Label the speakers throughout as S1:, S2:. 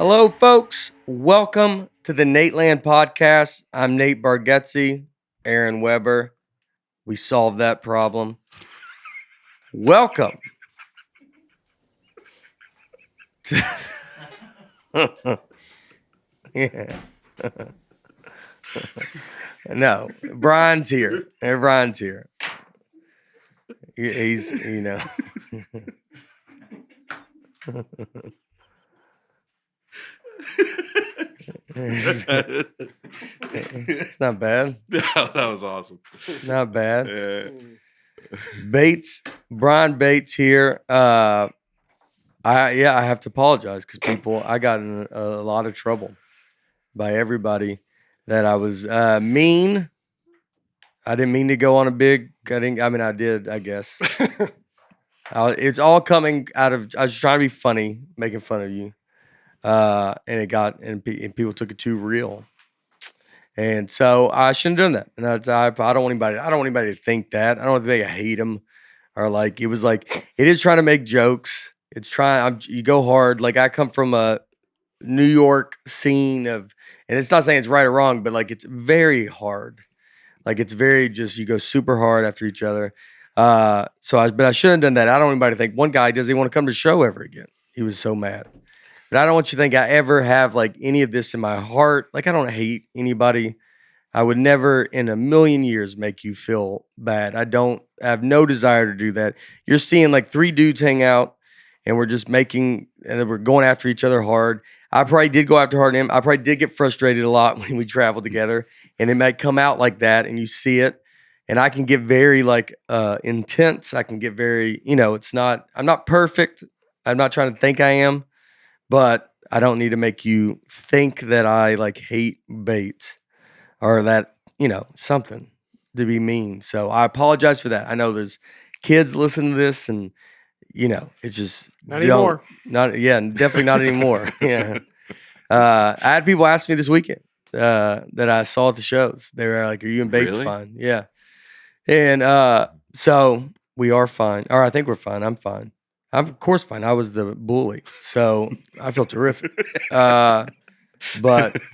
S1: Hello, folks. Welcome to the Nateland podcast. I'm Nate Bargatze, Aaron Weber. We solved that problem. Welcome. Yeah. No, Brian's here. Brian's here. He's, you know. It's not bad.
S2: No, that was awesome.
S1: Not bad. Bates, Brian Bates here. I have to apologize because I got in a lot of trouble by everybody that I was mean. I didn't mean to go on a big. I did. I guess it's all coming out of. I was trying to be funny, making fun of you, and people took it too real, and so I shouldn't have done that. And I don't want anybody. I don't want anybody to think that. I don't want anybody to hate them, or like it was like it is trying to make jokes. It's trying. You go hard. Like I come from a New York scene of, and it's not saying it's right or wrong, but like it's very hard. Like it's very just you go super hard after each other. But I shouldn't have done that. I don't want anybody to think one guy doesn't want to come to the show ever again. He was so mad. But I don't want you to think I ever have like any of this in my heart. Like I don't hate anybody. I would never in a million years make you feel bad. I have no desire to do that. You're seeing like three dudes hang out and we're just and we're going after each other hard. I probably did go after hard him. I probably did get frustrated a lot when we traveled together, and it might come out like that, and you see it. And I can get very like intense. I can get very, I'm not perfect. I'm not trying to think I am, but I don't need to make you think that I like hate Bates or that, something to be mean. So I apologize for that. I know there's kids listening to this and it's just
S3: not anymore.
S1: Definitely not anymore. Yeah. I had people ask me this weekend that I saw at the shows. They were like, "Are you and Bates fine?" Yeah. And so we are fine, or I think we're fine. I'm fine. I'm of course fine. I was the bully, so I feel terrific. But are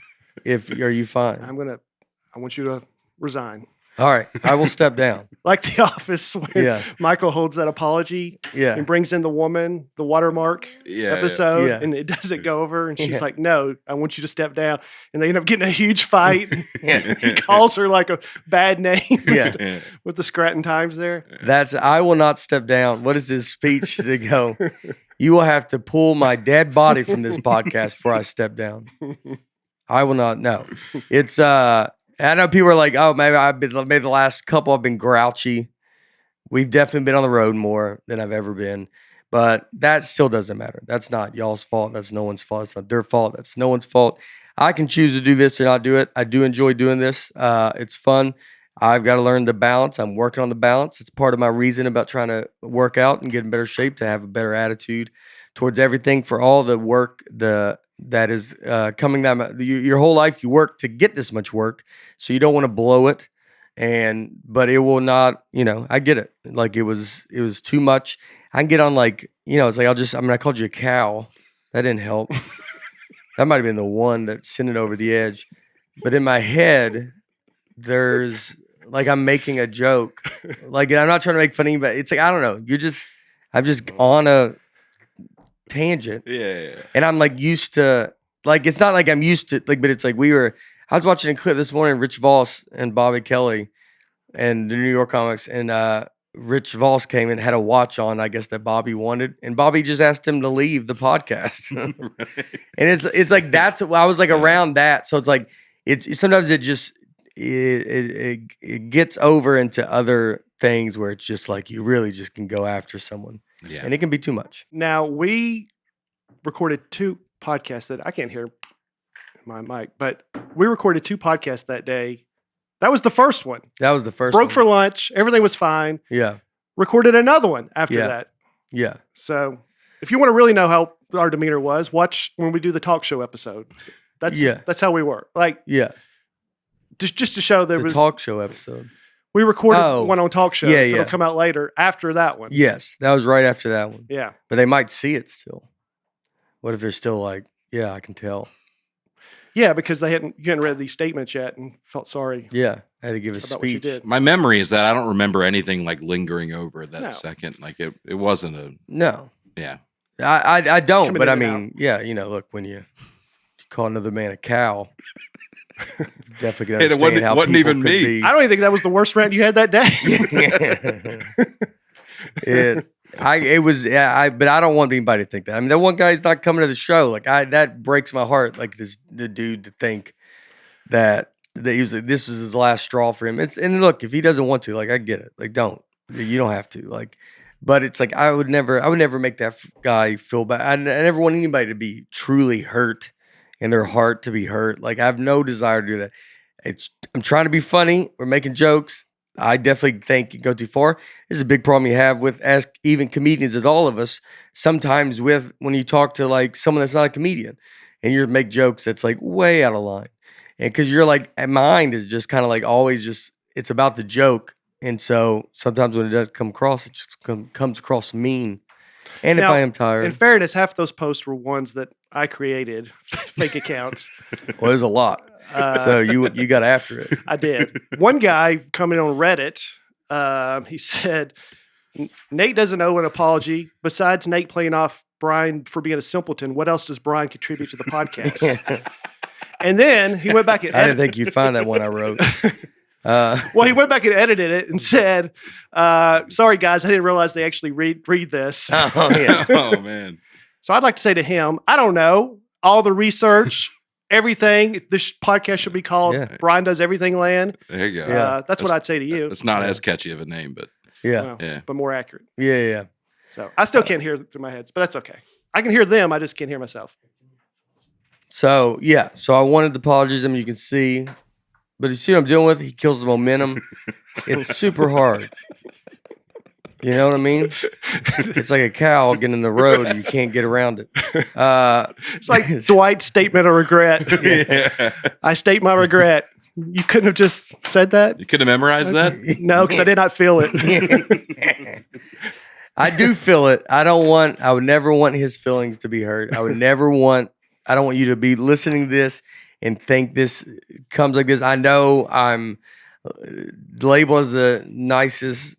S1: you fine?
S3: I want you to resign.
S1: All right, I will step down.
S3: Like The Office, when Michael holds that apology and brings in the woman, the watermark episode, and it doesn't go over. And she's like, "No, I want you to step down." And they end up getting a huge fight. He calls her like a bad name with the Scranton Times there.
S1: I will not step down. What is his speech to go? You will have to pull my dead body from this podcast before I step down. I will not. No, it's I know people are like, "Oh, maybe the last couple I've been grouchy." We've definitely been on the road more than I've ever been, but that still doesn't matter. That's not y'all's fault. That's no one's fault. It's not their fault. That's no one's fault. I can choose to do this or not do it. I do enjoy doing this. It's fun. I've got to learn the balance. I'm working on the balance. It's part of my reason about trying to work out and get in better shape, to have a better attitude towards everything, for all the work that is coming down. Your whole life you work to get this much work, so you don't want to blow it. But it will not, I get it. Like it was too much. I can get on like, it's like I called you a cow. That didn't help. That might have been the one that sent it over the edge. But in my head, there's like, I'm making a joke. Like, and I'm not trying to make fun of you, but it's like, I don't know. I'm just on a tangent.
S2: Yeah.
S1: And I'm like used to, like, it's not like I'm used to, like, but it's like I was watching a clip this morning, Rich Voss and Bobby Kelly and the New York comics, and Rich Voss came and had a watch on, I guess, that Bobby wanted, and Bobby just asked him to leave the podcast. And it's like, I was like around that. So it's like, sometimes it just, it gets over into other things where it's just like, you really just can go after someone. Yeah. And it can be too much.
S3: Now, we recorded 2 podcasts that I can't hear my mic, but we recorded 2 podcasts that day. That was the first one. Broke for lunch. Everything was fine.
S1: Yeah.
S3: Recorded another one after that.
S1: Yeah.
S3: So if you want to really know how our demeanor was, watch when we do the talk show episode. That's how we were. Like, just to show there was
S1: talk show episode.
S3: We recorded one on talk shows.
S1: Yeah.
S3: It'll come out later after that one.
S1: Yes, that was right after that one.
S3: Yeah.
S1: But they might see it still. What if they're still like, Yeah, I can tell.
S3: Yeah, because you hadn't read these statements yet and felt sorry.
S1: Yeah, I had to give a speech.
S2: My memory is that I don't remember anything like lingering over that second. Like it wasn't a
S1: no.
S2: Yeah,
S1: I don't. But I mean, yeah, look, when you call another man a cow, definitely can understand how people
S2: even
S1: could
S2: me.
S1: be.
S3: I don't even think that was the worst rant you had that day.
S1: But I don't want anybody to think that. I mean, that one guy's not coming to the show. Like that breaks my heart. Like the dude to think that he was like, this was his last straw for him. And look, if he doesn't want to, like, I get it. Like, you don't have to. Like, but it's like I would never make that guy feel bad. I never want anybody to be truly hurt and their heart to be hurt. Like, I have no desire to do that. I'm trying to be funny. We're making jokes. I definitely think you go too far. This is a big problem you have with as even comedians as all of us. Sometimes when you talk to like someone that's not a comedian and you make jokes that's like way out of line. And because you're like, mind is just kind of like always just, it's about the joke. And so sometimes when it does come across, it just comes across mean. And now, if I am tired.
S3: In fairness, half those posts were ones that I created, fake accounts.
S1: Well, there's a lot. So you got after it.
S3: I did. One guy coming on Reddit, he said, Nate doesn't owe an apology. Besides Nate playing off Brian for being a simpleton, what else does Brian contribute to the podcast? And then he went back and
S1: I didn't think you'd find that one I wrote.
S3: Well, he went back and edited it and said, sorry, guys, I didn't realize they actually read this.
S1: Oh, yeah.
S2: Oh, man.
S3: So I'd like to say to him, I don't know, all the research, everything, this podcast should be called Brian Does Everything Land.
S2: There you go.
S3: That's what I'd say to you.
S2: It's not as catchy of a name, but
S3: but more accurate.
S1: Yeah.
S3: So I still can't hear through my heads, but that's okay. I can hear them. I just can't hear myself.
S1: So, so I wanted to apologize to him. You can see, but you see what I'm dealing with? He kills the momentum. It's super hard. You know what I mean? It's like a cow getting in the road and you can't get around it.
S3: It's like Dwight's statement of regret.
S2: Yeah.
S3: I state my regret. You couldn't have just said that?
S2: You couldn't have memorized that?
S3: No, because I did not feel it.
S1: I do feel it. I would never want his feelings to be hurt. I don't want you to be listening to this and think this comes like this. I know I'm labeled as the nicest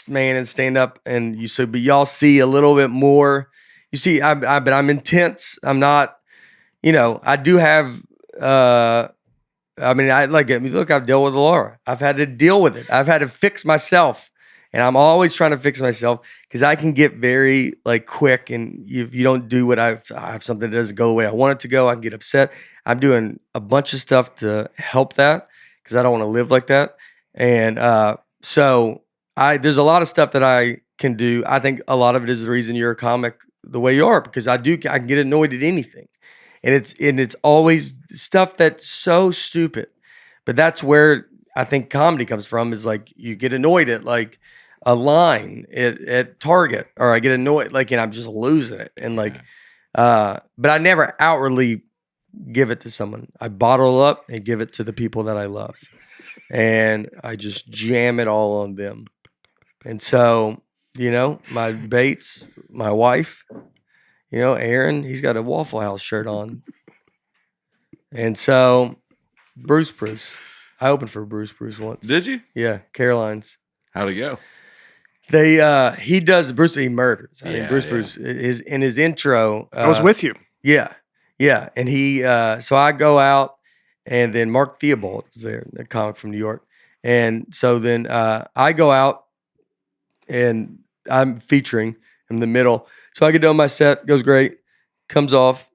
S1: man in stand-up, but y'all see a little bit more. You see, but I'm intense. I'm not, I do have, look, I've dealt with Laura. I've had to deal with it. I've had to fix myself. And I'm always trying to fix myself because I can get very quick. And if you don't do what I have something that doesn't go the way I want it to go, I can get upset. I'm doing a bunch of stuff to help that because I don't want to live like that. And so there's a lot of stuff that I can do. I think a lot of it is the reason you're a comic the way you are, because I can get annoyed at anything. And it's always stuff that's so stupid. But that's where I think comedy comes from, is like you get annoyed at like a line at Target, or I get annoyed and I'm just losing it. And but I never outwardly give it to someone. I bottle up and give it to the people that I love. And I just jam it all on them. And so, my Bates, my wife, Aaron, he's got a Waffle House shirt on. And so Bruce. I opened for Bruce once.
S2: Did you?
S1: Yeah, Caroline's.
S2: How'd it go?
S1: He does Bruce. He murders. I mean, Bruce in his intro.
S3: I was with you.
S1: Yeah, and he. So I go out, and then Mark Theobald is there, a comic from New York, and so then I go out, and I'm featuring in the middle. So I get done my set, goes great, comes off.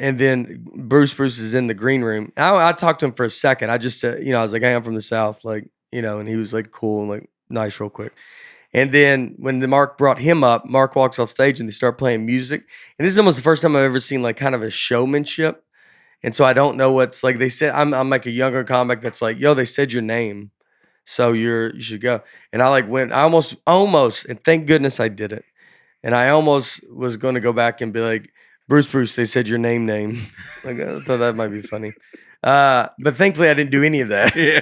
S1: And then Bruce is in the green room. I talked to him for a second. I just said, I was like, hey, I'm from the South, and he was like cool and nice real quick. And then when Mark brought him up, Mark walks off stage and they start playing music. And this is almost the first time I've ever seen kind of a showmanship. And so I don't know what's they said, I'm like a younger comic that's like, yo, they said your name, so you should go. And I went, I almost, and thank goodness I did it. And I almost was going to go back and be like, Bruce, they said your name. I thought that might be funny. But thankfully I didn't do any of that.
S2: Yeah.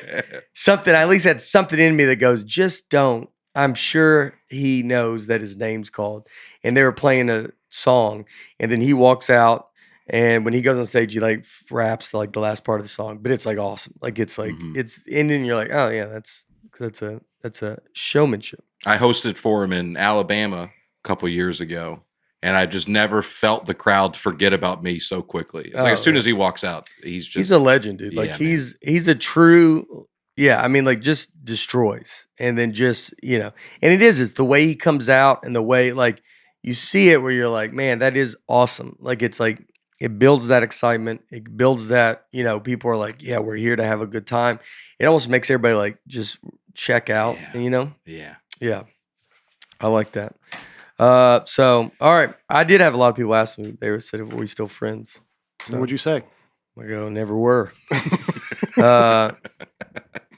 S1: I at least had something in me that goes, just don't. I'm sure he knows that his name's called. And they were playing a song. And then he walks out And when he goes on stage, he like raps like the last part of the song, but it's like awesome. Like it's like it's, and then you're like, oh yeah, that's a showmanship.
S2: I hosted for him in Alabama a couple years ago, and I just never felt the crowd forget about me so quickly. It's like as soon as he walks out, he's a
S1: legend, dude. Like he's a true, I mean, like just destroys, and then just and it's the way he comes out and the way like you see it where you're like, man, that is awesome. Like it's like. It builds that excitement. It builds that, people are like, yeah, we're here to have a good time. It almost makes everybody like just check out,
S2: Yeah.
S1: Yeah. I like that. So, all right. I did have a lot of people ask me. They said, "Are we still friends?" So,
S3: what would you say?
S1: I go, never were. There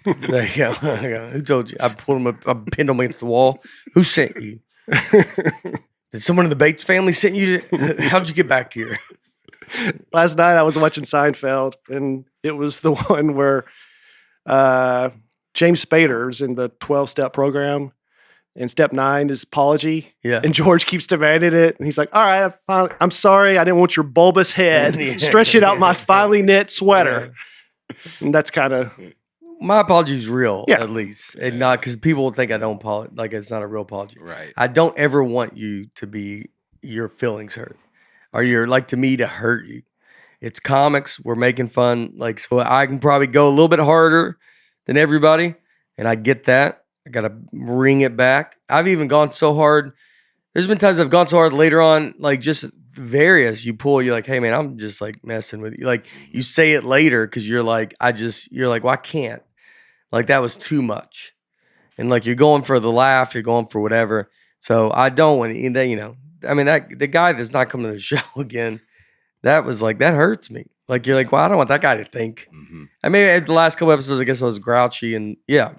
S1: you go. Who told you? I pulled him up. I pinned him against the wall. Who sent you? Did someone in the Bates family send you? How'd you get back here?
S3: Last night I was watching Seinfeld, and it was the one where James Spader's in the 12-step program, and step 9 is apology.
S1: Yeah.
S3: And George keeps demanding it, and he's like, all right, I'm sorry, I didn't want your bulbous head stretching out my finely knit sweater. Yeah. And that's kind of...
S1: My apology is real, at least. And not because people will think I don't apologize, like it's not a real apology.
S2: Right.
S1: I don't ever want you to be your feelings hurt. Or you're like to me to hurt you. It's comics. We're making fun. Like, so I can probably go a little bit harder than everybody. And I get that. I got to bring it back. I've even gone so hard. There's been times I've gone so hard later on, like just various. You're like, hey man, I'm just like messing with you. Like you say it later because you're like, you're like, well, I can't. Like that was too much. And like you're going for the laugh, you're going for whatever. So I don't want to, I mean, the guy that's not coming to the show again, that was like, that hurts me. Like, you're like, well, I don't want that guy to think. Mm-hmm. I mean, at the last couple episodes, I guess I was grouchy and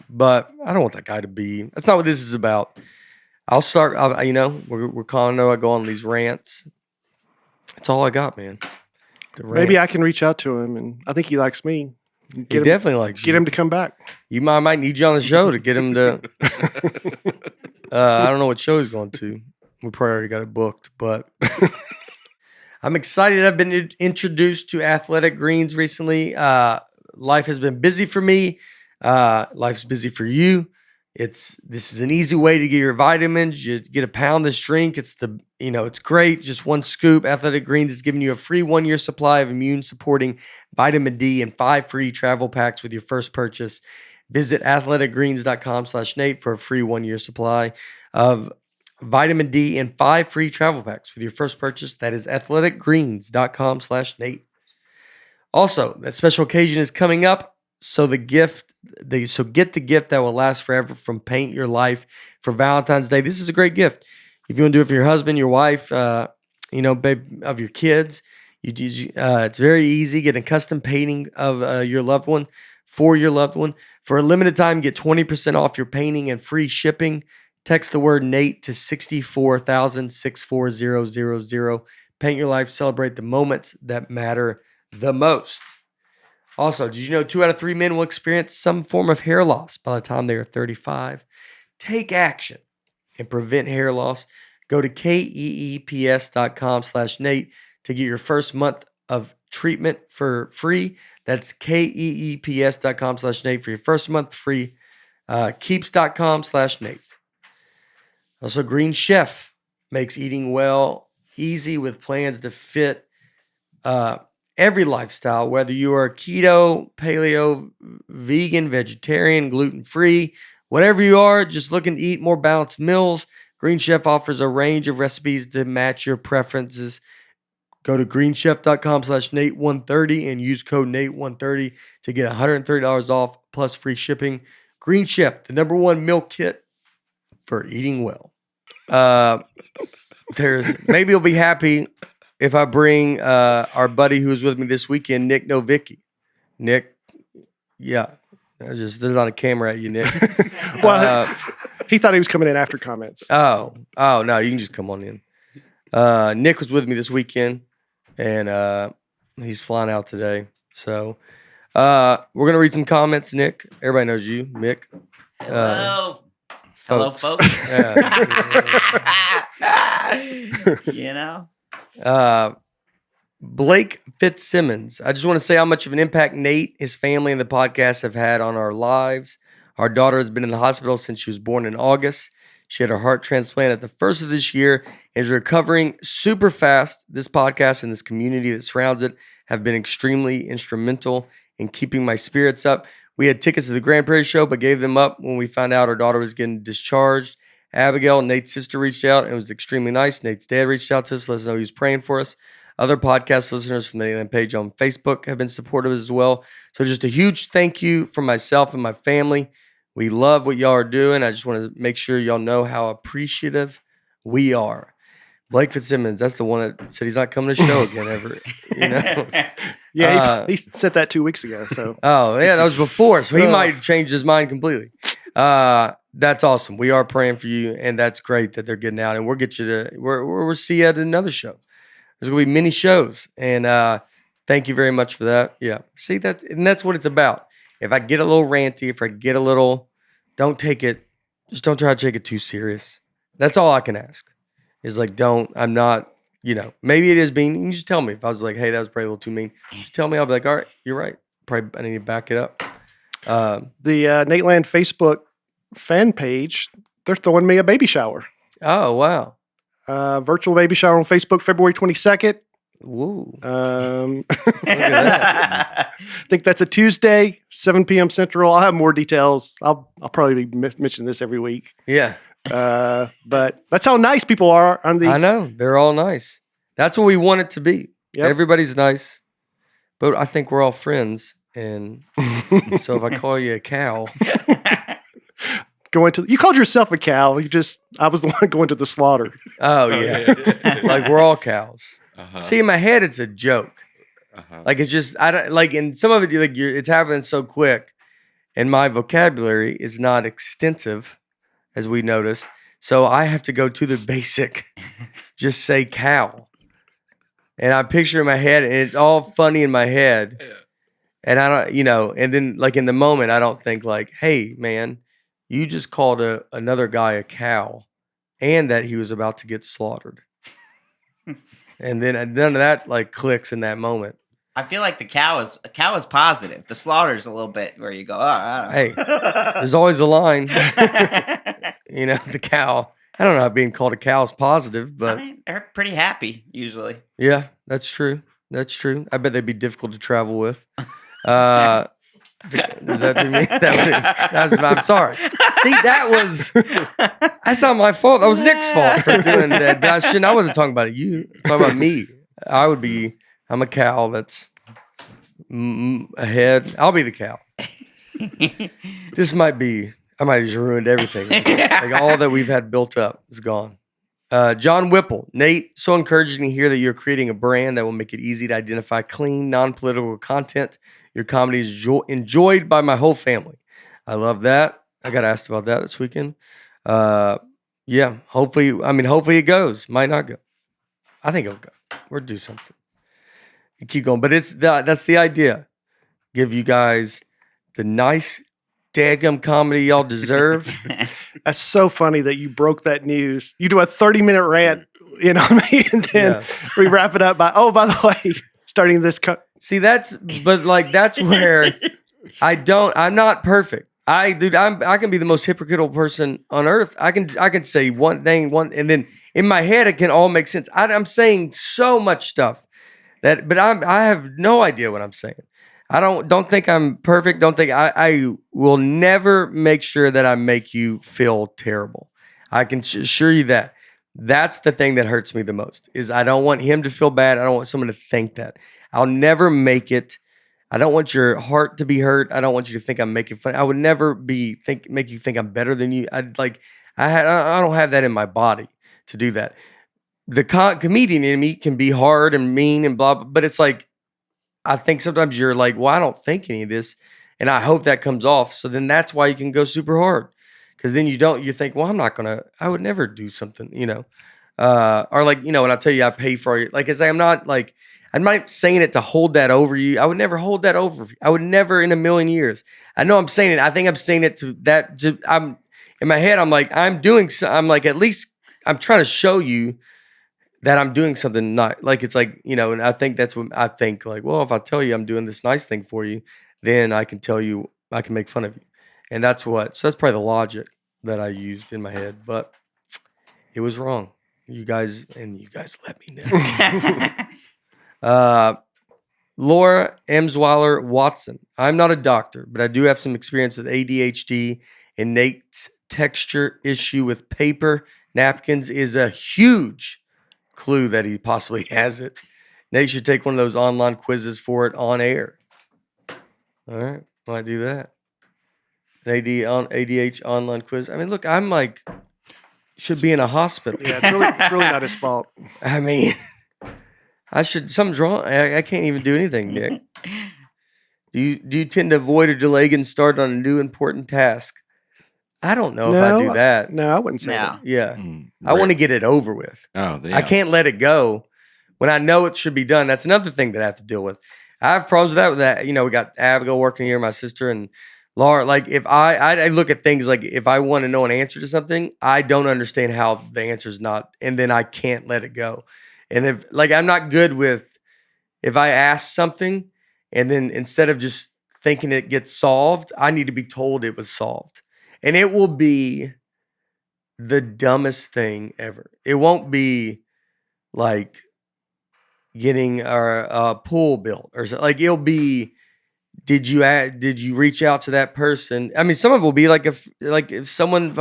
S1: but I don't want that guy to be. That's not what this is about. I'll start, we're calling I go on these rants. That's all I got, man.
S3: Maybe I can reach out to him, and I think he likes me.
S1: He definitely likes you.
S3: Get him to come back.
S1: I might need you on the show to get him to. I don't know what show he's going to. We probably already got it booked, but I'm excited. I've been introduced to Athletic Greens recently. Life has been busy for me. Life's busy for you. This is an easy way to get your vitamins. You get a pound of this drink. It's it's great. Just one scoop. Athletic Greens is giving you a free 1-year supply of immune-supporting vitamin D and 5 free travel packs with your first purchase. Visit athleticgreens.com/Nate for a free 1-year supply of vitamin D and 5 free travel packs with your first purchase. That is athleticgreens.com/Nate. Also, that special occasion is coming up. So get the gift that will last forever from Paint Your Life for Valentine's Day. This is a great gift. If you want to do it for your husband, your wife, babe, of your kids, it's very easy. Get a custom painting of your loved one for your loved one. For a limited time, get 20% off your painting and free shipping. Text the word Nate to 64000. Paint Your Life. Celebrate the moments that matter the most. Also, did you know 2 out of 3 men will experience some form of hair loss by the time they are 35? Take action and prevent hair loss. Go to keeps.com/Nate to get your first month of treatment for free. That's keeps.com/Nate for your first month free. Keeps.com/Nate. Also, Green Chef makes eating well easy with plans to fit every lifestyle, whether you are keto, paleo, vegan, vegetarian, gluten-free, whatever you are, just looking to eat more balanced meals. Green Chef offers a range of recipes to match your preferences. Go to greenchef.com/Nate130 and use code Nate130 to get $130 off plus free shipping. Green Chef, the #1 meal kit for eating well. Maybe you'll be happy if I bring our buddy who was with me this weekend, Nic Novicki. Nick, there's not a camera at you, Nick.
S3: Well, he thought he was coming in after comments.
S1: Oh, no, you can just come on in. Nick was with me this weekend, and he's flying out today. So we're going to read some comments, Nick. Everybody knows you, Mick.
S4: Hello, folks.
S1: Blake Fitzsimmons. I just want to say how much of an impact Nate, his family, and the podcast have had on our lives. Our daughter has been in the hospital since she was born in August. She had her heart transplant at the first of this year and is recovering super fast. This podcast and this community that surrounds it have been extremely instrumental in keeping my spirits up. We had tickets to the Grand Prairie show, but gave them up when we found out our daughter was getting discharged. Abigail, Nate's sister, reached out and it was extremely nice. Nate's dad reached out to us, let us know he was praying for us. Other podcast listeners from the Nateland page on Facebook have been supportive as well. So just a huge thank you from myself and my family. We love what y'all are doing. I just want to make sure y'all know how appreciative we are. Blake Fitzsimmons, that's the one that said he's not coming to the show again ever. You know?
S3: Yeah, he said that 2 weeks ago. So
S1: oh yeah, that was before. So he might change his mind completely. That's awesome. We are praying for you, and that's great that they're getting out. And we'll get you to we'll see you at another show. There's gonna be many shows, and thank you very much for that. Yeah, see that's what it's about. If I get a little ranty, if I get a little, don't take it. Just don't try to take it too serious. That's all I can ask. Is like, I'm not, maybe it is mean. You can just tell me. If I was like, hey, that was probably a little too mean, just tell me. I'll be like, all right, you're right. Probably I need to back it up.
S3: The Nateland Facebook fan page, they're throwing me a baby shower.
S1: Oh, wow.
S3: Virtual baby shower on Facebook, February 22nd.
S1: Woo.
S3: Look at that. I think that's a Tuesday, 7 p.m. Central. I'll have more details. I'll probably be mentioning this every week.
S1: Yeah.
S3: But that's how nice people are on the.
S1: I know they're all nice. That's what we want it to be. Yep. Everybody's nice, but I think we're all friends. And so if I call you a cow,
S3: you called yourself a cow. I was the one going to the slaughter.
S1: Oh yeah, like we're all cows. Uh-huh. See, in my head, it's a joke. Uh-huh. Like it's just I don't like, and some of it like it's happening so quick, and my vocabulary is not extensive, as we noticed. So I have to go to the basic, just say cow, and I picture in my head, and it's all funny in my head, yeah. And I don't, and then like in the moment, I don't think like, hey man, you just called another guy a cow, and that he was about to get slaughtered. And then none of that like clicks in that moment.
S4: I feel like a cow is positive. The slaughter is a little bit where you go,
S1: hey, there's always a line. The cow. I don't know how being called a cow is positive, but
S4: I mean, they're pretty happy usually.
S1: Yeah, that's true. That's true. I bet they'd be difficult to travel with. Was that to me? I'm sorry. See, that's not my fault. That was Nick's fault for doing that. I wasn't talking about you. I'm talking about me. I'm a cow that's ahead. I'll be the cow. I might have just ruined everything. Like all that we've had built up is gone. John Whipple, Nate, so encouraging to hear that you're creating a brand that will make it easy to identify clean, non-political content. Your comedy is enjoyed by my whole family. I love that. I got asked about that this weekend. Yeah, hopefully it goes. Might not go. I think it'll go. We'll do something. You keep going. But that's the idea. Give you guys the nice dadgum comedy y'all deserve.
S3: That's so funny that you broke that news. You do a 30-minute rant, on me, and then we wrap it up by the way, starting this.
S1: See, that's where I'm not perfect. I can be the most hypocritical person on earth. I can say one thing, and then in my head it can all make sense. I'm saying so much stuff but I have no idea what I'm saying. I don't think I'm perfect. Don't think I will never make sure that I make you feel terrible. I can assure you that. That's the thing that hurts me the most is I don't want him to feel bad. I don't want someone to think that. I'll never make it. I don't want your heart to be hurt. I don't want you to think I'm making fun. I would never make you think I'm better than you. I don't have that in my body to do that. The comedian in me can be hard and mean and blah, but it's like, I think sometimes you're like, well, I don't think any of this. And I hope that comes off. So then that's why you can go super hard. Because then you think, well, I would never do something, or like, when I tell you I pay for it, like it's like, I'm not saying it to hold that over you. I would never hold that over you. I would never in a million years. I know I'm saying it. I think I'm saying it I'm in my head. I'm like, at least I'm trying to show you that I'm doing something not like it's like, and I think that's what I think like, well, if I tell you I'm doing this nice thing for you, then I can tell you I can make fun of you. And that's probably the logic that I used in my head, but it was wrong. You guys let me know. Laura Emsweiler Watson. I'm not a doctor, but I do have some experience with ADHD, and Nate's texture issue with paper napkins is a huge clue that he possibly has it. Nate should take one of those online quizzes for it on air. All right, might do that. An ADHD online quiz. I mean, look, I'm like, should be in a hospital.
S3: Yeah, it's really not his fault.
S1: I mean, something's wrong. I can't even do anything, Nick. Do you tend to avoid or delay getting started on a new important task? I don't know if I do that.
S3: No, I wouldn't say that.
S1: Yeah. I want to get it over with.
S2: Oh, yeah.
S1: I can't let it go when I know it should be done. That's another thing that I have to deal with. I have problems with that. We got Abigail working here, my sister, and Laura. Like, if I look at things like if I want to know an answer to something, I don't understand how the answer is not, and then I can't let it go. And if I'm not good with if I ask something and then instead of just thinking it gets solved, I need to be told it was solved. And it will be the dumbest thing ever. It won't be like getting a pool built or something. Like it'll be, did you reach out to that person? I mean, some of it will be like if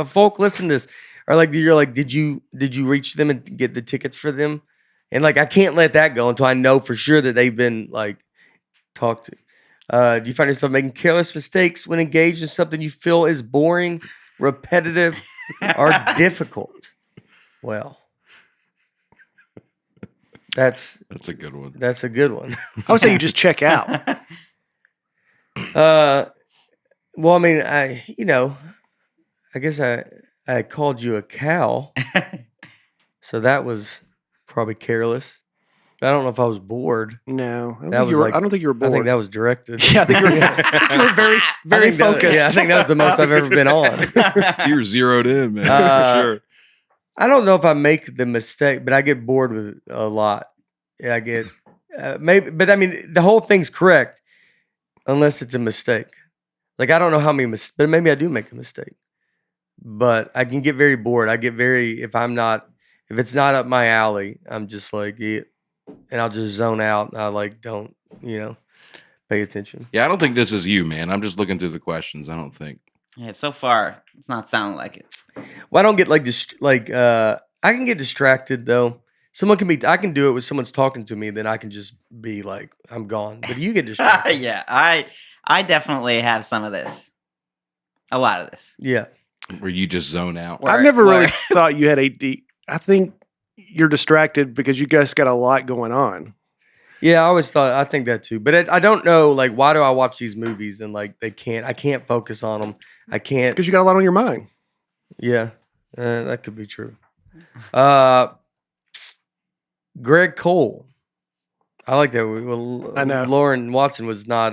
S1: folk listen to this, or like you're like, did you reach them and get the tickets for them? And like I can't let that go until I know for sure that they've been like talked to. Do you find yourself making careless mistakes when engaged in something you feel is boring, repetitive, or difficult? Well, that's
S2: a good one.
S1: That's a good one.
S3: I would say you just check out.
S1: Well, I mean, I guess I called you a cow, so that was probably careless. I don't know if I was bored.
S3: No, I don't think you were bored.
S1: I think that was directed.
S3: Yeah, I think you were very, very focused.
S1: I think that was the most I've ever been on.
S2: You were zeroed in, man, for sure.
S1: I don't know if I make the mistake, but I get bored with it a lot. Yeah, I get maybe, but I mean, the whole thing's correct unless it's a mistake. Like I don't know how many but maybe I do make a mistake. But I can get very bored. I get very if it's not up my alley, I'm just like, yeah. And I'll just zone out. I like don't, pay attention.
S2: Yeah, I don't think this is you, man. I'm just looking through the questions. I don't think.
S4: Yeah, so far it's not sounding like it.
S1: Well, I don't get I can get distracted though. I can do it when someone's talking to me, then I can just be like, I'm gone. But you get distracted.
S4: Yeah, I definitely have some of this. A lot of this.
S1: Yeah.
S2: Where you just zone out.
S3: I've never really thought you had AD. I think you're distracted because you guys got a lot going on.
S1: Yeah, I think that too. But I don't know, like, why do I watch these movies and like I can't focus on them. I can't.
S3: Because you got a lot on your mind.
S1: Yeah, that could be true. Greg Cole. I like that. Well,
S3: I know.
S1: Lauren Watson was not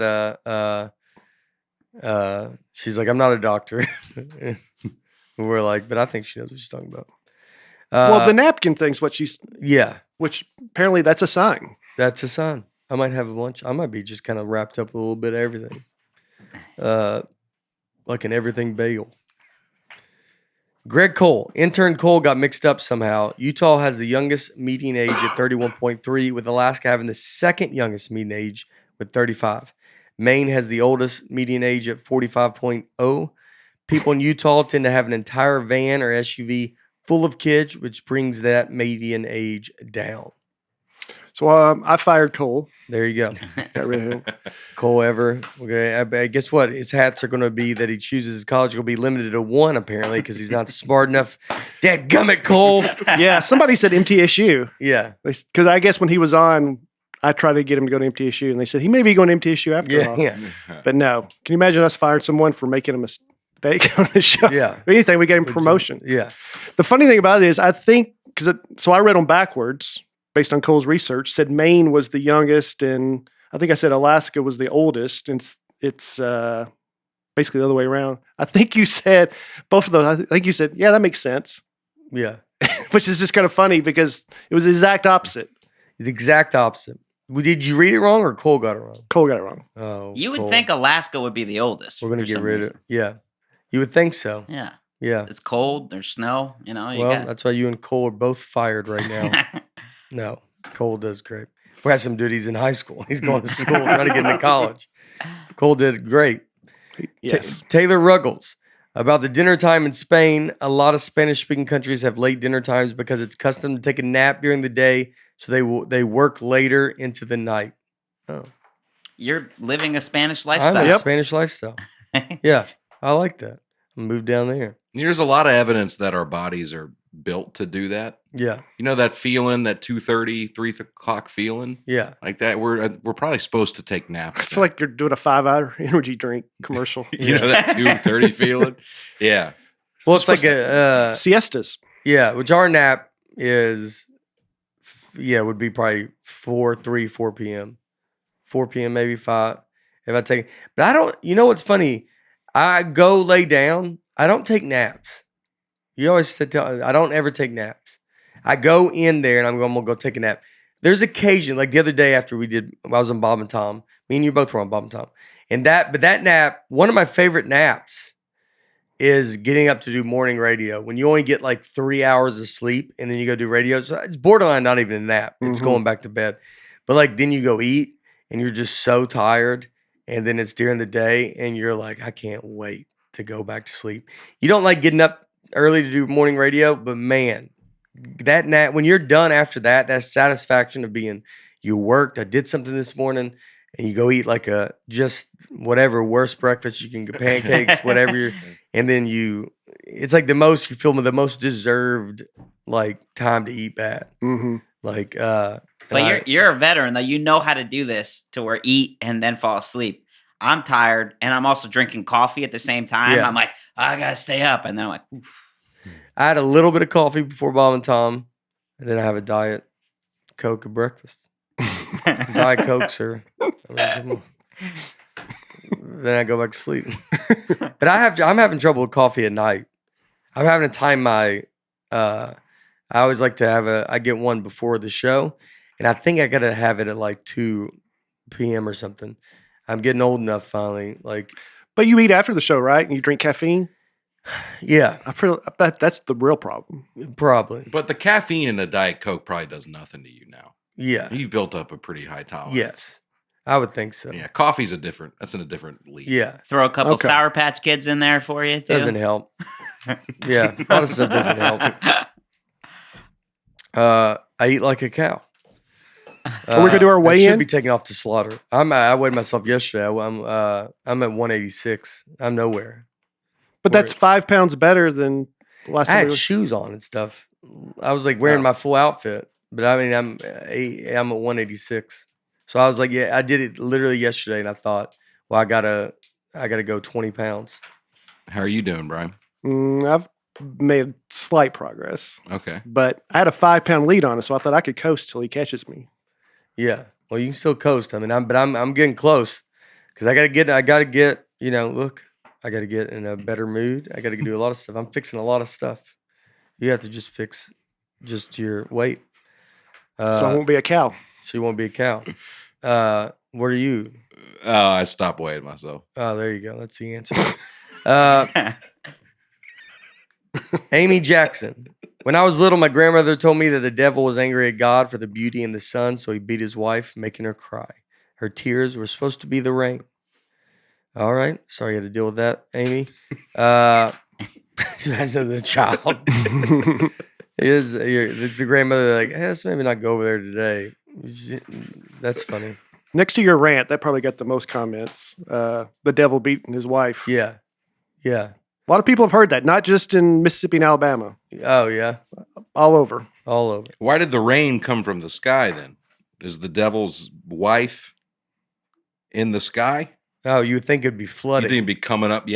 S1: she's like, I'm not a doctor. We're like, but I think she knows what she's talking about.
S3: Well, the napkin thing's what she's...
S1: Yeah.
S3: Which apparently that's a sign.
S1: That's a sign. I might have lunch. I might be just kind of wrapped up with a little bit of everything. Like an everything bagel. Greg Cole. Intern Cole got mixed up somehow. Utah has the youngest median age at 31.3, with Alaska having the second youngest median age with 35. Maine has the oldest median age at 45.0. People in Utah tend to have an entire van or SUV full of kids, which brings that median age down.
S3: So I fired Cole.
S1: There you go.
S3: Really
S1: Cole Ever. Guess what? His hats are going to be that he chooses his college will be limited to one, apparently, because he's not smart enough. Dadgummit, Cole.
S3: Yeah, somebody said MTSU.
S1: Yeah.
S3: Because I guess when he was on, I tried to get him to go to MTSU, and they said he may be going to MTSU after all. Yeah. But no. Can you imagine us firing someone for making a mistake on the show?
S1: Yeah.
S3: If anything, we gave him promotion.
S1: Yeah.
S3: The funny thing about it is, I think, so I read them backwards based on Cole's research, said Maine was the youngest, and I think I said Alaska was the oldest, and it's basically the other way around. I think you said both of those. I think you said, yeah, that makes sense.
S1: Yeah.
S3: But which is just kind of funny because it was the exact opposite.
S1: The exact opposite. Did you read it wrong or Cole got it wrong?
S3: Cole got it wrong.
S1: Oh,
S4: you would think Alaska would be the oldest.
S1: We're going to get rid of it. Yeah. You would think so.
S4: Yeah.
S1: Yeah.
S4: It's cold. There's snow. You know.
S1: That's why you and Cole are both fired right now. No, Cole does great. We had some duties in high school. He's going to school trying to get into college. Cole did great.
S3: Yes.
S1: Taylor Ruggles. About the dinner time in Spain, a lot of Spanish-speaking countries have late dinner times because it's custom to take a nap during the day, so they work later into the night. Oh,
S4: you're living a Spanish lifestyle.
S1: I'm a Spanish lifestyle. Yeah, I like that. Move down there.
S2: There's a lot of evidence that our bodies are built to do that.
S1: Yeah.
S2: You know that feeling, that 2:30, 3 o'clock feeling?
S1: Yeah.
S2: Like that. We're probably supposed to take naps.
S3: I feel like you're doing a 5-hour energy drink commercial.
S2: You know that 2:30 feeling? Yeah.
S1: Well, it's like a
S3: siestas.
S1: Yeah, which our nap is would be probably 4 p.m. 4 p.m. maybe 5 if I take. But I don't, you know what's funny? I go lay down. I don't take naps. You always said, I don't ever take naps. I go in there and I'm going to go take a nap. There's occasion, like the other day after I was on Bob and Tom. Me and you both were on Bob and Tom. But that nap, one of my favorite naps is getting up to do morning radio. When you only get like 3 hours of sleep and then you go do radio. So it's borderline not even a nap. It's going back to bed. But like then you go eat and you're just so tired. And then it's during the day and you're like, I can't wait to go back to sleep. You don't like getting up early to do morning radio, but man, that nap, when you're done after that, that satisfaction of being, you worked, I did something this morning, and you go eat like a just whatever worst breakfast you can get, pancakes, whatever, and then it's like you feel the most deserved like time to eat bad.
S3: Mm-hmm.
S1: Like,
S4: but you're a veteran though. You know how to do this to where eat and then fall asleep. I'm tired, and I'm also drinking coffee at the same time. Yeah. I'm like, I gotta stay up, and then I'm like, oof.
S1: I had a little bit of coffee before Bob and Tom, and then I have a Diet Coke at breakfast. Diet Coke, sir. I mean, come on. Then I go back to sleep. But I'm having trouble with coffee at night. I'm having to time my. I always like to I get one before the show, and I think I gotta have it at like 2 p.m. or something. I'm getting old enough finally.
S3: But you eat after the show, right? And you drink caffeine?
S1: Yeah.
S3: I bet that's the real problem.
S1: Probably.
S2: But the caffeine in the Diet Coke probably does nothing to you now.
S1: Yeah.
S2: You've built up a pretty high tolerance.
S1: Yes. I would think so.
S2: Yeah. Coffee's that's in a different league.
S1: Yeah.
S4: Throw a couple Sour Patch Kids in there for you, too.
S1: Doesn't help. Yeah. A lot of stuff doesn't help. I eat like a cow.
S3: Are we gonna do our weigh-in?
S1: I should be taken off to slaughter. I weighed myself yesterday. I'm at 186. I'm nowhere.
S3: But that's 5 pounds better than last time.
S1: I had shoes on and stuff. I was like wearing my full outfit, but I mean I'm at 186. So I was like, yeah, I did it literally yesterday, and I thought, well, I gotta go 20 pounds.
S2: How are you doing, Brian?
S3: I've made slight progress.
S2: Okay,
S3: but I had a 5 pound lead on it, so I thought I could coast till he catches me.
S1: Yeah, well, you can still coast. I mean, I'm getting close because I gotta get. I got to get in a better mood. I got to do a lot of stuff. I'm fixing a lot of stuff. You have to just fix your weight.
S3: So I won't be a cow.
S1: So you won't be a cow. What are you?
S2: I stopped weighing myself.
S1: Oh, there you go. That's the answer. Amy Jackson. When I was little, my grandmother told me that the devil was angry at God for the beauty in the sun, so he beat his wife, making her cry. Her tears were supposed to be the rain. All right. Sorry you had to deal with that, Amy. The child. It's the grandmother like, hey, let's maybe not go over there today. That's funny.
S3: Next to your rant, that probably got the most comments. The devil beating his wife.
S1: Yeah. Yeah.
S3: A lot of people have heard that, not just in Mississippi and Alabama.
S1: Oh, yeah.
S3: All over.
S1: All over.
S2: Why did the rain come from the sky then? Is the devil's wife in the sky?
S1: Oh, you would think it'd be flooding.
S2: You think it'd be coming up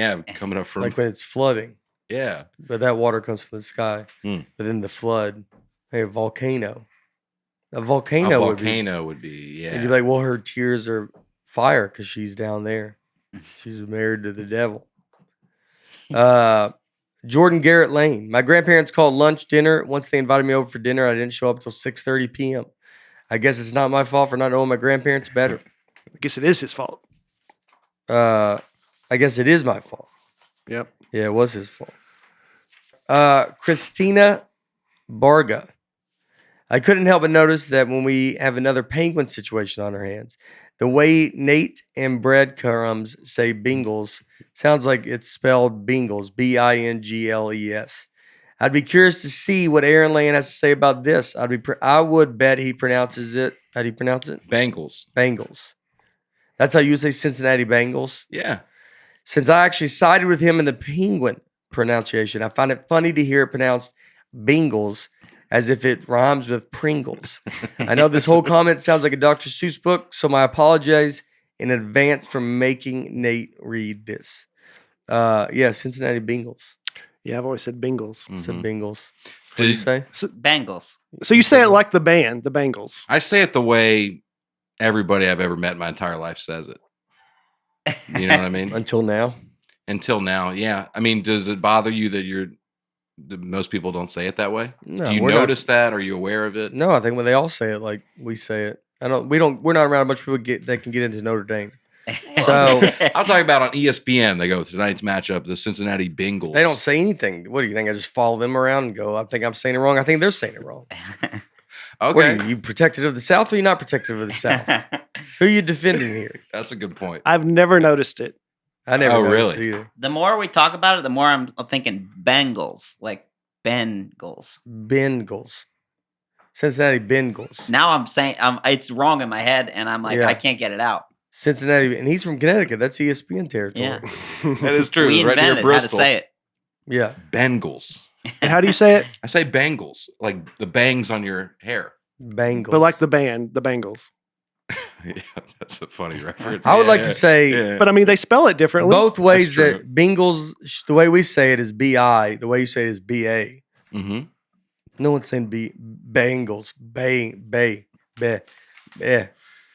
S2: from...
S1: Like when it's flooding.
S2: Yeah.
S1: But that water comes from the sky. But then the flood, a volcano. A volcano
S2: would be, yeah.
S1: And you're like, well, her tears are fire because she's down there. She's married to the devil. Jordan Garrett Lane. My grandparents called lunch dinner. Once they invited me over for dinner, I didn't show up till 6:30 p.m. I guess it's not my fault for not knowing my grandparents better.
S3: I guess it is his fault.
S1: I guess it is my fault.
S3: Yep.
S1: Yeah, it was his fault. Christina Barga. I couldn't help but notice that when we have another penguin situation on our hands, the way Nate and Breadcrumbs say Bingles sounds like it's spelled Bingles, Bingles. I'd be curious to see what Aaron Lane has to say about this. I would bet he pronounces it. How do you pronounce it?
S2: Bangles.
S1: Bangles. That's how you say Cincinnati Bengals?
S2: Yeah.
S1: Since I actually sided with him in the penguin pronunciation, I find it funny to hear it pronounced Bingles as if it rhymes with Pringles. I know this whole comment sounds like a Dr. Seuss book, so my apologies in advance for making Nate read this. Cincinnati Bengals.
S3: Yeah, I've always said Bingles.
S1: Mm-hmm. Said Bengals. What do you say?
S4: Bangles.
S3: So you say it like the band, the Bangles.
S2: I say it the way everybody I've ever met in my entire life says it. You know what I mean?
S1: Until now?
S2: Until now, yeah. I mean, does it bother you that most people don't say it that way?
S1: No,
S2: do you notice that? Are you aware of it?
S1: No, I think when they all say it like we say it. We're not around a bunch of people that can get into Notre Dame. So
S2: I'm talking about on ESPN. They go, tonight's matchup, the Cincinnati Bengals.
S1: They don't say anything. What do you think? I just follow them around and go, I think I'm saying it wrong. I think they're saying it wrong.
S2: Okay.
S1: What are you protective of the South or you not protective of the South? Who are you defending here?
S2: That's a good point.
S3: I've never noticed it.
S1: I never noticed it either.
S4: The more we talk about it, the more I'm thinking Bengals, like Bengals.
S1: Bengals. Cincinnati Bengals.
S4: Now I'm saying it's wrong in my head, and I'm like, I can't get it out.
S1: Cincinnati, and he's from Connecticut. That's ESPN territory.
S4: Yeah.
S2: That is true.
S4: We
S2: right
S4: invented
S2: near Bristol.
S4: how to say it.
S1: Yeah.
S2: Bengals.
S3: How do you say it?
S2: I say Bangles, like the bangs on your hair.
S1: Bangles.
S3: But like the band, the Bangles.
S2: Yeah, that's a funny reference.
S1: I would like to say,
S3: but I mean, they spell it differently.
S1: Both ways that Bingles, the way we say it is B-I, the way you say it is B-A.
S2: Mm-hmm.
S1: No one's saying Bangles.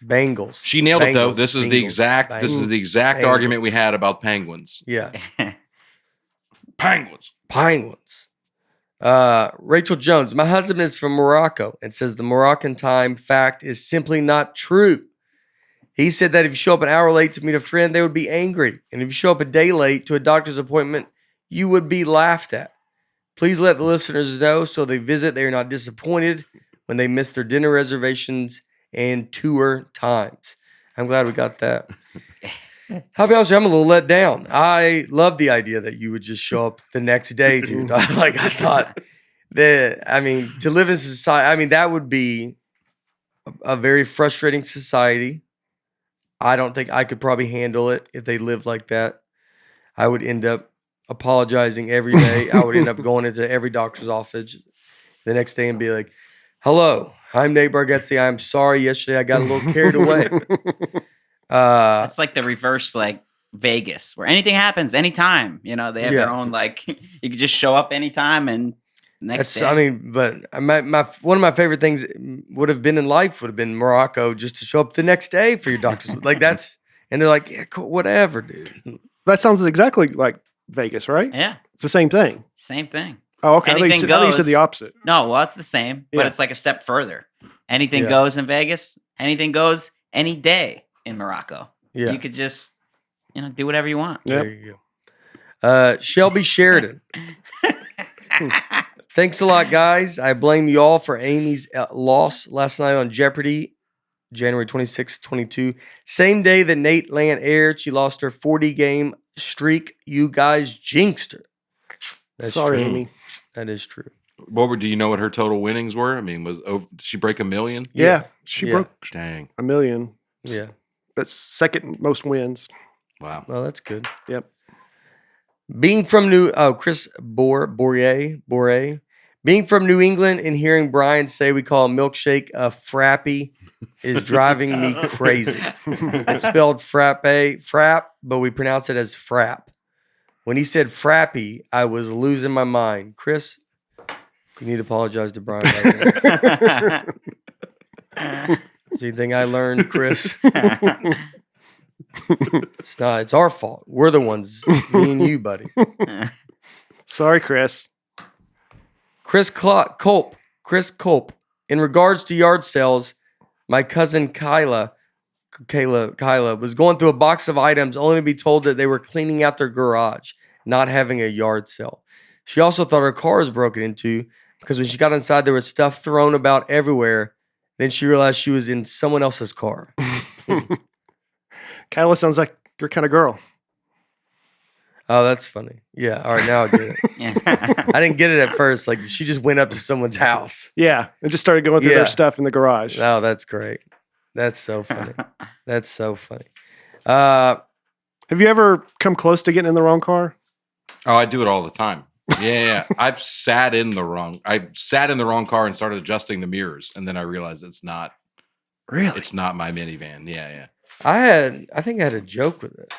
S1: Bangles.
S2: She nailed it though. This is
S1: Bengals,
S2: the exact.
S1: Bengals,
S2: This is the exact
S1: Bengals.
S2: argument we had about penguins.
S1: Yeah.
S2: Penguins.
S1: Rachel Jones. My husband is from Morocco and says the Moroccan time fact is simply not true. He said that if you show up an hour late to meet a friend, they would be angry. And if you show up a day late to a doctor's appointment, you would be laughed at. Please let the listeners know so they are not disappointed when they miss their dinner reservations and tour times. I'm glad we got that. I'll be honest with you, I'm a little let down. I love the idea that you would just show up the next day, dude. I thought that, to live in society, that would be a very frustrating society. I don't think I could probably handle it if they lived like that. I would end up apologizing every day. I would end up going into every doctor's office the next day and be like, hello, I'm Nate Bargatze. I'm sorry yesterday I got a little carried away.
S4: It's like the reverse, like Vegas, where anything happens anytime. They have their own, like, you could just show up anytime and next day.
S1: But one of my favorite things would have been in life would have been Morocco, just to show up the next day for your doctors. Like that's, and they're like, yeah, cool, whatever, dude.
S3: That sounds exactly like Vegas, right?
S4: Yeah.
S3: It's the same thing.
S4: Same thing.
S3: Oh, okay.
S4: Anything
S3: I thought you said the opposite.
S4: No, well, it's the same, but it's like a step further. Anything goes in Vegas. Anything goes any day in Morocco.
S1: Yeah.
S4: You could just, do whatever you want.
S3: Yep.
S1: There you go. Shelby Sheridan. Thanks a lot, guys. I blame you all for Amy's loss last night on Jeopardy, January 26, 22. Same day that Nateland aired, she lost her 40-game streak. You guys jinxed her. That's
S3: Sorry,
S1: true.
S3: Amy.
S1: That is true.
S2: Do you know what her total winnings were? Did she break 1 million?
S3: Yeah. She broke
S2: Dang.
S3: 1 million.
S1: Yeah.
S3: That's second most wins.
S2: Wow.
S1: Well, that's good.
S3: Yep.
S1: Being from Chris Bourret. Being from New England and hearing Brian say we call a milkshake a frappy is driving me crazy. It's spelled frap, but we pronounce it as frap. When he said frappy, I was losing my mind. Chris, you need to apologize to Brian right now. Is anything I learned, Chris? It's not. It's our fault. We're the ones, me and you, buddy.
S3: Sorry, Chris.
S1: Chris Culp. In regards to yard sales, my cousin Kyla was going through a box of items only to be told that they were cleaning out their garage, not having a yard sale. She also thought her car was broken into because when she got inside, there was stuff thrown about everywhere. Then she realized she was in someone else's car.
S3: Kyla sounds like your kind of girl.
S1: Oh, that's funny. Yeah. All right, now I get it. Yeah. I didn't get it at first. Like, she just went up to someone's house.
S3: Yeah, and just started going through their stuff in the garage.
S1: Oh, that's great. That's so funny. That's so funny.
S3: Have you ever come close to getting in the wrong car?
S2: Oh, I do it all the time. Yeah. I've sat in the wrong car and started adjusting the mirrors, and then I realized it's not my minivan. Yeah.
S1: I think I had a joke with it.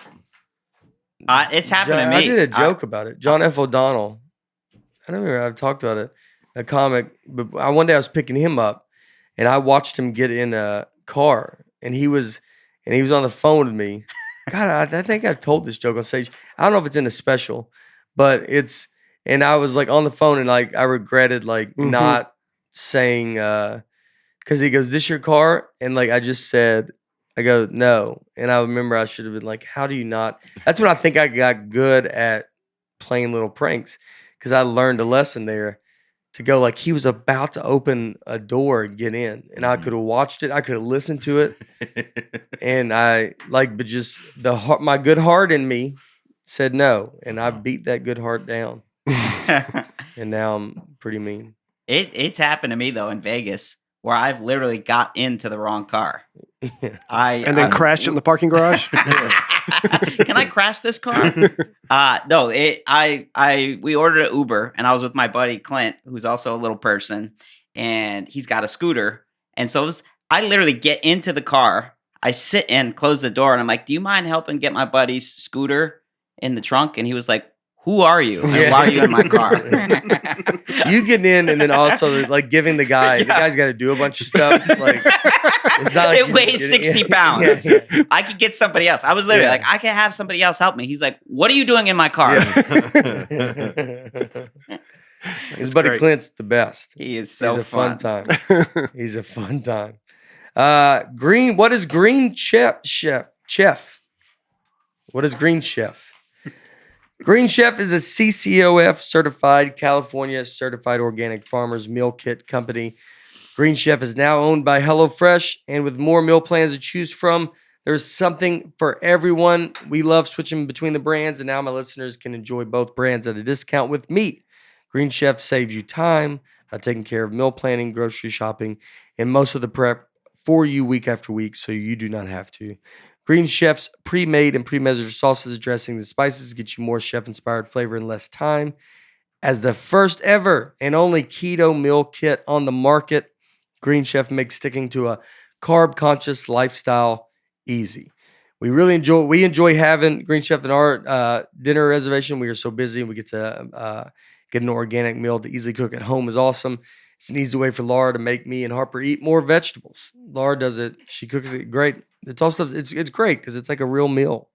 S4: It's happened to me.
S1: I did a joke about it. John F. O'Donnell. I don't remember. I've talked about it. A comic. But one day I was picking him up, and I watched him get in a car, and he was on the phone with me. God, I think I've told this joke on stage. I don't know if it's in a special, but it's. And I was like on the phone, and like I regretted not saying because he goes, "This your car?" And like I just said. I go, no. And I remember I should have been like, how do you not? That's when I think I got good at playing little pranks because I learned a lesson there to go like he was about to open a door and get in. And I could have watched it. I could have listened to it. And but just my good heart in me said no. And I beat that good heart down. And now I'm pretty mean.
S4: It's happened to me though in Vegas where I've literally got into the wrong car.
S3: And then crashed it in the parking garage.
S4: Can I crash this car? No. We ordered an Uber, and I was with my buddy Clint, who's also a little person, and he's got a scooter. And so I literally get into the car. I sit and close the door, and I'm like, "Do you mind helping get my buddy's scooter in the trunk?" And he was like, "Who are you? And why are you in my car?"
S1: You getting in and then also like giving the guy's got to do a bunch of stuff. Like it's not like
S4: it weighs 60 pounds. Yeah. I could get somebody else. I was literally like, I can have somebody else help me. He's like, "What are you doing in my car?"
S1: His buddy great. Clint's the best.
S4: He is so
S1: fun time. He's a fun time. What is Green Chef? What is Green Chef? Green Chef is a CCOF certified, California certified organic farmers meal kit company. Green Chef is now owned by HelloFresh, and with more meal plans to choose from, there's something for everyone. We love switching between the brands, and now my listeners can enjoy both brands at a discount with me. Green Chef saves you time by taking care of meal planning, grocery shopping, and most of the prep for you week after week, so you do not have to. Green Chef's pre-made and pre-measured sauces, dressings, and spices get you more chef-inspired flavor in less time. As the first ever and only keto meal kit on the market, Green Chef makes sticking to a carb-conscious lifestyle easy. We enjoy having Green Chef in our dinner reservation. We are so busy, and we get to get an organic meal to easily cook at home is awesome. It's an easy way for Laura to make me and Harper eat more vegetables. Laura does it. She cooks it great. It's also it's great because it's like a real meal.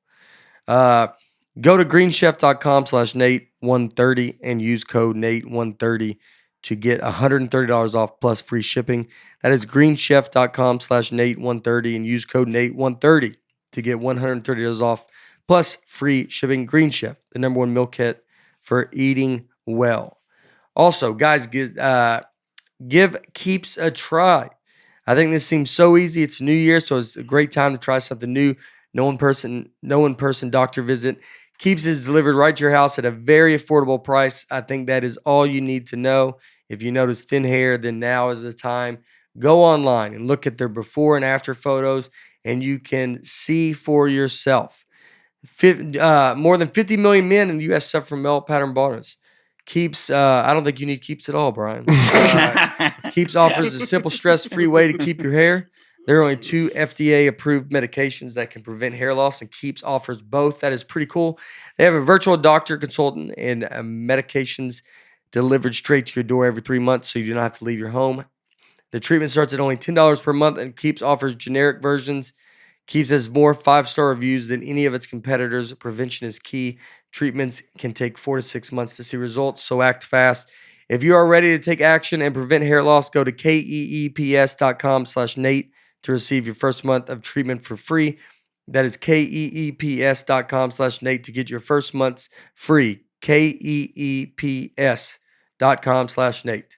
S1: Go to greenchef.com/Nate130 and use code Nate130 to get $130 off plus free shipping. That is greenchef.com/Nate130 and use code Nate130 to get $130 off plus free shipping. Green Chef, the #1 meal kit for eating well. Also, guys, give Keeps a try. I think this seems so easy. It's a new year, so it's a great time to try something new. No in-person doctor visit. Keeps is delivered right to your house at a very affordable price. I think that is all you need to know. If you notice thin hair, then now is the time. Go online and look at their before and after photos, and you can see for yourself. More than 50 million men in the U.S. suffer from male pattern baldness. Keeps, I don't think you need Keeps at all, Brian. Keeps offers a simple, stress-free way to keep your hair. There are only 2 FDA-approved medications that can prevent hair loss, and Keeps offers both. That is pretty cool. They have a virtual doctor, consultant, and medications delivered straight to your door every 3 months, so you do not have to leave your home. The treatment starts at only $10 per month, and Keeps offers generic versions. Keeps has more 5-star reviews than any of its competitors. Prevention is key. Treatments can take 4 to 6 months to see results, so act fast. If you are ready to take action and prevent hair loss, go to keeps.com/Nate to receive your first month of treatment for free. That is keeps.com/Nate to get your first month's free. keeps.com/Nate.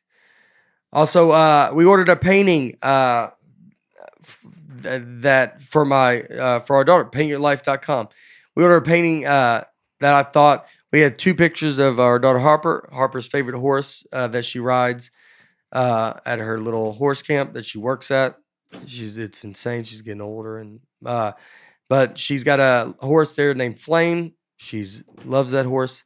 S1: Also, we ordered a painting that for our daughter, paintyourlife.com. We ordered a painting that I thought we had 2 pictures of our daughter Harper's favorite horse that she rides at her little horse camp that she works at. It's insane. She's getting older, and but she's got a horse there named Flame. She loves that horse.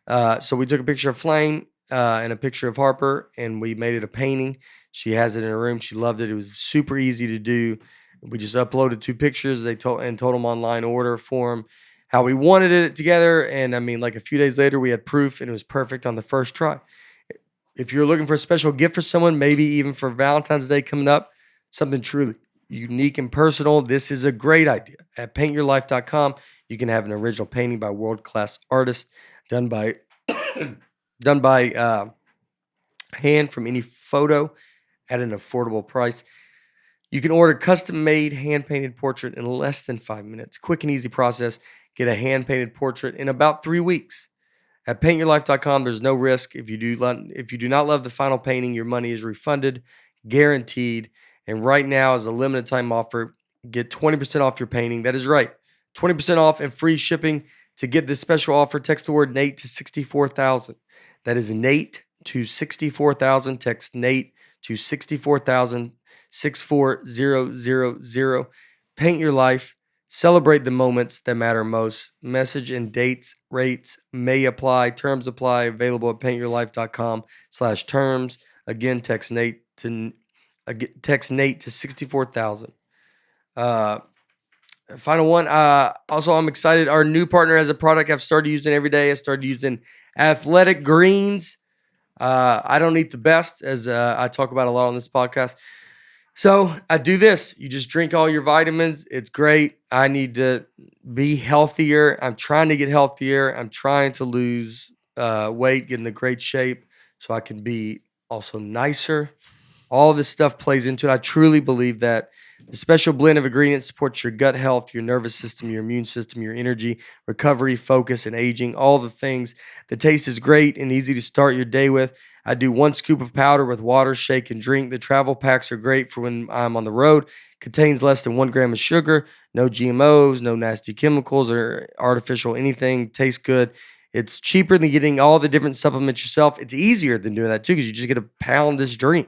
S1: So we took a picture of Flame and a picture of Harper, and we made it a painting. She has it in her room. She loved it. It was super easy to do. We just uploaded 2 pictures. They told them online order form how we wanted it together. And I mean, like a few days later, we had proof, and it was perfect on the first try. If you're looking for a special gift for someone, maybe even for Valentine's Day coming up, something truly unique and personal, this is a great idea. At paintyourlife.com, you can have an original painting by world-class artists done by hand from any photo at an affordable price. You can order custom-made, hand-painted portrait in less than 5 minutes. Quick and easy process. Get a hand-painted portrait in about 3 weeks. At paintyourlife.com, there's no risk. If you do not love the final painting, your money is refunded, guaranteed. And right now, as a limited time offer, get 20% off your painting. That is right, 20% off and free shipping. To get this special offer, text the word Nate to 64,000. That is Nate to 64,000. Text Nate to 64,000. 64000. Paint your life. Celebrate the moments that matter most. Message and dates, rates may apply. Terms apply. Available at paintyourlife.com/terms. Again, text Nate to 64,000. Final one. Also, I'm excited. Our new partner has a product I've started using every day. I started using Athletic Greens. I don't eat the best, as I talk about a lot on this podcast. So I do this. You just drink all your vitamins. It's great. I need to be healthier. I'm trying to get healthier. I'm trying to lose weight, get in a great shape so I can be also nicer. All this stuff plays into it. I truly believe that the special blend of ingredients supports your gut health, your nervous system, your immune system, your energy, recovery, focus, and aging. All the things. The taste is great and easy to start your day with. I do 1 scoop of powder with water, shake, and drink. The travel packs are great for when I'm on the road. Contains less than 1 gram of sugar, no GMOs, no nasty chemicals or artificial anything. Tastes good. It's cheaper than getting all the different supplements yourself. It's easier than doing that too, because you just get to pound this drink.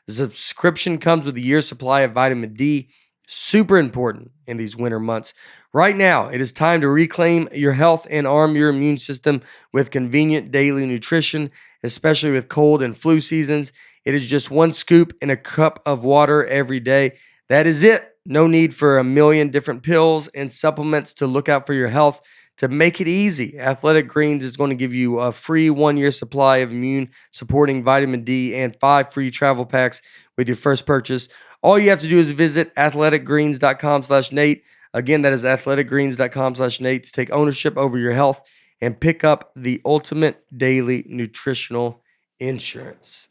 S1: The subscription comes with a year's supply of vitamin D. Super important in these winter months. Right now, it is time to reclaim your health and arm your immune system with convenient daily nutrition, especially with cold and flu seasons. It is just 1 scoop in a cup of water every day. That is it. No need for a million different pills and supplements to look out for your health. To make it easy, Athletic Greens is going to give you a free 1-year supply of immune-supporting vitamin D and 5 free travel packs with your first purchase. All you have to do is visit athleticgreens.com/Nate. Again, that is athleticgreens.com/Nate to take ownership over your health and pick up the ultimate daily nutritional insurance.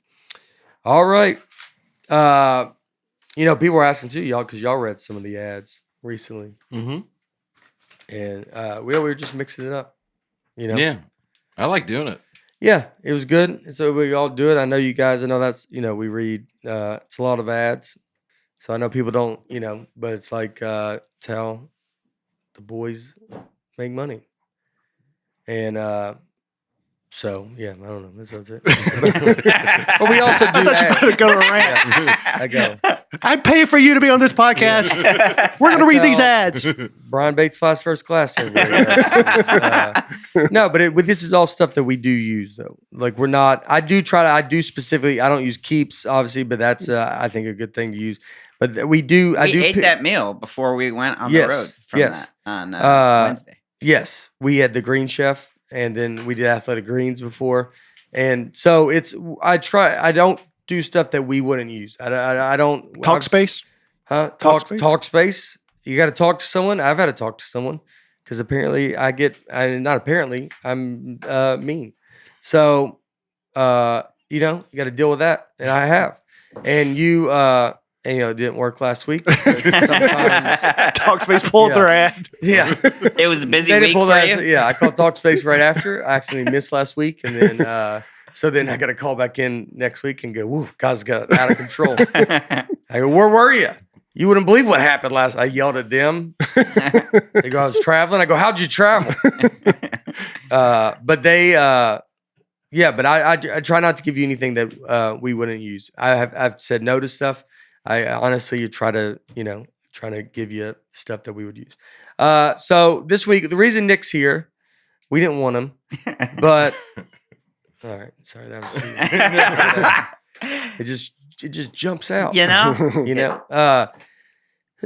S1: All right. People were asking too, y'all, because y'all read some of the ads recently.
S2: Mm-hmm.
S1: And we were just mixing it up.
S2: Yeah. I like doing it.
S1: Yeah, it was good. And so we all do it. I know you guys, that's, we read, it's a lot of ads. So I know people don't, but it's like, it's how the boys make money. And so, yeah, I don't know. That's it. But we also do
S3: I thought you were going to go to a rant.
S1: Yeah, I go.
S3: I pay for you to be on this podcast. We're going to read these ads.
S1: Brian Bates flies first class. No, but this is all stuff that we do use, though. Like, we're not, I do specifically, I don't use Keeps, obviously, but that's, I think, a good thing to use. But we ate
S4: that meal before we went on the road from that on Wednesday.
S1: Yes, we had the Green Chef. And then we did Athletic Greens before. And so I don't do stuff that we wouldn't use. I don't.
S3: Talkspace?
S1: Huh? Talkspace? you got to talk to someone. I've had to talk to someone because apparently I'm mean. So, you got to deal with that. And I have. And it didn't work last week. Sometimes
S3: Talkspace pulled their ad.
S1: Yeah.
S4: It was a busy week for you?
S1: Yeah, I called Talkspace right after. I actually missed last week. And then, so then I got to call back in next week and go, woo, guys got out of control. I go, where were you? You wouldn't believe what happened last. I yelled at them. They go, I was traveling. I go, how'd you travel? But they, but I try not to give you anything that we wouldn't use. I've said no to stuff. I honestly try to give you stuff that we would use. So this week, the reason Nick's here, we didn't want him, but all right, sorry, that was too. It just jumps out.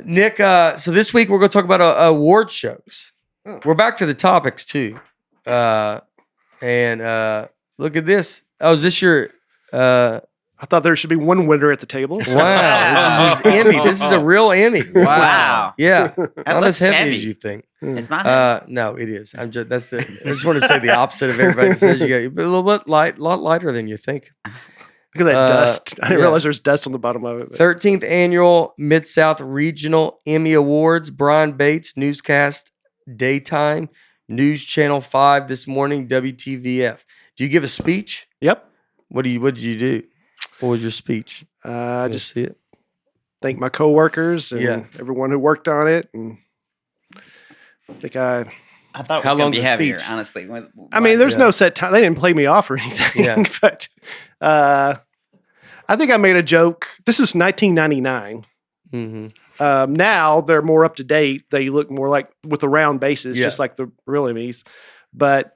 S1: Nick. So this week we're going to talk about award shows. We're back to the topics too, and look at this. Oh, is this your?
S3: I thought there should be one winner at the table.
S1: Wow, this is Emmy. This is a real Emmy.
S4: Wow.
S1: Yeah,
S4: That
S1: not as
S4: looks
S1: heavy
S4: heavy.
S1: as you think.
S4: It's not heavy.
S1: No, it is. I just want to say the opposite of everybody that says you got a little bit lot lighter than you think.
S3: Look at that dust. I didn't realize there's dust on the bottom of it.
S1: 13th Annual Mid-South Regional Emmy Awards. Brian Bates, newscast, daytime, News Channel 5 this morning, WTVF. Do you give a speech?
S3: Yep.
S1: What did you do? What was your speech?
S3: Just see it. Thank my coworkers and everyone who worked on it. And I think
S4: I thought it was going to be heavier, honestly.
S3: I mean, there's no set time. They didn't play me off or anything.
S1: Yeah.
S3: But I think I made a joke. This is 1999.
S1: Mm-hmm.
S3: Now they're more up to date. They look more like with the round bases, just like the real Emmys. But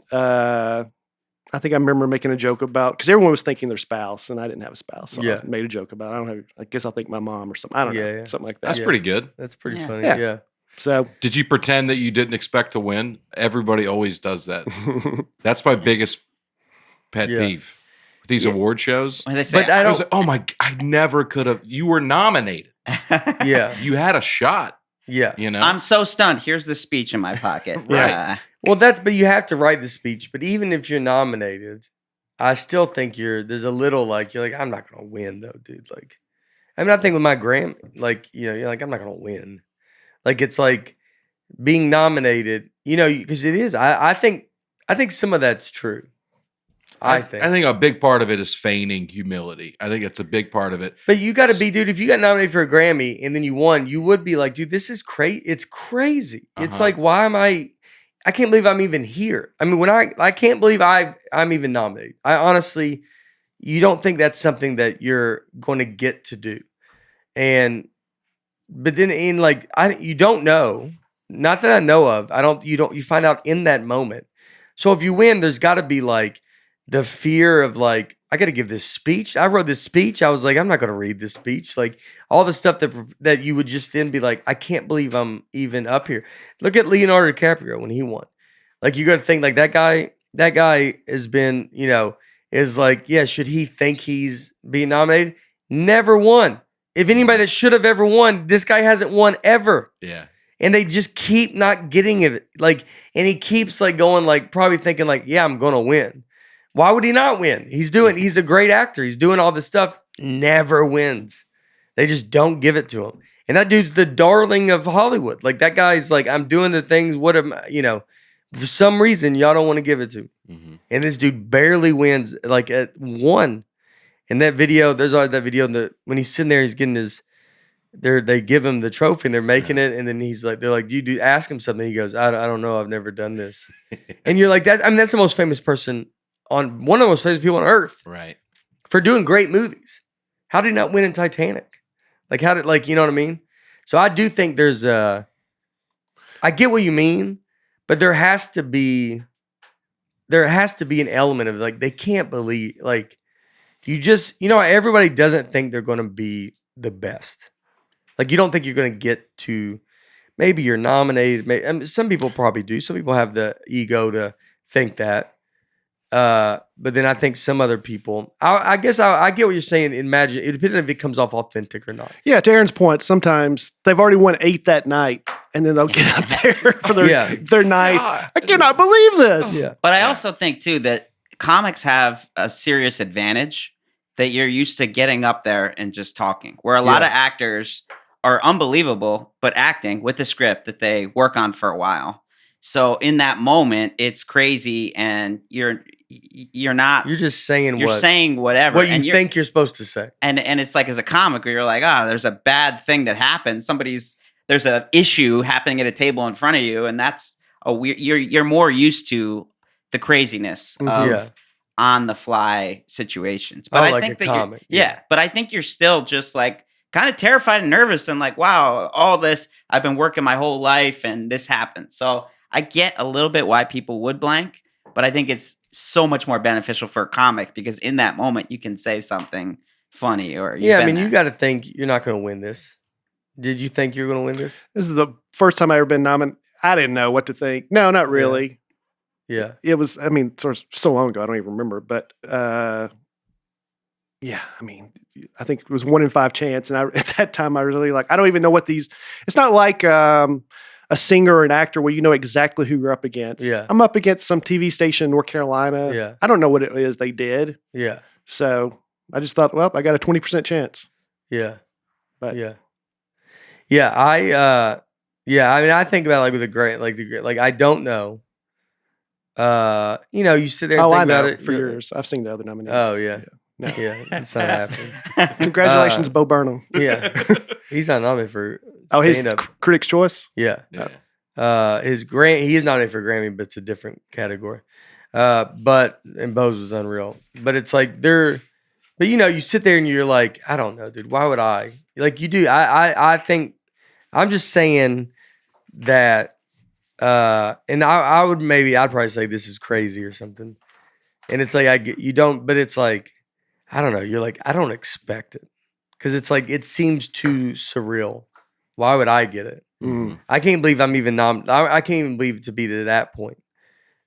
S3: I think I remember making a joke about, because everyone was thanking their spouse, and I didn't have a spouse, so I made a joke about it. I guess I'll thank my mom or something. I don't know, something like that.
S2: That's pretty good.
S1: That's pretty funny.
S3: Yeah.
S1: Yeah.
S3: So,
S2: did you pretend that you didn't expect to win? Everybody always does that. That's my biggest pet peeve with these award shows.
S4: What do they say?
S2: But I was like, oh my, I never could have. You were nominated.
S1: Yeah.
S2: You had a shot.
S1: Yeah.
S4: I'm so stunned. Here's the speech in my pocket.
S2: Right.
S1: Well, but you have to write the speech. But even if you're nominated, I still think there's a little you're like, I'm not going to win though, dude. Like, I'm not thinking with my Grammy, you're like, I'm not going to win. Like, it's like being nominated, because it is. I think some of that's true. I think
S2: a big part of it is feigning humility. I think it's a big part of it.
S1: But you got to be, dude, if you got nominated for a Grammy and then you won, you would be like, dude, this is crazy. It's crazy. It's like, why am I can't believe I'm even here. I mean, I can't believe I'm even nominated. I honestly, you don't think that's something that you're going to get to do. But then you don't know, not that I know of. You find out in that moment. So if you win, there's got to be the fear of I got to give this speech. I wrote this speech. I was like, I'm not going to read this speech. Like all the stuff that you would just then be like, I can't believe I'm even up here. Look at Leonardo DiCaprio when he won. You got to think that guy has been, is should he think he's being nominated? Never won. If anybody that should have ever won, this guy hasn't won ever.
S2: Yeah.
S1: And they just keep not getting it. And he keeps going probably thinking yeah, I'm going to win. Why would he not win? He's a great actor. He's doing all this stuff. Never wins. They just don't give it to him. And that dude's the darling of Hollywood. That guy's I'm doing the things. What am for some reason, y'all don't want to give it to him. Mm-hmm. And this dude barely wins at one. And that video, there's always that video when he's sitting there, he's getting they give him the trophy and they're making it. And then he's they're like, you ask him something. He goes, I don't know. I've never done this. And you're like, that's the most famous person on one of the most famous people on earth.
S2: Right.
S1: For doing great movies. How did he not win in Titanic? How did, you know what I mean? So I do think there's I get what you mean, but there has to be an element of they can't believe, you just, everybody doesn't think they're going to be the best. You don't think you're going to get to, maybe you're nominated. Some people probably do. Some people have the ego to think that. But then I think some other people, I guess I get what you're saying. Imagine it depends if it comes off authentic or not.
S3: Yeah, to Aaron's point, sometimes they've already won 8 that night, and then they'll get up there for their night. God. I cannot believe this.
S1: Yeah.
S4: But I also think too that comics have a serious advantage that you're used to getting up there and just talking, where a lot of actors are unbelievable, but acting with the script that they work on for a while. So in that moment, it's crazy, and you're not.
S1: You're just saying
S4: saying whatever.
S1: What you think you're supposed to say.
S4: And it's like as a comic where you're like, there's a bad thing that happened. There's an issue happening at a table in front of you, and that's a weird. You're more used to the craziness of on the fly situations. But I think that comic. But I think you're still just like kind of terrified and nervous and like, wow, all this I've been working my whole life and this happened. So I get a little bit why people would blank, but I think it's so much more beneficial for a comic because in that moment you can say something funny or
S1: you got to think you're not going to win this. Did you think you were going to win this?
S3: This is the first time I ever been nominated. I didn't know what to think. No, not really.
S1: Yeah.
S3: It was, I mean, sort of so long ago, I don't even remember, but yeah, I mean, I think it was 1 in 5 chance. And at that time I was really like, I don't even know what these, it's not like a singer or an actor where you know exactly who you're up against.
S1: Yeah.
S3: I'm up against some TV station in North Carolina.
S1: Yeah.
S3: I don't know what it is they did.
S1: Yeah.
S3: So I just thought, well, I got a 20% chance.
S1: Yeah.
S3: But
S1: yeah. Yeah. I mean, I think about like with like I don't know. You sit there and think about it
S3: for years. I've seen the other nominees.
S1: Oh yeah.
S3: No.
S1: Yeah, it's not happening.
S3: Congratulations, Bo Burnham.
S1: Yeah, he's not nominated for
S3: his Critics' Choice.
S1: Yeah, he is nominated for Grammy, but it's a different category. And Bo's was unreal. But it's like but you sit there and you're like, I don't know, dude. Why would I? Like you do. I think I'm just saying that. And I'd probably say this is crazy or something. And it's like but it's like. I don't know. You're like, I don't expect it. Because it's like, it seems too surreal. Why would I get it?
S3: Mm.
S1: I can't believe I'm even I can't even believe it to be to that point.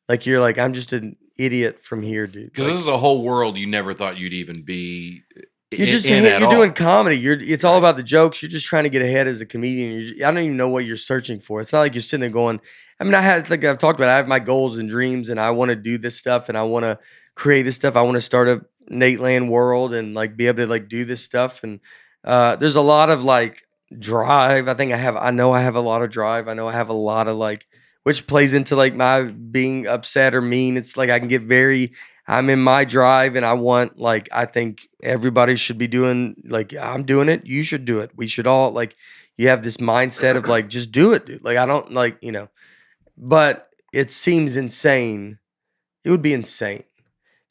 S1: Like, you're like, I'm just an idiot from here, dude.
S2: Because this is a whole world you never thought you'd even be
S1: you're doing comedy. It's all about the jokes. You're just trying to get ahead as a comedian. I don't even know what you're searching for. It's not like you're sitting there going, I mean, I've talked about, I have my goals and dreams and I want to do this stuff and I want to create this stuff. I want to start a Nateland world and like be able to like do this stuff. And there's a lot of like drive. I know I have a lot of drive. I know I have a lot of like, which plays into like my being upset or mean. It's like I can get I'm in my drive and I want like, I think everybody should be doing like, I'm doing it. You should do it. We should all like, you have this mindset of like, just do it, dude. Like, I don't like, but it seems insane. It would be insane.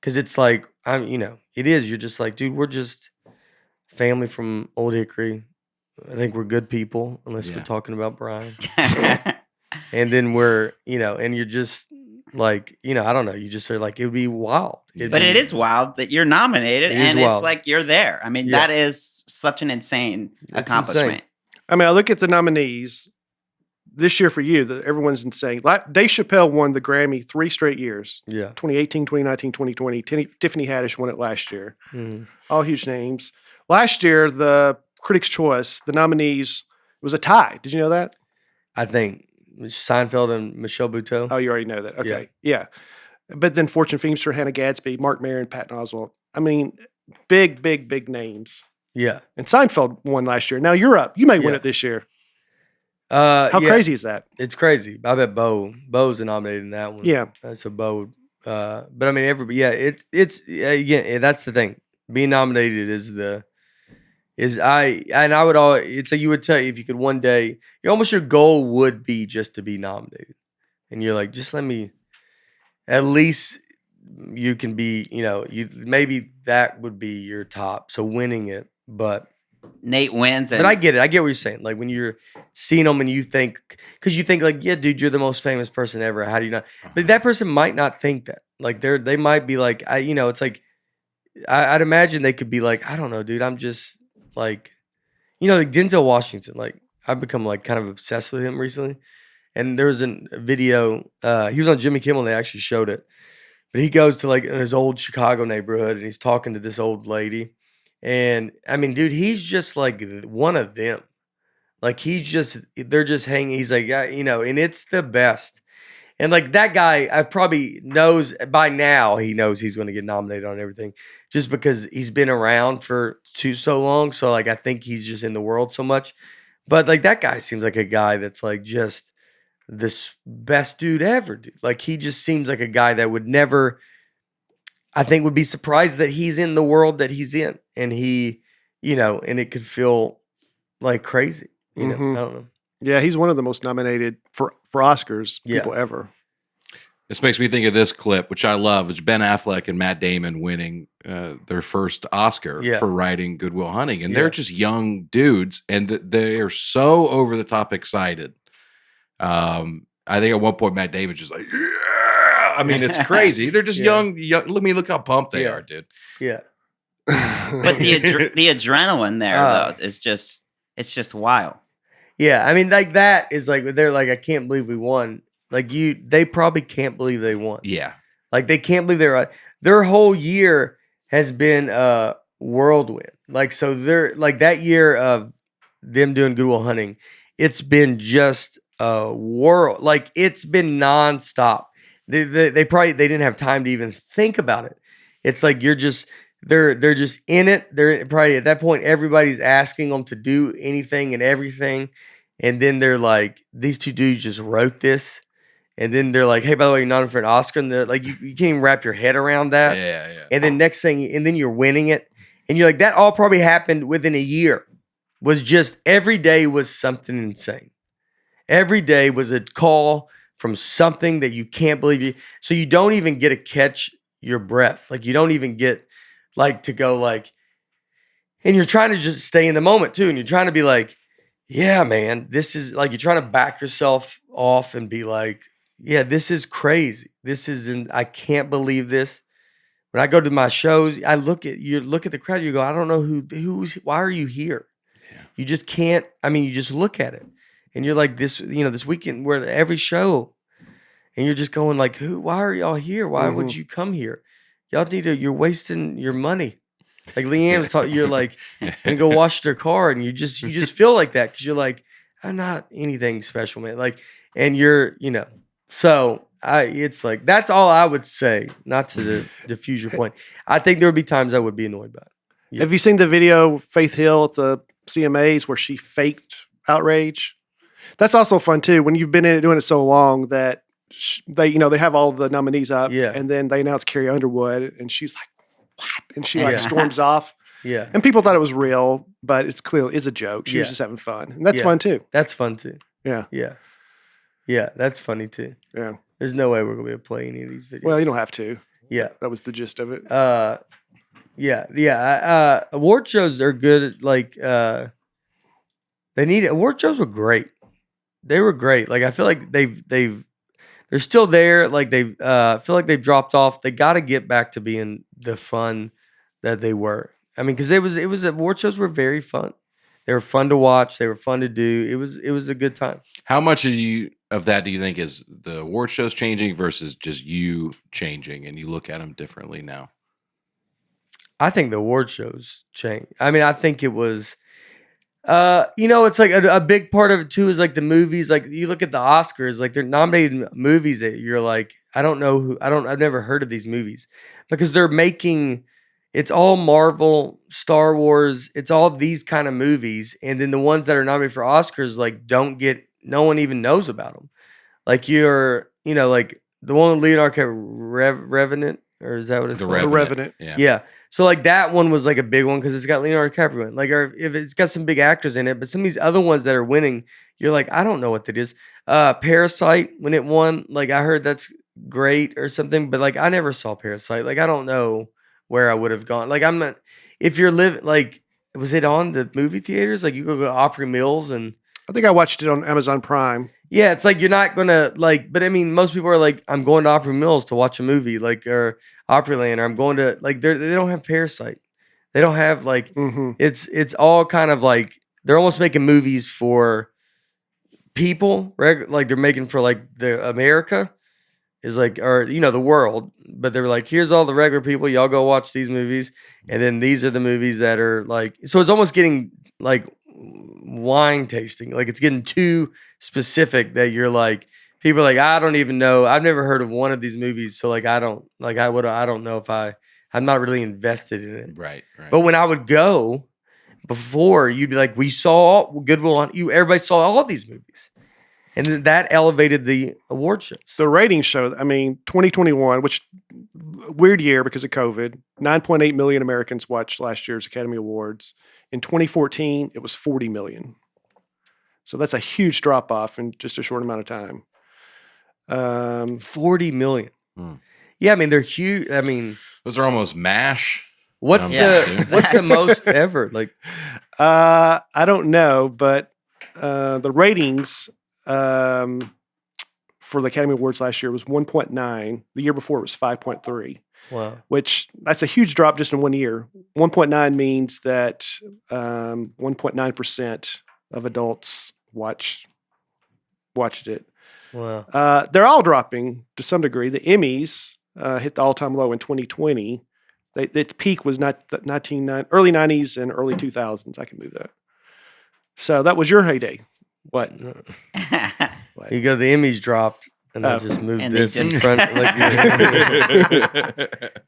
S1: Cause it's like, it is. You're just like, dude, we're just family from Old Hickory. I think we're good people, unless we're talking about Brian. And then we're, and you're just like, I don't know. You just are like, it would be wild.
S4: It is wild that you're nominated and it's like you're there. I mean, that is such an insane accomplishment. Insane.
S3: I mean, I look at the nominees this year for you, that everyone's insane. Dave Chappelle won the Grammy 3 straight years.
S1: Yeah.
S3: 2018, 2019, 2020. Tiffany Haddish won it last year.
S1: Mm-hmm.
S3: All huge names. Last year, the Critics' Choice, the nominees, it was a tie. Did you know that?
S1: I think Seinfeld and Michelle Buteau.
S3: Oh, you already know that. Okay. Yeah. But then Fortune Feimster, Hannah Gadsby, Mark Maron, Patton Oswalt. I mean, big names.
S1: Yeah.
S3: And Seinfeld won last year. Now you're up. You may win it this year. How crazy is that?
S1: It's crazy. I bet Bo's nominated in that one.
S3: Yeah.
S1: So Bo. But I mean, everybody. Yeah. It's again. That's the thing. Being nominated it's like you would tell you if you could one day. Your goal would be just to be nominated, and you're like, just let me. At least you can be. Maybe that would be your top. So winning it, but.
S4: Nate wins.
S1: But I get it. I get what you're saying. Like when you're seeing them and you think, because you think like, yeah, dude, you're the most famous person ever. How do you not? But that person might not think that. Like they might be like, it's like, I'd imagine they could be like, I don't know, dude. I'm just like, like Denzel Washington. Like I've become like kind of obsessed with him recently. And there was a video. He was on Jimmy Kimmel. And they actually showed it. But he goes to like his old Chicago neighborhood and he's talking to this old lady. And I mean, dude, he's just like one of them. Like they're just hanging. He's like, yeah, and it's the best. And like that guy, I probably knows by now, he knows he's going to get nominated on everything just because he's been around for so long. So like, I think he's just in the world so much. But like that guy seems like a guy that's like just this best dude ever, dude. Like he just seems like a guy that would never, I think, would be surprised that he's in the world that he's in, and he, and it could feel like crazy. I don't know.
S3: Yeah, he's one of the most nominated for Oscars people ever.
S2: This makes me think of this clip, which I love. It's Ben Affleck and Matt Damon winning their first Oscar for writing Good Will Hunting. And they're just young dudes, and they are so over-the-top excited. I think at one point, Matt Damon's just like, yeah! I mean, it's crazy. They're just young. Look how pumped they are, dude.
S1: Yeah.
S4: But the adrenaline there, though, is it's just wild.
S1: Yeah, I mean, like that is like, they're like, I can't believe we won. Like they probably can't believe they won.
S2: Yeah.
S1: Like they can't believe their whole year has been whirlwind. Like, so they're like that year of them doing Good Will Hunting, it's been just a whirl. Like it's been nonstop. They didn't have time to even think about it. It's like they're just in it. They're probably at that point, everybody's asking them to do anything and everything. And then they're like, these two dudes just wrote this. And then they're like, hey, by the way, you're nominated for an Oscar. And they're like, you can't even wrap your head around that.
S2: Yeah.
S1: And then next thing, and then you're winning it. And you're like, that all probably happened within a year. Was just every day was something insane. Every day was a call from something that you can't believe. So you don't even get to catch your breath. Like you don't even get like to go like, and you're trying to just stay in the moment too. And you're trying to be like, yeah, man, this is like, you're trying to back yourself off and be like, yeah, this is crazy. I can't believe this. When I go to my shows, I look at the crowd, you go, I don't know why are you here? Yeah. You just can't, you just look at it and you're like this weekend where every show and you're just going like, why are y'all here? Why would you come here? Y'all you're wasting your money. Like Leanne was talking, you're like, and go wash their car, and you just feel like that because you're like, I'm not anything special, man. Like, and you're, so it's like that's all I would say. Not to diffuse your point. I think there would be times I would be annoyed by it. Yeah.
S3: Have you seen the video of Faith Hill at the CMAs where she faked outrage? That's also fun too. When you've been in it doing it so long that they have all the nominees up, and then they announce Carrie Underwood, and she's like, what? And she storms off.
S1: Yeah.
S3: And people thought it was real, but it's clearly a joke. She was just having fun. And that's fun too.
S1: That's fun too.
S3: Yeah.
S1: Yeah. Yeah. That's funny too.
S3: Yeah.
S1: There's no way we're going to be able to play any of these videos.
S3: Well, you don't have to.
S1: Yeah.
S3: That was the gist of it.
S1: Yeah. Award shows are good. Like, award shows were great. They were great. Like, I feel like they're still there. Like feel like they've dropped off. They got to get back to being the fun that they were. Because award shows were very fun. They were fun to watch. They were fun to do. It was a good time.
S2: How much of that do you think is the award shows changing versus just you changing and you look at them differently now?
S1: I think the award shows changed. I think it was, it's like a big part of it too is like the movies. Like you look at the Oscars, like they're nominating movies that you're like, I've never heard of these movies because they're making, it's all Marvel, Star Wars, it's all these kind of movies. And then the ones that are nominated for Oscars, like no one even knows about them. Like like the one with Leonardo Revenant, or is that what it's called?
S3: The Revenant.
S1: Yeah. So like that one was like a big one because it's got Leonardo DiCaprio in it. Like, or if it's got some big actors in it, but some of these other ones that are winning, you're like, I don't know what that is. Parasite, when it won, like I heard that's great or something, but like I never saw Parasite. Like I don't know where I would have gone. Like I'm not. If you're living, like, was it on the movie theaters? Like you go to Opry Mills and.
S3: I think I watched it on Amazon Prime.
S1: Yeah, it's like you're not gonna like, but most people are like, I'm going to Opry Mills to watch a movie, like, or Opryland, or I'm going to like, they don't have Parasite, they don't have like, it's all kind of like they're almost making movies for people, like they're making for like the America, is like, or the world, but they were like, here's all the regular people, y'all go watch these movies, and then these are the movies that are like, so it's almost getting like wine tasting, like it's getting too specific that you're like, people are like, I don't even know, I've never heard of one of these movies, so like I don't know if I'm not really invested in it.
S2: Right.
S1: But when I would go before, you'd be like, we saw Goodwill everybody saw all these movies. And then that elevated the award shows.
S3: The ratings show, 2021, which weird year because of COVID, 9.8 million Americans watched last year's Academy Awards. In 2014, it was 40 million. So that's a huge drop off in just a short amount of time.
S1: 40 million. Yeah, they're huge.
S2: Those are almost MASH.
S1: What's the most ever? Like,
S3: I don't know, but the ratings for the Academy Awards last year was 1.9. The year before it was 5.3.
S1: Wow. Which
S3: that's a huge drop just in 1 year. 1.9 means that 1.9% of adults watched it.
S1: Wow.
S3: They're all dropping to some degree. The Emmys hit the all-time low in 2020. Its peak was early 90s and early 2000s. I can move that. So that was your heyday. What?
S1: You go, the Emmys dropped, and I just moved this in front.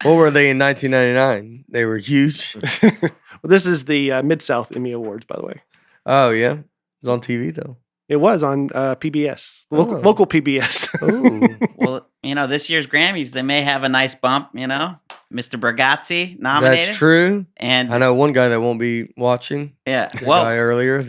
S1: What were they in 1999? They were huge.
S3: Well, this is the Mid-South Emmy Awards, by the way.
S1: Oh, yeah? It was on TV, though.
S3: It was on PBS, local PBS.
S4: Well, this year's Grammys, they may have a nice bump, Mr. Bargatze nominated.
S1: That's true.
S4: And
S1: I know one guy that won't be watching.
S4: Yeah.
S1: The guy earlier.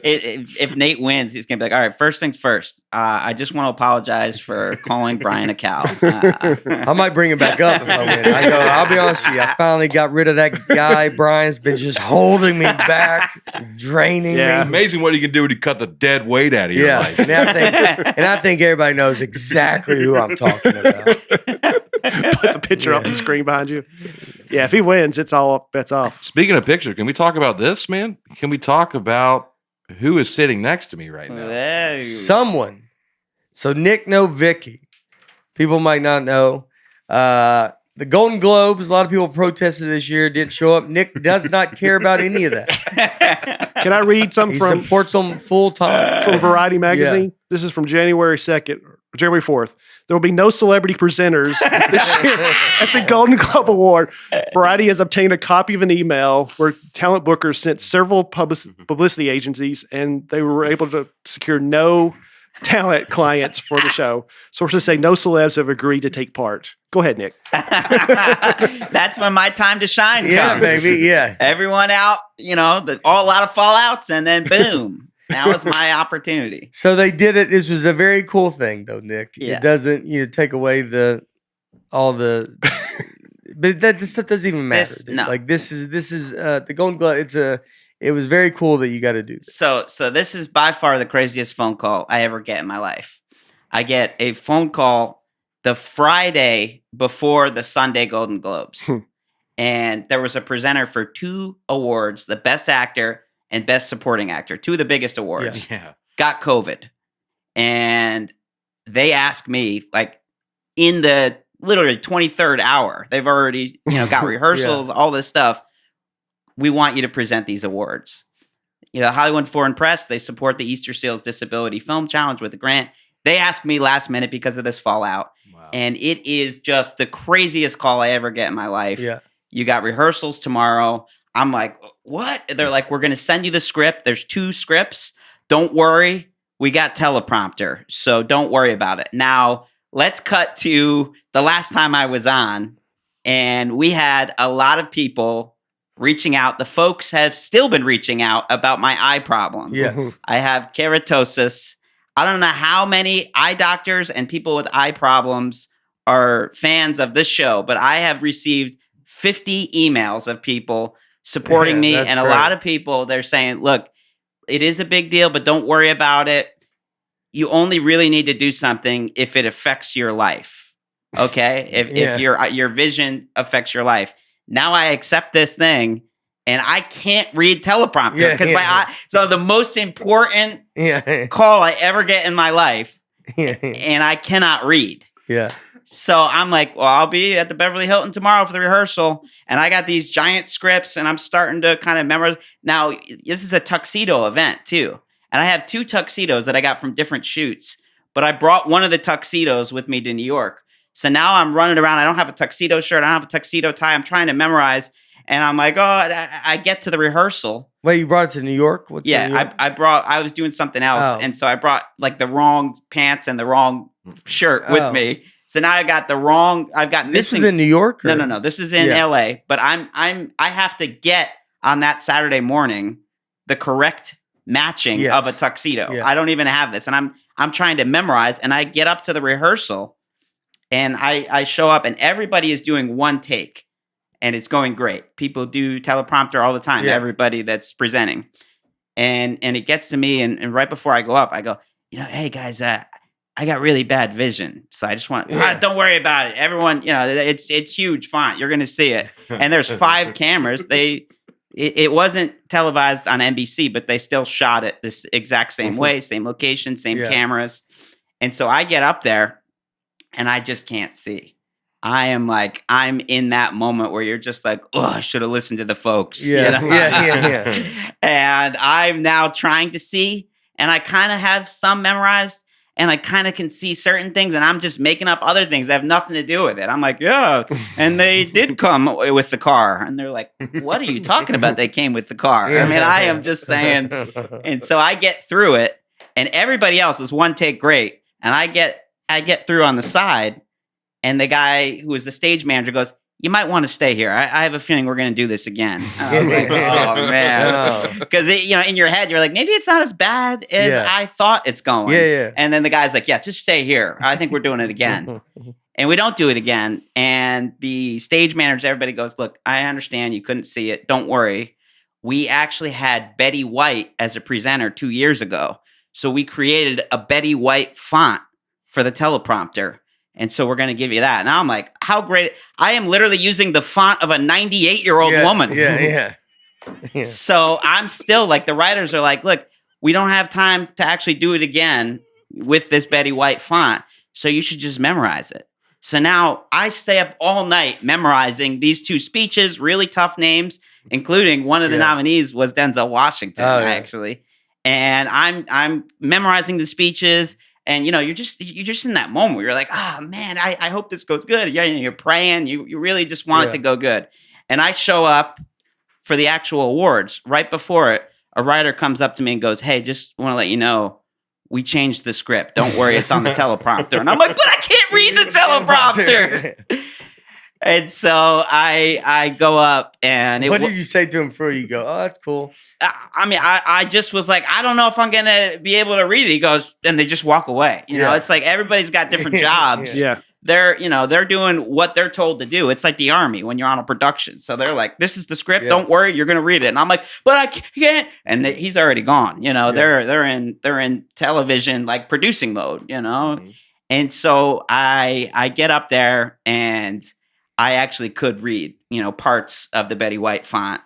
S4: If Nate wins, he's going to be like, all right, first things first. I just want to apologize for calling Brian a cow.
S1: I might bring him back up if I win. I'll be honest with you. I finally got rid of that guy. Brian's been just holding me back, draining me.
S2: It's amazing what he can do when you cut the dead weight out of your life.
S1: And I think everybody knows exactly who I'm talking about.
S3: Put the picture up on the screen behind you. Yeah, if he wins, it's all bets off.
S2: Speaking of picture, can we talk about this, man? Can we talk about who is sitting next to me right now?
S4: Hey.
S1: Someone. So Nic Novicki. People might not know. The Golden Globes, a lot of people protested this year, didn't show up. Nick does not care about any of that.
S3: Can I read something
S1: he supports them full time.
S3: From Variety magazine? Yeah. This is from January 4th. There will be no celebrity presenters this year at the Golden Globe Award. Variety has obtained a copy of an email where talent bookers sent several publicity agencies, and they were able to secure no talent clients for the show. Sources say no celebs have agreed to take part. Go ahead, Nick.
S4: That's when my time to shine comes.
S1: Yeah, baby. Yeah.
S4: Everyone out, a lot of fallouts, and then boom. Now is my opportunity.
S1: So they did it. This was a very cool thing, though, Nick.
S4: Yeah.
S1: It doesn't take away all the, but this stuff doesn't even matter.
S4: No.
S1: Like this is the Golden Globe. It was very cool that you got to do this.
S4: So this is by far the craziest phone call I ever get in my life. I get a phone call the Friday before the Sunday Golden Globes, and there was a presenter for 2 awards: the Best Actor and Best Supporting Actor, 2 of the biggest awards.
S2: Yeah.
S4: Got COVID. And they asked me, like, in the literally 23rd hour, they've already, got rehearsals, all this stuff. We want you to present these awards. Hollywood Foreign Press, they support the Easter Seals Disability Film Challenge with a grant. They asked me last minute because of this fallout. Wow. And it is just the craziest call I ever get in my life.
S1: Yeah.
S4: You got rehearsals tomorrow. I'm like, what? They're like, we're going to send you the script. There's 2 scripts. Don't worry. We got teleprompter. So don't worry about it. Now, let's cut to the last time I was on. And we had a lot of people reaching out. The folks have still been reaching out about my eye problem.
S1: Yes.
S4: I have keratosis. I don't know how many eye doctors and people with eye problems are fans of this show, but I have received 50 emails of people supporting me, and a lot of people, they're saying, look, it is a big deal, but don't worry about it. You only really need to do something if it affects your life. Okay? If your vision affects your life. Now I accept this thing, and I can't read teleprompter because my eye. So the most important call I ever get in my life, and I cannot read.
S1: Yeah.
S4: So I'm like, well, I'll be at the Beverly Hilton tomorrow for the rehearsal. And I got these giant scripts and I'm starting to kind of memorize. Now, this is a tuxedo event too. And I have 2 tuxedos that I got from different shoots. But I brought one of the tuxedos with me to New York. So now I'm running around. I don't have a tuxedo shirt. I don't have a tuxedo tie. I'm trying to memorize. And I'm like, I get to the rehearsal.
S1: Wait, you brought it to New York? What's New York?
S4: I was doing something else. And so I brought like the wrong pants and the wrong shirt with me. So now I've got missing.
S1: This is in New York?
S4: Or? No. This is in LA. But I have to get on that Saturday morning the correct matching of a tuxedo. Yeah. I don't even have this. And I'm trying to memorize. And I get up to the rehearsal and I show up and everybody is doing one take. And it's going great. People do teleprompter all the time. Yeah. Everybody that's presenting. And it gets to me. And right before I go up, I go, hey guys, I got really bad vision. So I just want, don't worry about it. Everyone, it's huge font. You're going to see it. And there's 5 cameras. It wasn't televised on NBC, but they still shot it this exact same way, same location, same cameras. And so I get up there and I just can't see. I'm in that moment where you're just like, oh, I should have listened to the folks.
S1: Yeah.
S4: And I'm now trying to see, and I kind of have some memorized, and I kind of can see certain things, and I'm just making up other things that have nothing to do with it. I'm like, yeah, and they did come with the car. And they're like, what are you talking about? They came with the car. I mean, I am just saying. And so I get through it, and everybody else is one take great. And I get through on the side. And the guy who was the stage manager goes, you might want to stay here. I have a feeling we're going to do this again. And I'm like, oh, man. Because, in your head, you're like, maybe it's not as bad as I thought it's going.
S1: Yeah.
S4: And then the guy's like, yeah, just stay here. I think we're doing it again. And we don't do it again. And the stage manager, everybody goes, look, I understand you couldn't see it. Don't worry. We actually had Betty White as a presenter 2 years ago. So we created a Betty White font for the teleprompter. And so we're going to give you that. And I'm like, how great. I am literally using the font of a 98-year-old woman.
S1: Yeah.
S4: So I'm still like, the writers are like, look, we don't have time to actually do it again with this Betty White font. So you should just memorize it. So now I stay up all night memorizing these 2 speeches, really tough names, including one of the nominees was Denzel Washington, actually. And I'm memorizing the speeches. And, you're just in that moment where you're like, oh, man, I hope this goes good. You're praying. You really just want it to go good. And I show up for the actual awards. Right before it, a writer comes up to me and goes, hey, just want to let you know, we changed the script. Don't worry, it's on the teleprompter. And I'm like, but I can't read the teleprompter. And so I go up and...
S1: What did you say to him before you go, oh, that's cool?
S4: I just was like, I don't know if I'm going to be able to read it. He goes, and they just walk away. It's like everybody's got different jobs. They're doing what they're told to do. It's like the Army when you're on a production. So they're like, this is the script. Don't worry, you're going to read it. And I'm like, but I can't. And he's already gone. They're in television, like producing mode, Mm-hmm. And so I get up there and I actually could read, parts of the Betty White font.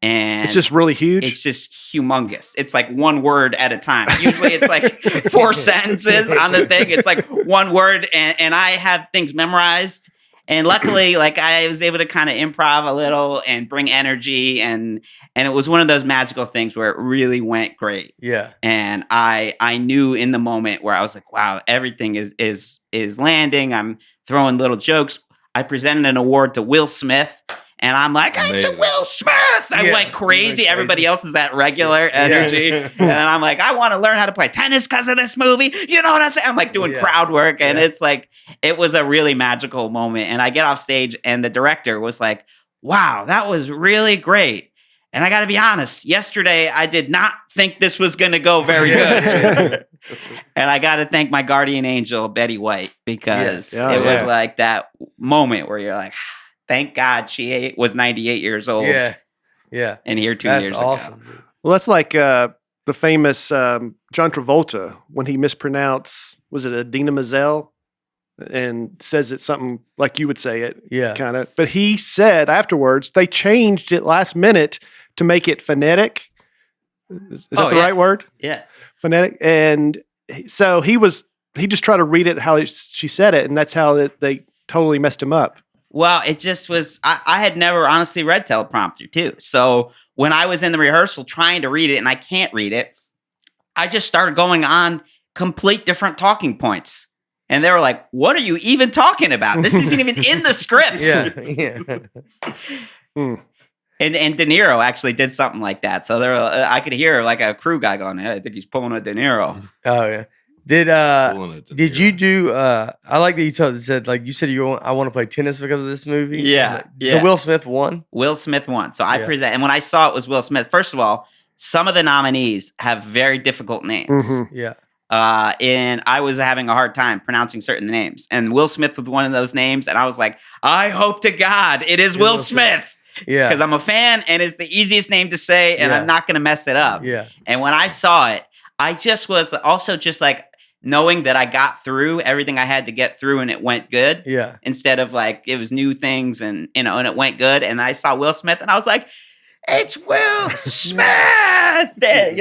S4: And
S3: it's just really huge.
S4: It's just humongous. It's like one word at a time. Usually it's like 4 sentences on the thing. It's like one word. And I have things memorized. And luckily, like I was able to kind of improv a little and bring energy. And it was one of those magical things where it really went great.
S1: Yeah.
S4: And I knew in the moment where I was like, wow, everything is landing. I'm throwing little jokes. I presented an award to Will Smith. And I'm like, it's a Will Smith. I went crazy. Everybody else is at regular energy. And I'm like, I want to learn how to play tennis because of this movie. You know what I'm saying? I'm like doing crowd work. And it's like, it was a really magical moment. And I get off stage and the director was like, wow, that was really great. And I got to be honest, yesterday, I did not think this was going to go very good. And I got to thank my guardian angel, Betty White, because it was like that moment where you're like, thank God she was 98 years old.
S1: Yeah.
S4: And here 2 years ago.
S1: That's awesome.
S3: Well, that's like the famous John Travolta when he mispronounced, was it Adina Menzel? And says it something like you would say it.
S1: Yeah.
S3: Kind of. But he said afterwards, they changed it last minute to make it phonetic. Is that the right word?
S4: Yeah.
S3: Phonetic. And so he was he just tried to read it how she said it, and that's how they totally messed him up.
S4: Well, it just was, I had never honestly read teleprompter too. So when I was in the rehearsal trying to read it and I can't read it, I just started going on complete different talking points. And they were like, what are you even talking about? This isn't even in the script. And De Niro actually did something like that. So I could hear like a crew guy going, hey, I think he's pulling a De Niro.
S1: Oh, yeah. Did you do? I like that you said I want to play tennis because of this movie.
S4: Yeah.
S1: So Will Smith won.
S4: Will Smith won. So I present, and when I saw it was Will Smith. First of all, some of the nominees have very difficult names.
S3: Mm-hmm.
S1: Yeah.
S4: And I was having a hard time pronouncing certain names, and Will Smith was one of those names, and I was like, I hope to God it is Will Smith.
S1: Yeah.
S4: Because I'm a fan, and it's the easiest name to say, and I'm not going to mess it up.
S1: Yeah.
S4: And when I saw it, I just was also just like, knowing that I got through everything I had to get through and it went good.
S1: Yeah.
S4: Instead of like, it was new things and it went good. And I saw Will Smith and I was like, it's Will Smith, and then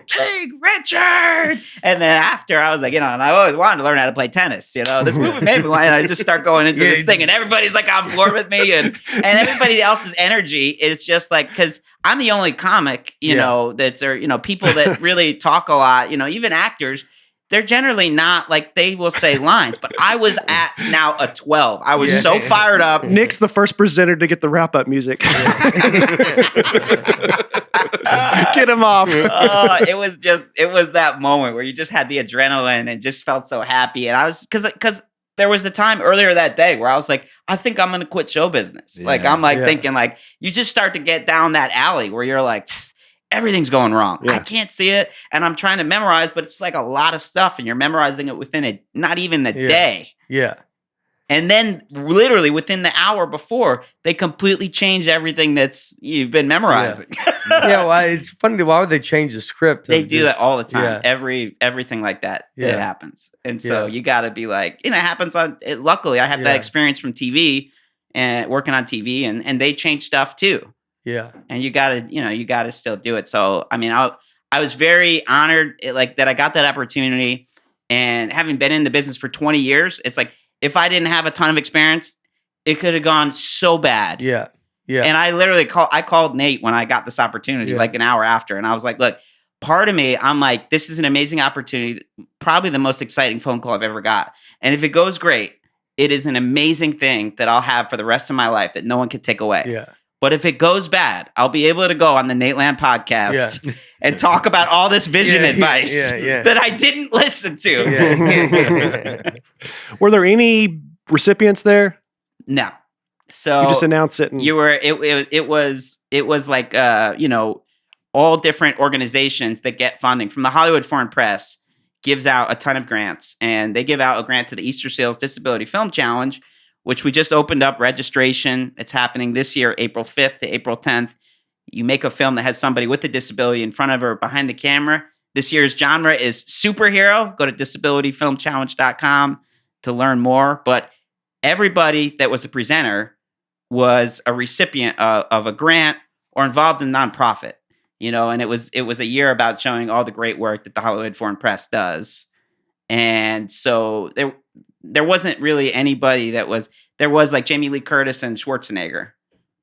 S4: King Richard. And then after I was like, and I always wanted to learn how to play tennis. This movie made me want, and I just start going into this thing and everybody's like on board with me and everybody else's energy is just like, cause I'm the only comic, that's, or, people that really talk a lot, even actors. They're generally not like they will say lines, but I was at now a 12. I was so fired up.
S3: Nick's the first presenter to get the wrap up music. Get him off.
S4: It was that moment where you just had the adrenaline and just felt so happy. And I was because there was a time earlier that day where I was like, I think I'm going to quit show business. Yeah, thinking like you just start to get down that alley where you're like, everything's going wrong. Yeah. I can't see it. And I'm trying to memorize, but it's like a lot of stuff and you're memorizing it within not even a day.
S1: Yeah.
S4: And then literally within the hour before, they completely change everything that's you've been memorizing.
S1: Yeah, well, it's funny. Why would they change the script?
S4: They do that all the time. Yeah. Everything like that, it happens. And so you got to be like, it happens on, luckily I have that experience from TV and working on TV and they change stuff too.
S1: Yeah.
S4: And you gotta still do it. So, I mean, I was very honored that I got that opportunity, and having been in the business for 20 years, it's like, if I didn't have a ton of experience, it could have gone so bad.
S1: Yeah. Yeah.
S4: And I literally called Nate when I got this opportunity, like an hour after. And I was like, look, part of me, I'm like, this is an amazing opportunity. Probably the most exciting phone call I've ever got. And if it goes great, it is an amazing thing that I'll have for the rest of my life that no one can take away.
S1: Yeah.
S4: But if it goes bad, I'll be able to go on the Nateland podcast and talk about all this vision advice that I didn't listen to.
S3: Were there any recipients there?
S4: No. So
S3: you just announce it. And
S4: you were. It was like all different organizations that get funding from the Hollywood Foreign Press gives out a ton of grants, and they give out a grant to the Easter Seals Disability Film Challenge, which we just opened up registration. It's happening this year, April 5th to April 10th. You make a film that has somebody with a disability in front of or behind the camera. This year's genre is superhero. Go to disabilityfilmchallenge.com to learn more. But everybody that was a presenter was a recipient of a grant or involved in nonprofit. And it was a year about showing all the great work that the Hollywood Foreign Press does. And so there wasn't really anybody there was like Jamie Lee Curtis and Schwarzenegger,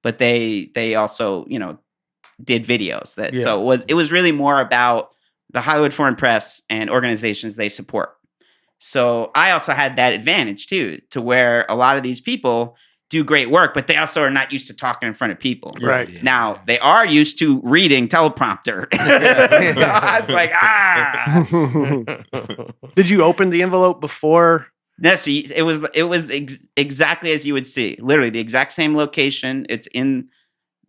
S4: but they also, did videos so it was really more about the Hollywood Foreign Press and organizations they support. So I also had that advantage too, to where a lot of these people do great work, but they also are not used to talking in front of people.
S3: Right.
S2: Yeah.
S4: Now they are used to reading teleprompter. So I was like,
S3: Did you open the envelope before?
S4: Yes, it was exactly as you would see. Literally the exact same location. It's in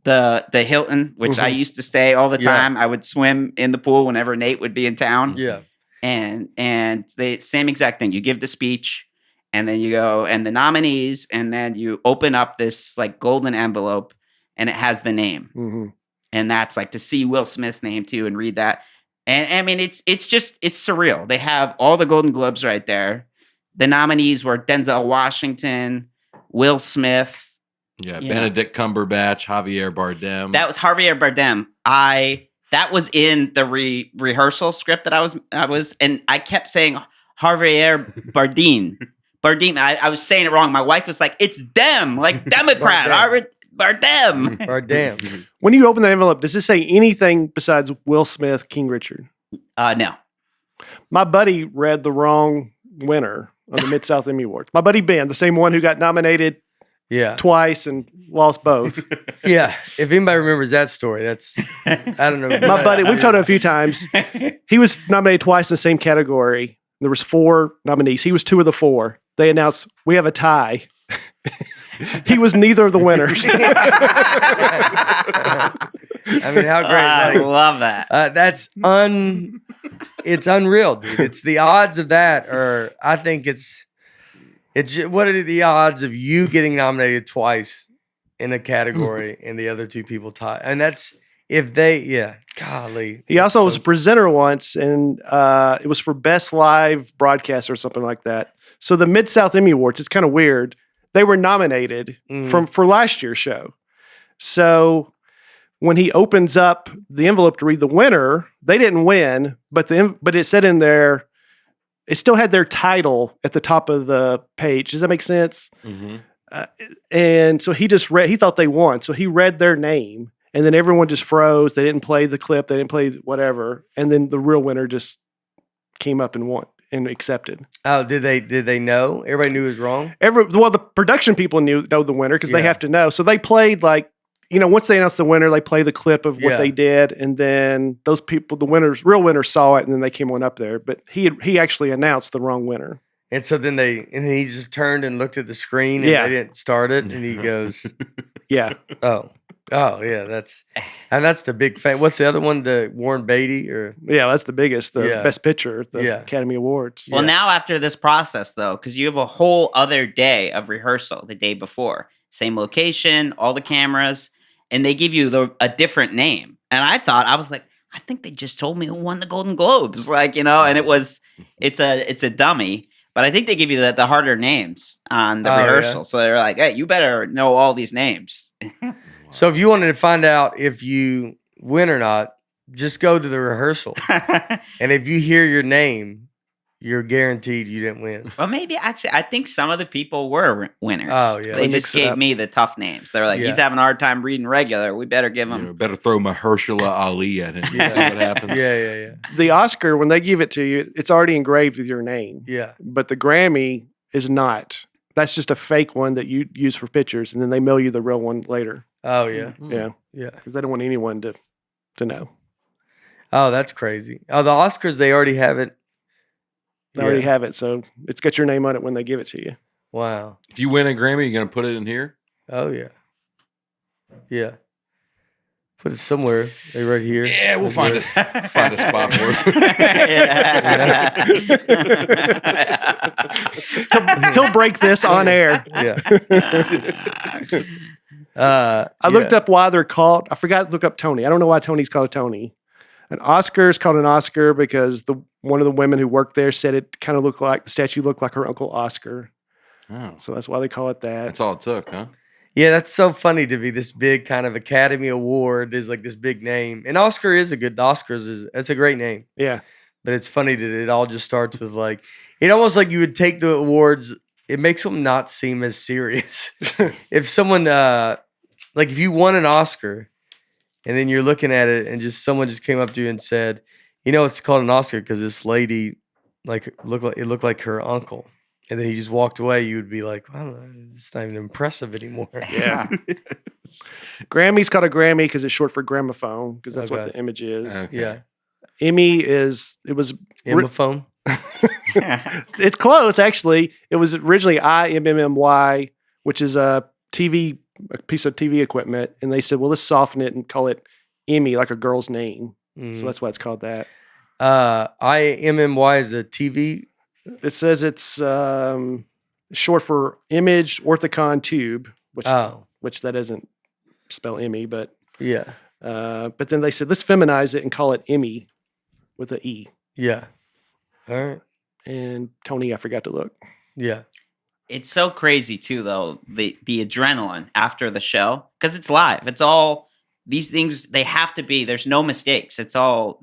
S4: the Hilton, which I used to stay all the time. I would swim in the pool whenever Nate would be in town.
S1: Yeah.
S4: And the same exact thing. You give the speech, and then you go and the nominees, and then you open up this like golden envelope, and it has the name.
S3: Mm-hmm.
S4: And that's like to see Will Smith's name too and read that. And I mean, it's surreal. They have all the Golden Globes right there. The nominees were Denzel Washington, Will Smith.
S2: Yeah, Benedict Cumberbatch, Javier Bardem.
S4: That was Javier Bardem. That was in the rehearsal script that I was, and I kept saying Javier Bardem. Bardem. I was saying it wrong. My wife was like, "It's dem, like Democrat." Bardem.
S1: Bardem.
S3: When you open the envelope, does it say anything besides Will Smith, King Richard?
S4: No.
S3: My buddy read the wrong winner of the Mid-South Emmy Awards. My buddy Ben, the same one who got nominated twice and lost both.
S1: Yeah. If anybody remembers that story, that's, I don't know.
S3: My buddy, we've told him a few times, he was nominated twice in the same category. There was 4 nominees. He was 2 of the 4. They announced, we have a tie. He was neither of the winners.
S1: I mean, how great.
S4: I love that.
S1: It's unreal, dude. It's the odds of that are, I think it's what are the odds of you getting nominated twice in a category and the other 2 people tie? And that's if they, golly.
S3: He also was a presenter once, and it was for Best Live Broadcast or something like that. So the Mid-South Emmy Awards, it's kind of weird. They were nominated for last year's show. So when he opens up the envelope to read the winner, they didn't win, but it said in there, it still had their title at the top of the page. Does that make sense? Mm-hmm. And so he thought they won. So he read their name, and then everyone just froze. They didn't play the clip. They didn't play whatever. And then the real winner just came up and won and accepted.
S1: Oh, did they know? Everybody knew it was wrong?
S3: The production people know the winner because they have to know. So they played once they announced the winner, they play the clip of what they did, and then those people, real winners saw it, and then they came on up there. But he actually announced the wrong winner.
S1: And so then he just turned and looked at the screen, and they didn't start it, and he goes,
S3: "Yeah,
S1: oh yeah, that's the big fan. What's the other one? The Warren Beatty
S3: that's the biggest, best picture at the Academy Awards.
S4: Well, now after this process though, because you have a whole other day of rehearsal the day before, same location, all the cameras. And they give you a different name. And I was like, I think they just told me who won the Golden Globes. And it's a dummy. But I think they give you the harder names on the rehearsal. Yeah. So they're like, hey, you better know all these names.
S1: So if you wanted to find out if you win or not, just go to the rehearsal. And if you hear your name, you're guaranteed you didn't win.
S4: Well, maybe actually, I think some of the people were winners.
S1: Oh, yeah.
S4: They just gave me the tough names. They were like, he's having a hard time reading regular. We better give him.
S2: Better throw Mahershala Ali at him. See what happens.
S1: Yeah.
S3: The Oscar, when they give it to you, it's already engraved with your name.
S1: Yeah.
S3: But the Grammy is not. That's just a fake one that you use for pictures, and then they mail you the real one later.
S1: Oh, yeah.
S3: Yeah. Because they don't want anyone to know.
S1: Oh, that's crazy. Oh, the Oscars, they already have it.
S3: They already have it, so it's got your name on it when they give it to you.
S1: Wow.
S2: If you win a Grammy, you going to put it in here?
S1: Oh, yeah. Yeah. Put it somewhere. Right here.
S2: Yeah, we'll find a spot for
S3: it. He'll break this on air.
S1: Yeah.
S3: I looked up why they're called. I forgot to look up Tony. I don't know why Tony's called Tony. An Oscar is called an Oscar because one of the women who worked there said it kind of looked like the statue looked like her uncle Oscar.
S2: Oh,
S3: so that's why they call it that.
S2: That's all it took, huh?
S1: Yeah, that's so funny to be this big kind of Academy Award is like this big name, and Oscar is that's a great name.
S3: Yeah,
S1: but it's funny that it all just starts with it almost like you would take the awards. It makes them not seem as serious. If someone if you won an Oscar. And then you're looking at it, and someone just came up to you and said, it's called an Oscar because this lady, looked like her uncle. And then he just walked away. You would be like, wow, it's not even impressive anymore.
S3: Yeah. Grammy's called a Grammy because it's short for gramophone because that's what the image is.
S1: Okay. Yeah.
S3: Emmy
S1: Immophone?
S3: It's close, actually. It was originally IMMY, which is a piece of TV equipment, and they said, well, let's soften it and call it Emmy, like a girl's name. So that's why it's called that.
S1: IMMY is a TV?
S3: It says it's short for Image Orthicon Tube, which that doesn't spell Emmy, but
S1: yeah.
S3: But then they said, let's feminize it and call it Emmy with an E.
S1: Yeah. All right.
S3: And Tony, I forgot to look.
S1: Yeah.
S4: It's so crazy too, though, the adrenaline after the show, because it's live. It's all these things. They have to be. There's no mistakes. It's all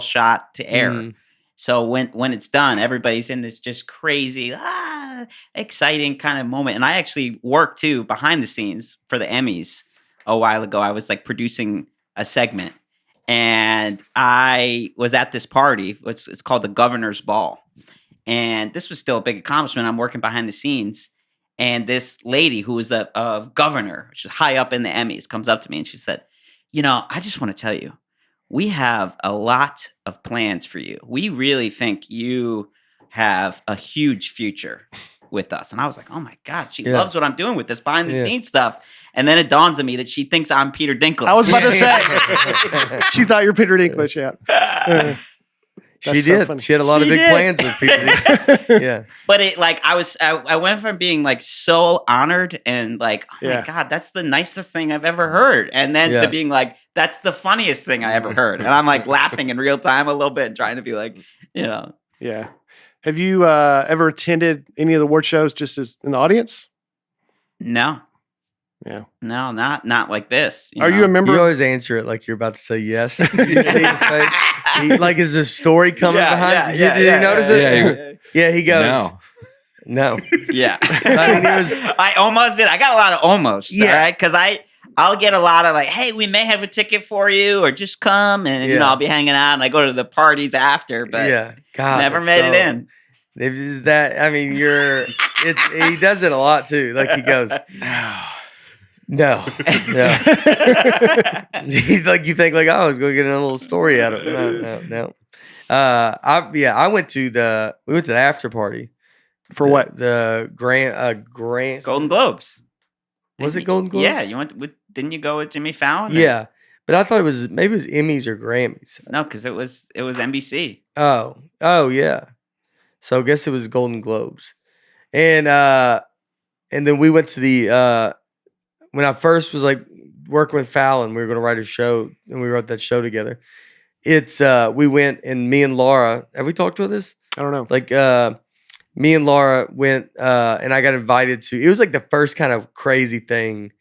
S4: shot to air, So when it's done, everybody's in this just crazy, exciting kind of moment. And I actually worked too behind the scenes for the Emmys a while ago. I was like producing a segment, and I was at this party. It's called the Governor's Ball. And this was still a big accomplishment. I'm working behind the scenes. And this lady who was a governor, she's high up in the Emmys, comes up to me and she said, I just want to tell you, we have a lot of plans for you. We really think you have a huge future with us. And I was like, oh my God, she loves what I'm doing with this behind the scenes stuff. And then it dawns on me that she thinks I'm Peter Dinklage.
S3: I was about to say, she thought you're Peter Dinklage, yeah.
S1: She did. So she had a lot of big plans with people. Yeah.
S4: But I went from being like so honored and like, oh my God, that's the nicest thing I've ever heard. And then to being like, that's the funniest thing I ever heard. And I'm like laughing in real time a little bit and trying to be like,
S3: Yeah. Have you ever attended any of the award shows just as in the audience?
S4: No.
S3: Yeah.
S4: No, not like this.
S3: You a member?
S1: You always answer it like you're about to say yes. You see his face? Like, is a story coming behind? Did you notice it? Yeah, he goes, no.
S4: Yeah. I almost did. I got a lot of almost. Yeah. Right? Because I'll get a lot of like, hey, we may have a ticket for you, or just come, and I'll be hanging out, and I go to the parties after, but never made it in.
S1: Is that? I mean, he does it a lot too. Like he goes, no. He's like, you think like, I was going to get a little story out of it. No. We went to the after party.
S3: For what?
S1: The Grant
S4: Golden Globes.
S1: Was it Golden Globes?
S4: Yeah, you went didn't you go with Jimmy Fallon?
S1: Yeah. But I thought it was Emmys or Grammys.
S4: No, because it was NBC.
S1: Oh yeah. So I guess it was Golden Globes. And then we went to the when I first was like working with Fallon, we were going to write a show, and we wrote that show together. It's we went, and me and Laura, have we talked about this?
S3: I don't know.
S1: Like me and Laura went, and I got invited to. It was like the first kind of crazy thing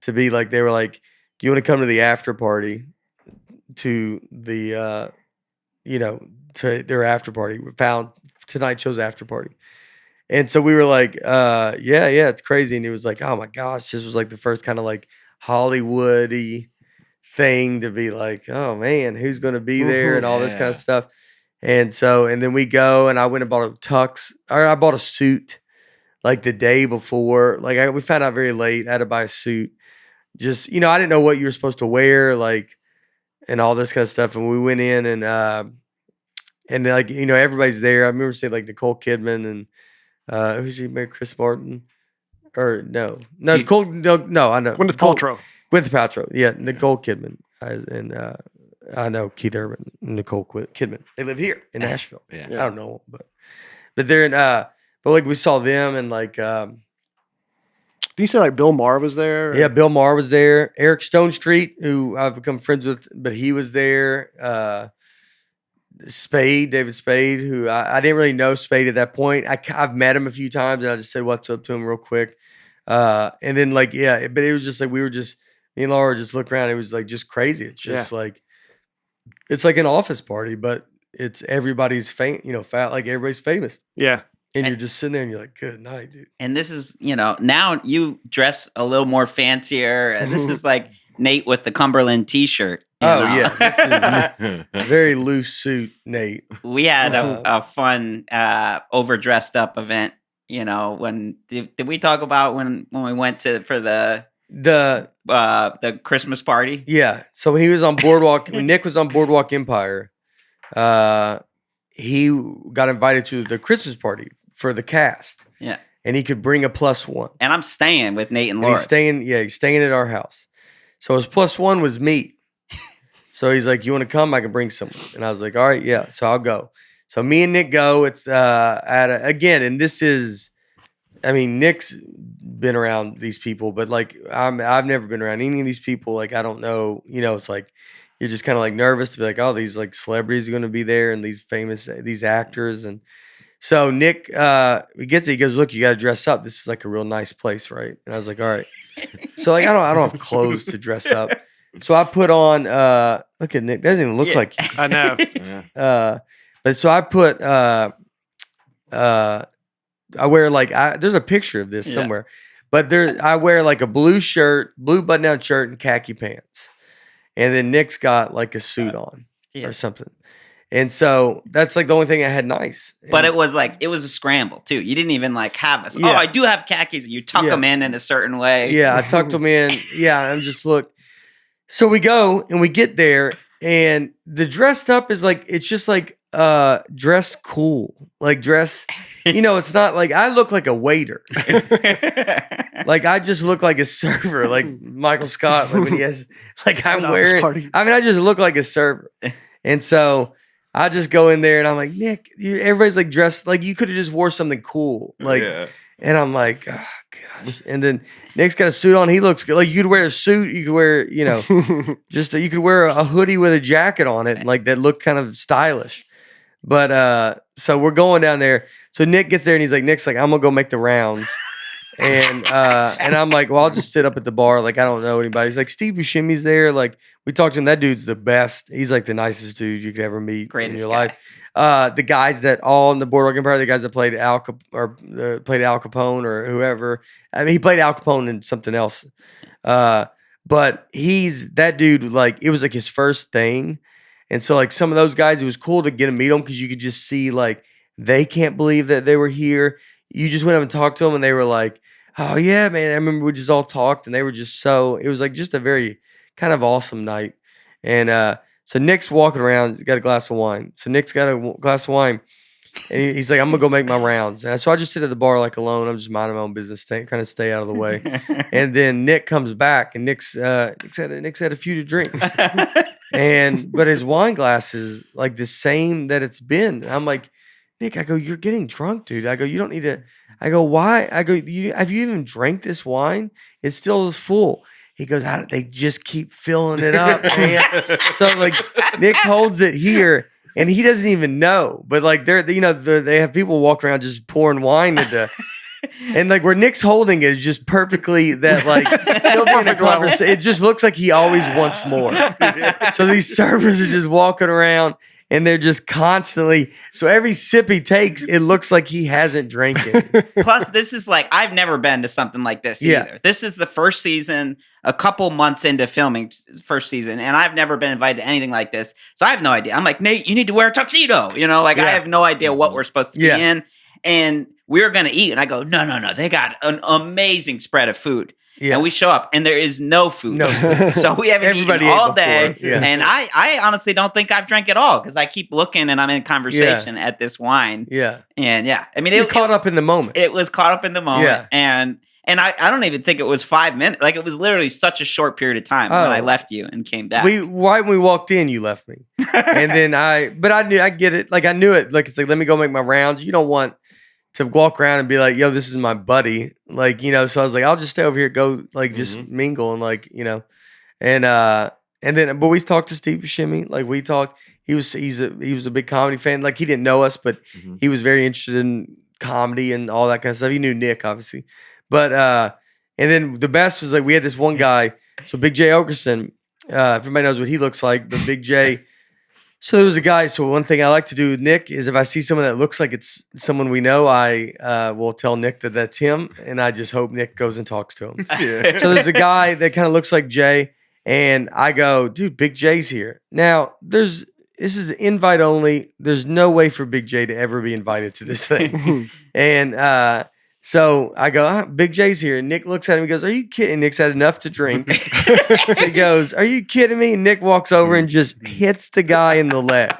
S1: to be like. They were like, "Do you want to come to the after party?" To the to their after party. We found Tonight Show's after party. And so we were like, yeah, it's crazy. And he was like, oh my gosh, this was like the first kind of like Hollywood-y thing to be like, oh man, who's going to be there and all this kind of stuff. And then we go, and I went and bought a tux, or I bought a suit like the day before. Like we found out very late. I had to buy a suit. Just, I didn't know what you were supposed to wear, like, and all this kind of stuff. And we went in, and like, everybody's there. I remember seeing like Nicole Kidman and, who's she married? Chris Martin? Or no, Nicole. No, I know.
S3: Gwyneth Paltrow.
S1: Gwyneth Paltrow. Yeah, Nicole Kidman. I know Keith Urban, Nicole Kidman. They live here in Nashville. Yeah. I don't know, but they're in. But like we saw them, and like. Did
S3: you say like Bill Maher was there?
S1: Yeah, Bill Maher was there. Eric Stone Street, who I've become friends with, but he was there. David Spade, who I didn't really know Spade at that point. I've met him a few times, and I just said what's up to him real quick. And then like, but it was just like, me and Laura just looked around. It was like just crazy. It's just like, it's like an office party, but it's everybody's like everybody's famous.
S3: Yeah.
S1: And you're just sitting there and you're like, good night, dude.
S4: And this is, now you dress a little more fancier. And this is like Nate with the Cumberland t-shirt.
S1: Yeah, this is a very loose suit, Nate.
S4: We had a fun overdressed up event. When did we talk about when we went for the Christmas party?
S1: Yeah. So when he was on Boardwalk, when Nick was on Boardwalk Empire, he got invited to the Christmas party for the cast.
S4: Yeah.
S1: And he could bring a +1.
S4: And I'm staying with Nate and Laura.
S1: He's staying at our house. So his +1 was me. So he's like, you want to come? I can bring someone. And I was like, all right, yeah. So I'll go. So me and Nick go. It's and this is, Nick's been around these people, but like I've never been around any of these people. Like I don't know, it's like you're just kind of like nervous to be like, oh, these like celebrities are going to be there, and these actors. And so Nick, he goes, look, you got to dress up. This is like a real nice place, right? And I was like, all right. So like I don't have clothes to dress up. So I put on, look at Nick, doesn't even look like you.
S3: I know.
S1: But so I put I wear like there's a picture of this somewhere, but I wear like a blue button-down shirt, and khaki pants, and then Nick's got like a suit on or something. And so that's like the only thing I had nice.
S4: But it was a scramble too. You didn't even like have us. Yeah. Oh, I do have khakis. You tuck them in a certain way.
S1: Yeah, I tucked them in. Yeah, I'm just look. So we go and we get there, and the dressed up is like, it's just like dress cool. Like dress, it's not like I look like a waiter. Like I just look like a server, like Michael Scott, like when he has like I just look like a server. And so I just go in there and I'm like, Nick, everybody's like dressed like you could have just wore something cool. Like, and I'm like, oh gosh. And then Nick's got a suit on. He looks good. Like you could wear a suit. You could wear, you could wear a hoodie with a jacket on it. Like that looked kind of stylish. But, so we're going down there. So Nick gets there and Nick's like, I'm going to go make the rounds. And I'm like, well, I'll just sit up at the bar. Like, I don't know anybody. He's like, Steve Buscemi's there. Like, we talked to him. That dude's the best. He's like the nicest dude you could ever meet in your life. The guys that all in the Boardwalk Empire, the guys that played Al Capone or whoever. I mean, he played Al Capone in something else. But that dude, like, it was like his first thing. And so, like, some of those guys, it was cool to get to meet them because you could just see, like, they can't believe that they were here. You just went up and talked to them, and they were like, oh, yeah, man. I remember we just all talked, and they were just it was like just a very kind of awesome night. And so Nick's walking around, got a glass of wine. So Nick's got a glass of wine, and he's like, I'm going to go make my rounds. And so I just sit at the bar like alone. I'm just minding my own business, trying to stay out of the way. And then Nick comes back, and Nick's had a few to drink. But his wine glass is like the same that it's been. And I'm like, Nick, I go, you're getting drunk, dude. I go, you don't need to. I go, why? I go, have you even drank this wine? It still is full. He goes, they just keep filling it up, man. So like Nick holds it here, and he doesn't even know. But like they have people walk around just pouring wine into. And like where Nick's holding it is just perfectly that like he'll be in a conversation. It just looks like he always wants more. So these servers are just walking around and they're just constantly. So every sip he takes, it looks like he hasn't drank it.
S4: Plus, this is like I've never been to something like this either. This is the first season, a couple months into filming first season, and I've never been invited to anything like this. So I have no idea. I'm like, Nate, you need to wear a tuxedo. I have no idea what we're supposed to be in. And we were going to eat. And I go, no. They got an amazing spread of food. Yeah. And we show up and there is no food. So we haven't eaten all day. Yeah. And I honestly don't think I've drank it all because I keep looking and I'm in conversation at this wine. Yeah. And I mean, it
S1: caught up in the moment.
S4: It was caught up in the moment. Yeah. And I don't even think it was 5 minutes. Like it was literally such a short period of time when I left you and came back.
S1: Right when we walked in, you left me. And then I get it. Like I knew it. Like it's like, let me go make my rounds. You don't want to walk around and be like, yo, this is my buddy. Like, so I was like, I'll just stay over here, go like just mingle and like, and then, but we talked to Steve Buscemi. Like we talked, he was a big comedy fan. Like he didn't know us, but he was very interested in comedy and all that kind of stuff. He knew Nick obviously, but, and then the best was like, we had this one guy. So Big J Okerson, everybody knows what he looks like, but Big J, so there was a guy. So one thing I like to do with Nick is if I see someone that looks like it's someone we know, I will tell Nick that that's him, and I just hope Nick goes and talks to him. Yeah. So there's a guy that kind of looks like Jay, and I go, dude, Big J's here. Now this is invite only. There's no way for Big J to ever be invited to this thing, and so I go, Big J's here. And Nick looks at him and goes, are you kidding? Nick's had enough to drink. So he goes, are you kidding me? And Nick walks over and just hits the guy in the leg.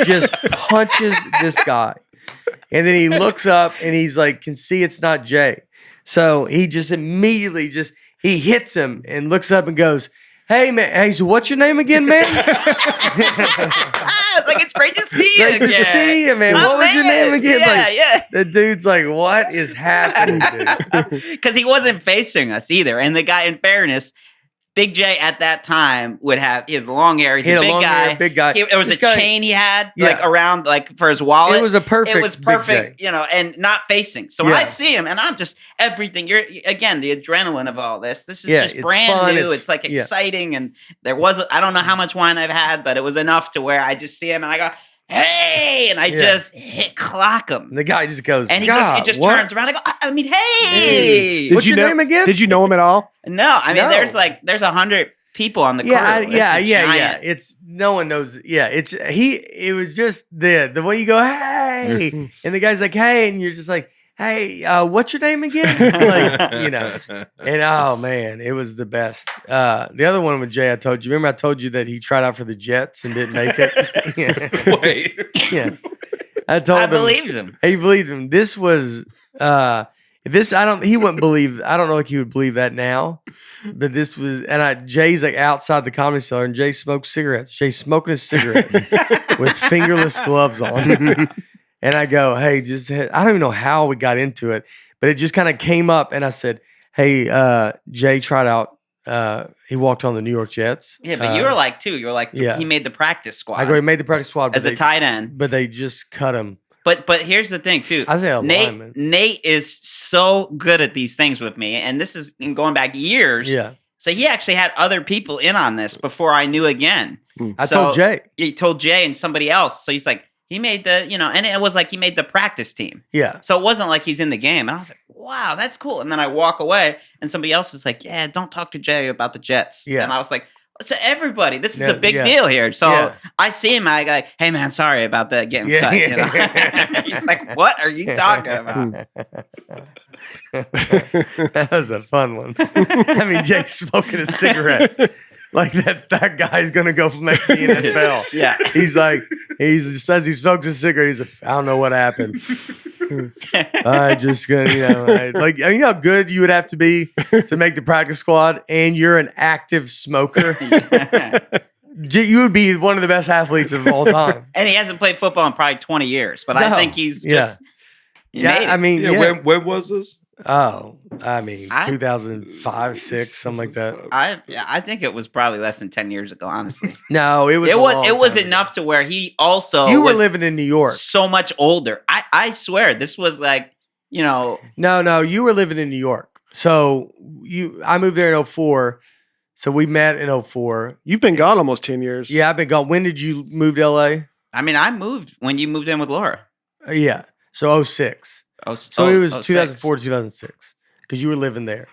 S1: Just punches this guy. And then he looks up and he's like, can see it's not Jay. So he just immediately he hits him and looks up and goes, hey, man. Hey, so what's your name again, man?
S4: It's like, it's great to see you again.
S1: Good to see you, man. What was your name again?
S4: Yeah.
S1: The dude's like, what is happening, dude?
S4: Because he wasn't facing us either. And the guy, in fairness, Big J at that time he has long hair. He's a big guy. There was chain he had around for his wallet.
S1: It was perfect,
S4: and not facing. So when I see him and I'm just everything, the adrenaline of all this. This is just brand fun. New. It's like exciting. And I don't know how much wine I've had, but it was enough to where I just see him and I go, hey, and I just clock him.
S1: And the guy just goes,
S4: and he just turns around. I go, I mean, hey.
S1: What's your name again?
S3: Did you know him at all?
S4: No, I mean, there's 100 people on the crew.
S1: Yeah. It's no one knows. Yeah, it was just the way you go, hey, and the guy's like, hey, and you're just like, hey, what's your name again? And oh man, it was the best. The other one with Jay, I told you. Remember, I told you that he tried out for the Jets and didn't make it.
S2: Wait,
S1: yeah, I
S4: believed him.
S1: He believed him. This was He wouldn't believe. I don't know if he would believe that now, but this was. And Jay's like outside the Comedy Cellar, and Jay smokes cigarettes. Jay's smoking a cigarette with fingerless gloves on. And I go, hey, I don't even know how we got into it, but it just kind of came up. And I said, hey, Jay tried out. He walked on the New York Jets.
S4: Yeah, but you were like, too. You were like, he made the practice squad.
S1: I go, he made the practice squad.
S4: As a tight end.
S1: But they just cut him.
S4: But here's the thing, too. Nate is so good at these things with me. And this is going back years.
S1: Yeah.
S4: So he actually had other people in on this before I knew again.
S1: I told Jay.
S4: He told Jay and somebody else. So he's like, he made and it was like he made the practice team.
S1: Yeah.
S4: So it wasn't like he's in the game. And I was like, wow, that's cool. And then I walk away and somebody else is like, yeah, don't talk to Jay about the Jets.
S1: Yeah.
S4: And I was like, so everybody, this is a big deal here. So I see him, I go, hey man, sorry about that getting cut. He's like, what are you talking about?
S1: That was a fun one. I mean, Jay's smoking a cigarette. Like that guy's gonna go make the NFL.
S4: Yeah.
S1: He's like, he says he smokes a cigarette. He's like, I don't know what happened. I just gonna, you know how good you would have to be to make the practice squad, and you're an active smoker. You would be one of the best athletes of all time.
S4: And he hasn't played football in probably 20 years, but I think he's just.
S1: I mean,
S2: when was this?
S1: Oh, I mean, 2005, 6, something like that.
S4: I think it was probably less than 10 years ago, honestly.
S1: No, it was.
S4: It was enough to where he also.
S1: You were living in New York,
S4: so much older. I swear, this was like, No,
S1: you were living in New York. So I moved there in 2004. So we met in 2004.
S3: You've been gone almost 10 years.
S1: Yeah, I've been gone. When did you move to LA?
S4: I mean, I moved when you moved in with Laura.
S1: Yeah, so 2006. So it was 2004 to 2006 because you were living there.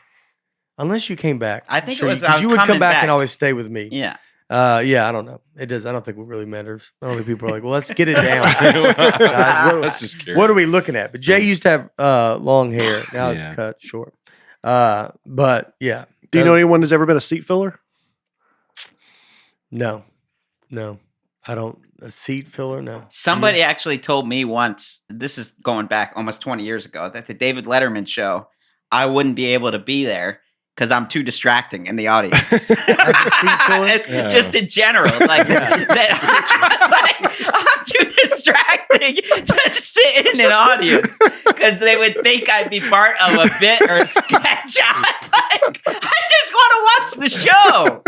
S1: Unless you came back.
S4: I think it was. I was
S1: you would come back and always stay with me.
S4: Yeah.
S1: I don't know. It does. I don't think it really matters. I don't think people are like, well, let's get it down. Guys, what are we looking at? But Jay used to have long hair. Now it's cut short. But yeah.
S3: Do you know anyone who's ever been a seat filler?
S1: No. I don't. A seat filler? No.
S4: Somebody actually told me once, this is going back almost 20 years ago, that the David Letterman show, I wouldn't be able to be there because I'm too distracting in the audience.
S1: As a seat filler?
S4: Just in general. Like, I'm too distracting to sit in an audience because they would think I'd be part of a bit or a sketch. I was like, I just want to watch the show.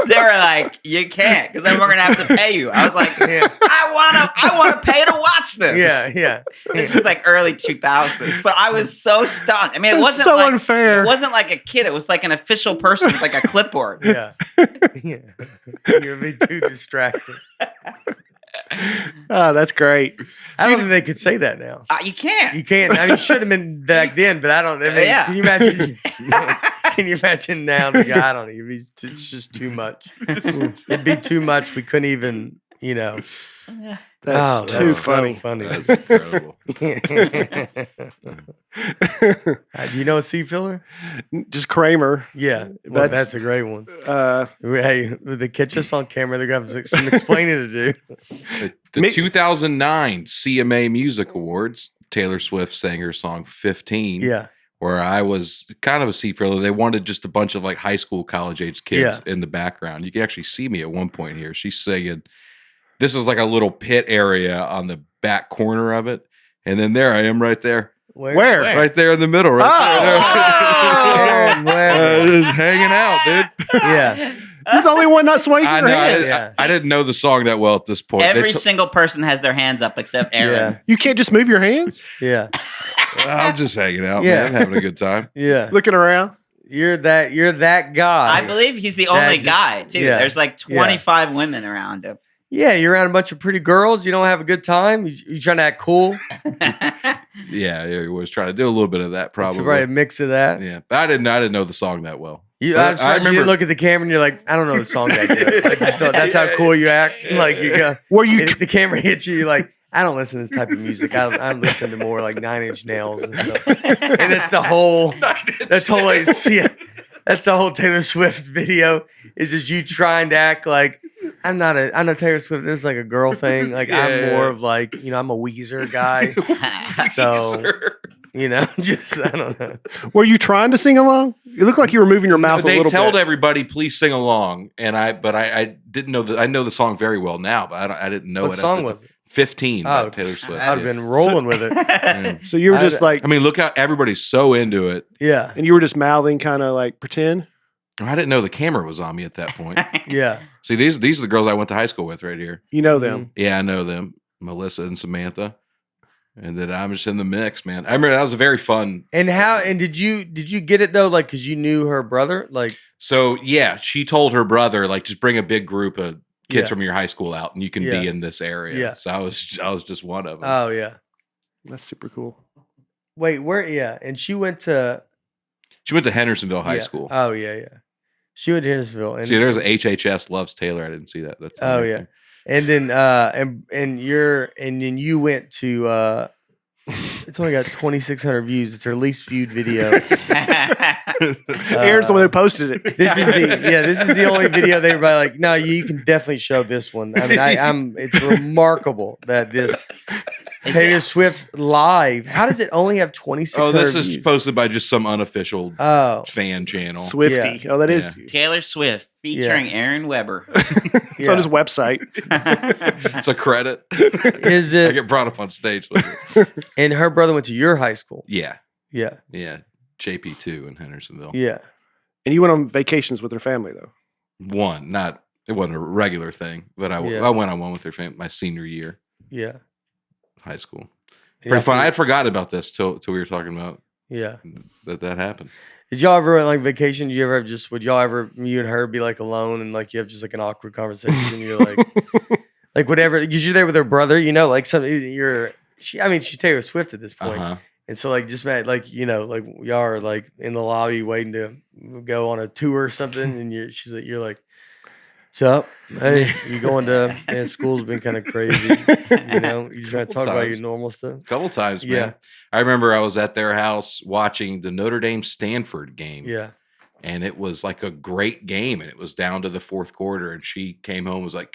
S4: They were like, you can't, because then we're gonna have to pay you. I was like, I want to pay to watch this.
S1: Yeah.
S4: This is like early 2000s, but I was so stunned. I mean, it wasn't
S3: so
S4: like,
S3: unfair.
S4: It wasn't like a kid. It was like an official person with like a clipboard.
S1: Yeah. You're be too distracted.
S3: Oh, that's great.
S1: I don't think they could say that now.
S4: You can't.
S1: You can't. I mean, it should have been back then, but I don't. I mean, Can you imagine? Can you imagine now? The guy, I don't know. It's just too much. It'd be too much. We couldn't even,
S3: That's too funny.
S1: So funny.
S2: That's incredible.
S1: Do you know a seat filler?
S3: Just Kramer.
S1: Yeah, well, that's a great one. Hey, they catch us on camera. They're gonna have some explaining to do.
S2: The 2009 CMA Music Awards, Taylor Swift sang her song 15.
S1: Yeah.
S2: Where I was kind of a seat filler. They wanted just a bunch of like high school, college age kids in the background. You can actually see me at one point here. She's singing. This is like a little pit area on the back corner of it. And then there I am right there.
S3: Where?
S2: Right there in the middle. Right there. Just hanging out, dude.
S1: Yeah.
S3: You're the only one not swinging your hands.
S2: I didn't know the song that well at this point.
S4: Every single person has their hands up except Aaron.
S1: Yeah.
S3: You can't just move your hands?
S1: Yeah.
S2: I'm just hanging out, man. Having a good time.
S1: Yeah.
S3: Looking around?
S1: You're that guy.
S4: I believe he's the only guy, too.
S1: Yeah.
S4: There's like 25 women around him.
S1: Yeah, you're around a bunch of pretty girls. You don't have a good time. You trying to act cool.
S2: Yeah, he was trying to do a little bit of that, probably.
S1: It's probably a mix of that.
S2: Yeah, but I didn't know the song that well.
S1: I remember you look at the camera and you're like, I don't know the song that good. Like, that's how cool you act. Like you go, the camera hits you. You're like, I don't listen to this type of music. I listen to more like 9 Inch Nails and stuff. And it's the whole. That's the whole Taylor Swift video. Is just you trying to act like I'm not Taylor Swift. This is like a girl thing. Like I'm more of like I'm a Weezer guy. So just I don't know.
S3: Were you trying to sing along? You look like you were moving your mouth a little bit.
S2: They told everybody, please sing along, and I didn't know that. I know the song very well now, but I didn't know
S1: what song was it?
S2: 15 by Taylor Swift.
S1: I'd have been rolling with it.
S2: Yeah.
S3: So you were just like,
S2: I mean, look how everybody's so into it.
S1: Yeah,
S3: and you were just mouthing, kind of like pretend.
S2: I didn't know the camera was on me at that point.
S1: Yeah.
S2: See, these are the girls I went to high school with right here.
S3: You know them?
S2: Yeah, I know them. Melissa and Samantha. And then I'm just in the mix, man. I remember that was a very fun.
S1: And did you get it though? Like, cause you knew her brother, like.
S2: So yeah, she told her brother, like, just bring a big group of kids from your high school out, and you can be in this area.
S1: Yeah.
S2: So I was just one of them.
S1: Oh yeah,
S3: that's super cool.
S1: Wait, where? Yeah, and she went to
S2: Hendersonville High School.
S1: Oh yeah. She went to Hendersonville. And
S2: see, there's an HHS loves Taylor. I didn't see that. That's
S1: yeah. And then and then you went to it's only got 2,600 views. It's her least viewed video.
S3: Aaron's the one who posted it.
S1: This is the only video they were like, no, you can definitely show this one. I mean, it's remarkable that this Taylor Swift live. How does it only have 2,600
S2: views?
S1: This
S2: is posted by just some unofficial fan channel.
S3: Swifty. Yeah. Oh, that is
S4: Taylor Swift featuring Aaron Weber.
S3: It's on his website.
S2: It's a credit.
S1: Is it?
S2: I get brought up on stage.
S1: And her brother went to your high school.
S2: Yeah.
S1: Yeah.
S2: JP2 in Hendersonville.
S1: Yeah.
S3: And you went on vacations with her family though.
S2: It wasn't a regular thing, but I went on one with her family my senior year.
S1: Yeah.
S2: High school. Pretty fun. I had forgotten about this till we were talking about that happened.
S1: Did y'all ever like vacation? You ever would y'all ever you and her be like alone and like you have just like an awkward conversation and you're like like whatever because you're there with her brother, like she's Taylor Swift at this point.
S2: Uh-huh.
S1: And so like just like like y'all are like in the lobby waiting to go on a tour or something and you're like, what's up? Hey, you going to school's been kind of crazy. You just trying to talk about your normal stuff.
S2: A couple times, man. Yeah. I remember I was at their house watching the Notre Dame Stanford game.
S1: Yeah.
S2: And it was like a great game. And it was down to the fourth quarter. And she came home and was like,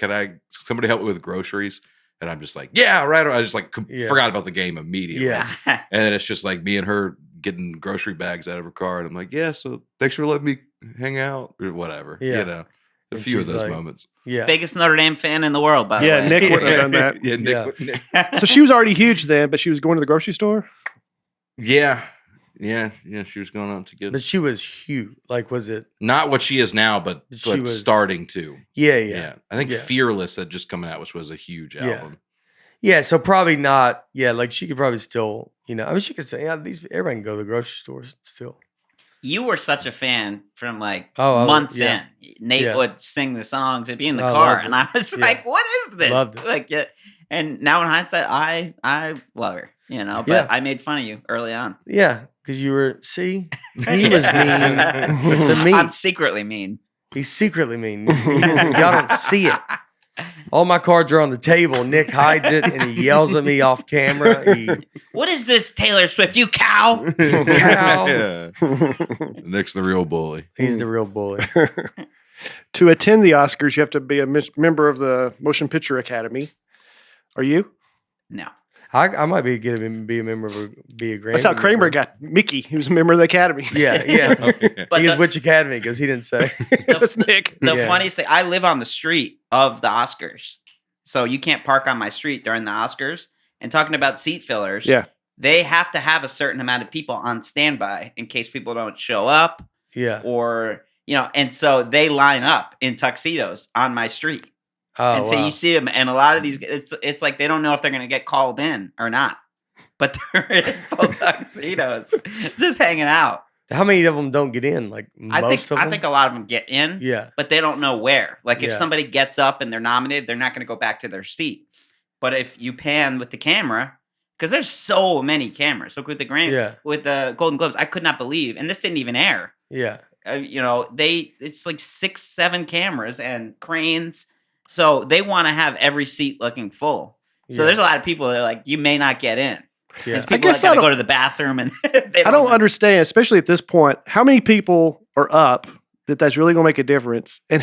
S2: somebody help me with groceries? And I'm just like, yeah, right. I just like forgot about the game immediately.
S1: Yeah.
S2: And then it's just like me and her getting grocery bags out of her car. And I'm like, yeah, so thanks for letting me hang out or whatever.
S1: Yeah.
S2: A few of those moments.
S1: Yeah.
S4: Biggest Notre Dame fan in the world, by the way.
S3: Yeah, Nick would have done that.
S2: Nick.
S3: So she was already huge then, but she was going to the grocery store?
S2: Yeah. She was going out to get.
S1: But she was huge. Like, was it
S2: not what she is now, but she was starting to?
S1: Yeah.
S2: I think Fearless had just come out, which was a huge album.
S1: Yeah. So probably not. Yeah, like she could probably still. I mean, she could say, everybody can go to the grocery stores still.
S4: You were such a fan from like months in. Nate would sing the songs. It'd be in the car, and I was like, "What is this?"
S1: Loved it.
S4: Like, and now in hindsight, I love her. But I made fun of you early on.
S1: Yeah, because you were he was mean to me.
S4: I'm secretly mean.
S1: He's secretly mean. Y'all don't see it. All my cards are on the table. Nick hides it, and he yells at me off camera.
S4: What is this, Taylor Swift? You cow!
S1: Cow!
S2: Yeah. Nick's the real bully.
S1: He's the real bully.
S3: To attend the Oscars, you have to be a member of the Motion Picture Academy. Are you?
S4: No.
S1: I might be a member of be a Grammy.
S3: That's how Kramer got Mickey. He was a member of the Academy.
S1: Yeah. But which Academy? Because he didn't say.
S3: That's Nick.
S4: The funniest thing, I live on the street of the Oscars, so you can't park on my street during the Oscars. And talking about seat fillers, they have to have a certain amount of people on standby in case people don't show up.
S1: Yeah.
S4: Or and so they line up in tuxedos on my street.
S1: Oh,
S4: and so you see them, and a lot of these, it's like they don't know if they're going to get called in or not, but they're in full tuxedos, just hanging out.
S1: How many of them don't get in? Like
S4: I
S1: them?
S4: think a lot of them get in.
S1: Yeah.
S4: But they don't know where. Like if somebody gets up and they're nominated, they're not going to go back to their seat. But if you pan with the camera, because there's so many cameras. So with the Golden Globes, I could not believe, and this didn't even air.
S1: Yeah.
S4: It's like 6-7 cameras and cranes. So they want to have every seat looking full. So there's a lot of people that are like, you may not get in. Yeah. People that got to go to the bathroom and
S3: I don't understand, especially at this point, how many people are up that's really going to make a difference, and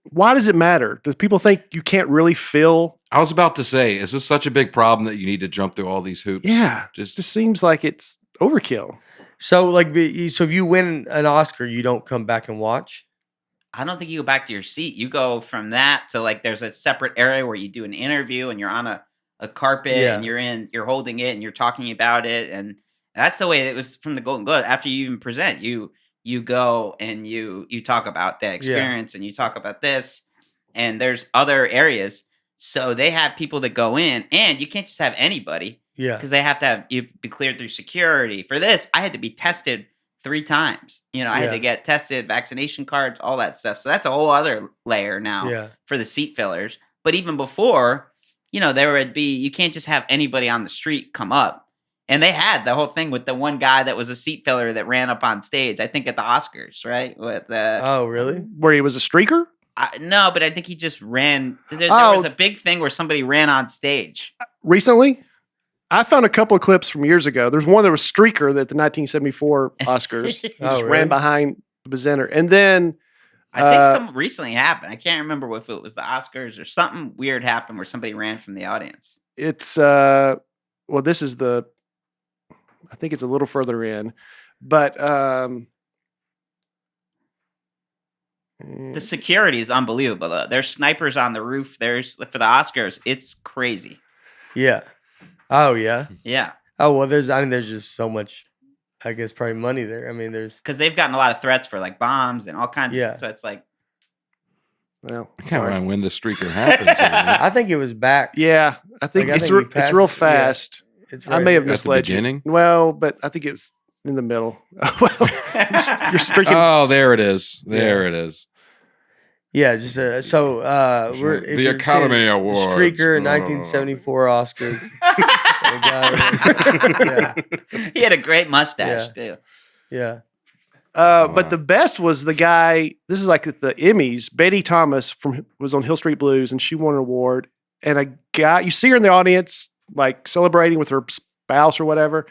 S3: why does it matter? Does people think you can't really fill?
S2: I was about to say, is this such a big problem that you need to jump through all these hoops?
S3: Yeah, just seems like it's overkill.
S1: So if you win an Oscar, you don't come back and watch?
S4: I don't think you go back to your seat. You go from that to like there's a separate area where you do an interview and you're on a carpet and you're holding it and you're talking about it, and that's the way it was from the Golden Globe. After you even present, you go and you talk about the experience and you talk about this, and there's other areas. So they have people that go in, and you can't just have anybody.
S1: Yeah.
S4: Because they have to have you be cleared through security. For this, I had to be tested 3 times. I had to get tested, vaccination cards, all that stuff. So that's a whole other layer now for the seat fillers. But even before, there would be, you can't just have anybody on the street come up. And they had the whole thing with the one guy that was a seat filler that ran up on stage, I think at the Oscars, right?
S1: Oh, really?
S3: Where he was a streaker?
S4: No, but I think he just ran. There was a big thing where somebody ran on stage.
S3: Recently? I found a couple of clips from years ago. There's one that was streaker at the 1974 Oscars. He just ran behind the presenter. And then
S4: I think something recently happened. I can't remember if it was the Oscars or something weird happened where somebody ran from the audience.
S3: It's this is I think it's a little further in, but
S4: the security is unbelievable. There's snipers on the roof. There's for the Oscars. It's crazy.
S1: Yeah. Oh yeah.
S4: Yeah.
S1: Oh well. There's just so much. I guess probably money there. I mean, there's
S4: because they've gotten a lot of threats for like bombs and all kinds of. So it's like.
S3: Well,
S2: I can't remember when the streaker happens.
S1: I think it was back.
S3: Yeah, I think it's real fast.
S1: Yeah,
S3: I may have misled you. Well, but I think it was in the middle. You're streaking.
S2: Oh, there it is. There it is.
S1: Yeah, just we're
S2: the Academy Awards.
S1: Streaker 1974 Oscars.
S4: He had a great mustache too.
S1: Yeah.
S3: But the best was the guy. This is like the Emmys. Betty Thomas was on Hill Street Blues, and she won an award. And a guy, you see her in the audience, like celebrating with her spouse or whatever.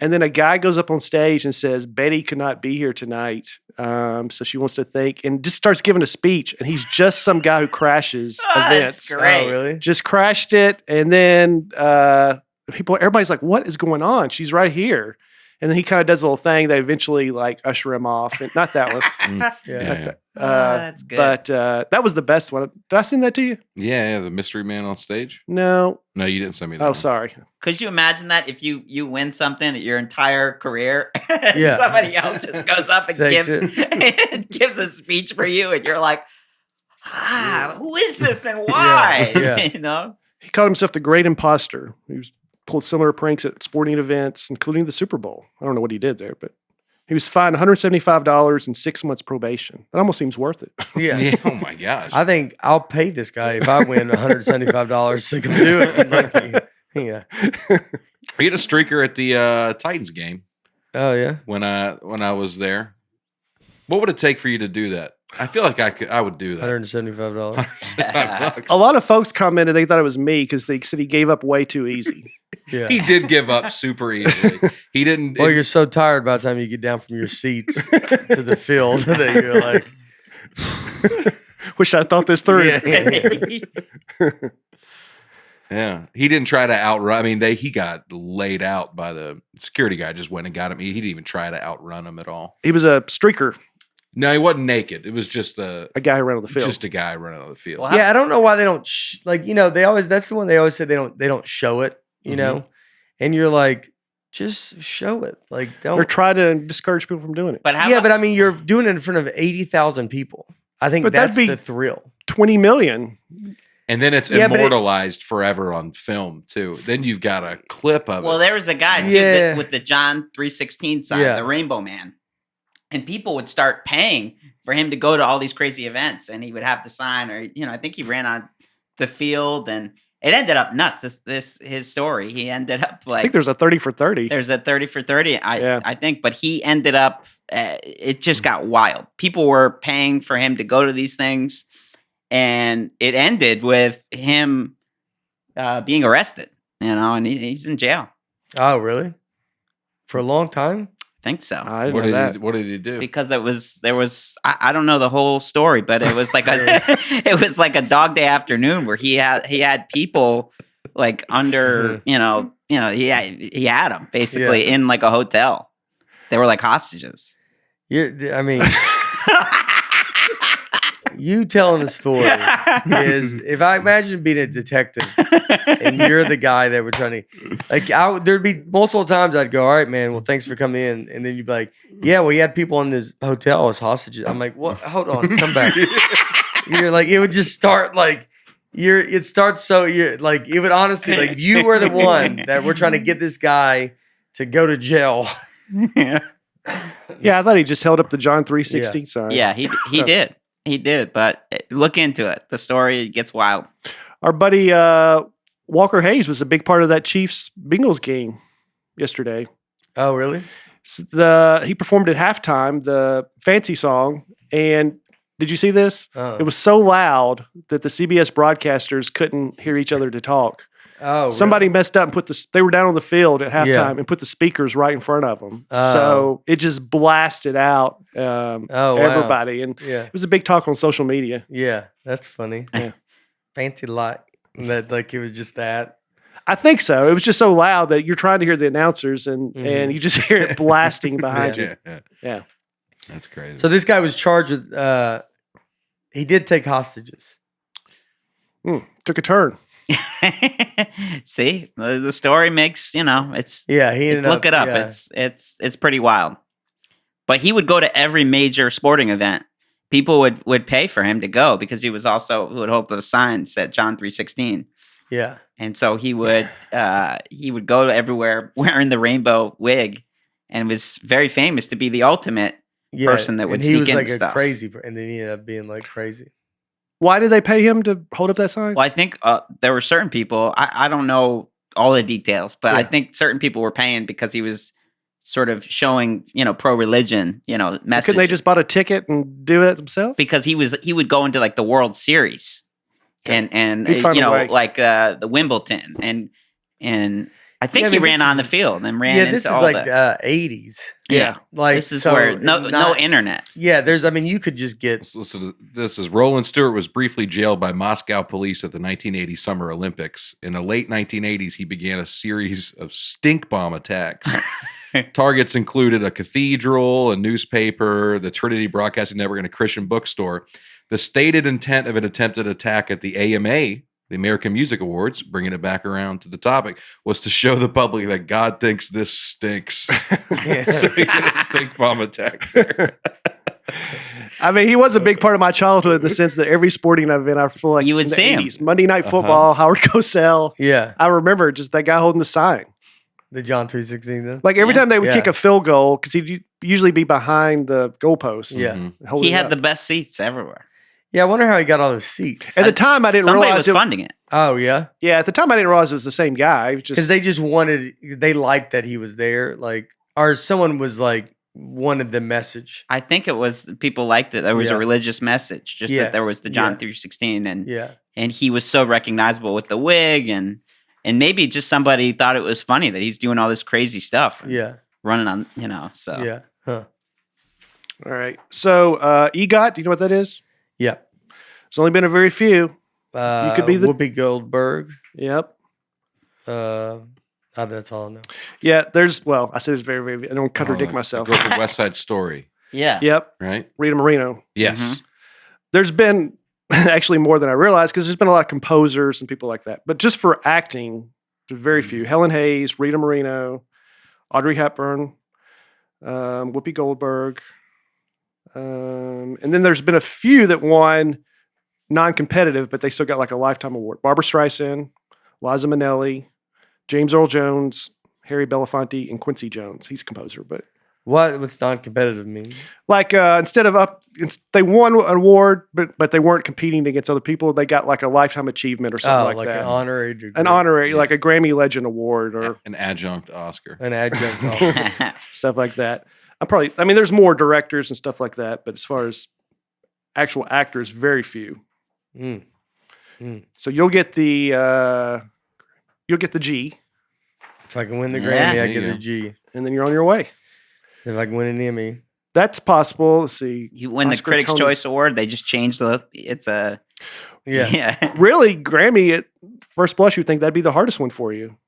S3: And then a guy goes up on stage and says, Betty could not be here tonight. So she wants to thank, and just starts giving a speech. And he's just some guy who crashes events.
S4: That's great.
S1: Oh, really?
S3: Just crashed it. And then everybody's like, what is going on? She's right here. And then he kind of does a little thing. They eventually like usher him off. And not that one.
S4: That's good.
S3: But that was the best one. Did I send that to you?
S2: Yeah, the mystery man on stage.
S3: No,
S2: you didn't send me that.
S3: Oh,
S2: one.
S3: Sorry.
S4: Could you imagine that if you win something your entire career, somebody else just goes up and gives a speech for you, and you're like, who is this and why?
S3: He called himself the Great Imposter. He pulled similar pranks at sporting events, including the Super Bowl. I don't know what he did there, but he was fined $175 and 6 months probation. That almost seems worth it.
S1: Yeah.
S2: Oh my gosh.
S1: I think I'll pay this guy if I win $175 to come do it. Yeah.
S2: We had a streaker at the Titans game.
S1: Oh yeah.
S2: When I was there. What would it take for you to do that? I feel like I would do that.
S1: $175.
S2: $175.
S3: A lot of folks commented they thought it was me because they said he gave up way too easy.
S1: Yeah.
S2: He did give up super easily. He didn't.
S1: Well, you're so tired by the time you get down from your seats to the field that you're like,
S3: wish I thought this through.
S2: Yeah. He didn't try to outrun. I mean, he got laid out by the security guy. Just went and got him. He didn't even try to outrun him at all.
S3: He was a streaker.
S2: No, he wasn't naked. It was just a
S3: guy who ran on the field.
S2: Just a guy running on the field.
S1: Well, I don't know why they don't that's the one they always say they don't show it, you know, and you're like, just show it. Like, don't.
S3: They're trying to discourage people from doing it.
S4: But
S1: but I mean, you're doing it in front of 80,000 people. I think that's the thrill.
S3: 20 million.
S2: And then it's immortalized forever on film too. Then you've got a clip of it.
S4: Well, there was a guy too with the John 3:16 sign, the Rainbow Man. And people would start paying for him to go to all these crazy events, and he would have to sign, or I think he ran on the field, and it ended up nuts. His story. He ended up like,
S3: I think there's a 30 for 30.
S4: There's a 30 for 30. I think, but he ended up. It just got wild. People were paying for him to go to these things, and it ended with him being arrested. And he's in jail.
S1: Oh, really? For a long time?
S4: Think so.
S2: What did he do?
S4: Because there was I don't know the whole story, but it was like it was like a dog day afternoon where he had people like under he had them basically in like a hotel. They were like hostages.
S1: I mean, you telling the story is, if I imagine being a detective and you're the guy that we're trying to, like, there'd be multiple times I'd go, all right, man, well, thanks for coming in. And then you'd be like, yeah, well, you had people in this hotel as hostages. I'm like, what? Hold on, come back. You're like, it would just start like, it starts so, you're like, it would honestly, like, if you were the one that we're trying to get this guy to go to jail.
S3: Yeah, I thought he just held up the John 3:16 sign.
S4: Yeah, he did. He did, but look into it. The story gets wild.
S3: Our buddy Walker Hayes was a big part of that Chiefs Bingles game yesterday.
S1: Oh, really?
S3: He performed at halftime the fancy song, and did you see this?
S1: Oh.
S3: It was so loud that the CBS broadcasters couldn't hear each other to talk.
S1: Oh,
S3: somebody messed up and they were down on the field at halftime and put the speakers right in front of them. So it just blasted out everybody. And it was a big talk on social media.
S1: Yeah, that's funny.
S3: Yeah.
S1: Fancy light. That, like, it was just that.
S3: I think so. It was just so loud that you're trying to hear the announcers and you just hear it blasting behind you. Yeah.
S2: That's crazy.
S1: So this guy was charged with, he did take hostages.
S3: Took a turn.
S4: See, the story makes, it's
S1: he ended
S4: look it up. Yeah. It's pretty wild. But he would go to every major sporting event. People would pay for him to go because he would hold those signs at John 3:16.
S1: Yeah.
S4: And so he would go everywhere wearing the rainbow wig and was very famous to be the ultimate person that would sneak into stuff.
S1: Crazy, and then he ended up being like crazy.
S3: Why did they pay him to hold up that sign?
S4: Well, I think there were certain people. I don't know all the details, but I think certain people were paying because he was sort of showing, pro-religion, message.
S3: Couldn't they just bought a ticket and do it themselves?
S4: Because he would go into like the World Series, and like the Wimbledon, and I think he ran on the field and ran.
S1: This is like 80s.
S4: Yeah,
S1: like
S4: this is where no internet.
S1: Yeah, you could just get.
S2: Listen, this is Roland Stewart was briefly jailed by Moscow police at the 1980 Summer Olympics. In the late 1980s, he began a series of stink bomb attacks. Targets included a cathedral, a newspaper, the Trinity Broadcasting Network, and a Christian bookstore. The stated intent of an attempted attack at the AMA, the American Music Awards, bringing it back around to the topic, was to show the public that God thinks this stinks. So he did a stink bomb attack there.
S3: I mean, he was a big part of my childhood in the sense that every sporting event, I feel like
S4: you would see him.
S3: Monday Night Football, Howard Cosell.
S1: Yeah.
S3: I remember just that guy holding the sign.
S1: The John 3:16 though?
S3: Like every time they would kick a field goal, because he'd usually be behind the goalpost.
S1: Yeah.
S4: He had the best seats everywhere.
S1: Yeah, I wonder how he got all those seats.
S3: At the time, I didn't realize
S4: somebody was funding it.
S1: Oh, yeah?
S3: Yeah, at the time, I didn't realize it was the same guy.
S1: Because they liked that he was there. Like, or someone was like, wanted the message.
S4: I think it was, people liked it. There was a religious message, just that there was the John 3:16. And he was so recognizable with the wig. And maybe just somebody thought it was funny that he's doing all this crazy stuff.
S1: Yeah.
S4: Running on, so.
S1: Yeah. Huh.
S3: All right. So, EGOT, do you know what that is?
S1: Yeah.
S3: There's only been a very few. You could be
S1: Whoopi Goldberg.
S3: Yep.
S1: That's all I know.
S3: Yeah, I said it's very, very, I don't contradict myself.
S2: Go for West Side Story.
S4: Yeah.
S3: Yep.
S2: Right?
S3: Rita Moreno.
S2: Yes.
S3: Mm-hmm. There's been actually more than I realized because there's been a lot of composers and people like that. But just for acting, there's very few. Helen Hayes, Rita Moreno, Audrey Hepburn, Whoopi Goldberg. And then there's been a few that won non-competitive, but they still got like a lifetime award. Barbra Streisand, Liza Minnelli, James Earl Jones, Harry Belafonte, and Quincy Jones. He's a composer, but
S1: What's non-competitive mean?
S3: Like instead of they won an award, but they weren't competing against other people. They got like a lifetime achievement or something like that.
S1: An honorary degree.
S3: An honorary, like a Grammy Legend Award or
S2: an adjunct Oscar.
S1: An adjunct Oscar.
S3: Stuff like that. There's more directors and stuff like that, but as far as actual actors, very few. So you'll get the G.
S1: If I can win the Grammy, I get the G.
S3: And then you're on your way.
S1: If I can win an Emmy.
S3: That's possible. Let's see.
S4: You win the Critics' Choice Award. They just changed it's a...
S1: Yeah.
S3: Really, Grammy, at first blush, you'd think that'd be the hardest one for you.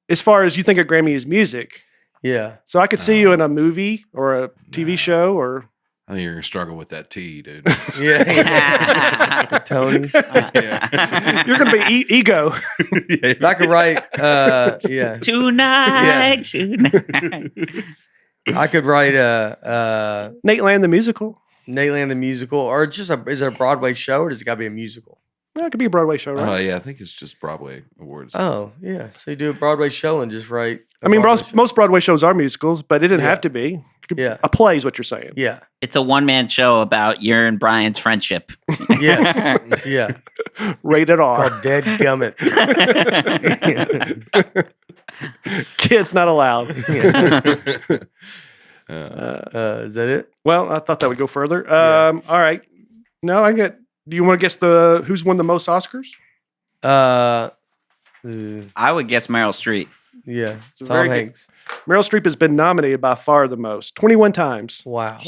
S3: As far as you think of Grammy as music.
S1: Yeah.
S3: So I could see you in a movie or a TV show or...
S2: I think you're going to struggle with that T, dude.
S1: Tony.
S3: You're going to be ego.
S1: I could write,
S4: Tonight.
S1: I could write
S3: Nateland the musical.
S1: Nateland the musical, or just is it a Broadway show, or does it got to be a musical?
S3: Well, it could be a Broadway show, right?
S2: Oh, yeah, I think it's just Broadway awards.
S1: Oh, yeah. So you do a Broadway show and just write.
S3: Most Broadway shows are musicals, but it didn't have to be. A play is what you're saying.
S1: Yeah.
S4: It's a one-man show about your and Brian's friendship.
S1: Yes. Yeah.
S3: Rated R.
S1: Called Dead Gummit.
S3: Kids not allowed.
S1: Is that it?
S3: Well, I thought that would go further. All right. No, do you want to guess who's won the most Oscars?
S4: I would guess Meryl Streep.
S1: Yeah, Tom Hanks.
S3: Meryl Streep has been nominated by far the most, 21 times.
S1: Wow.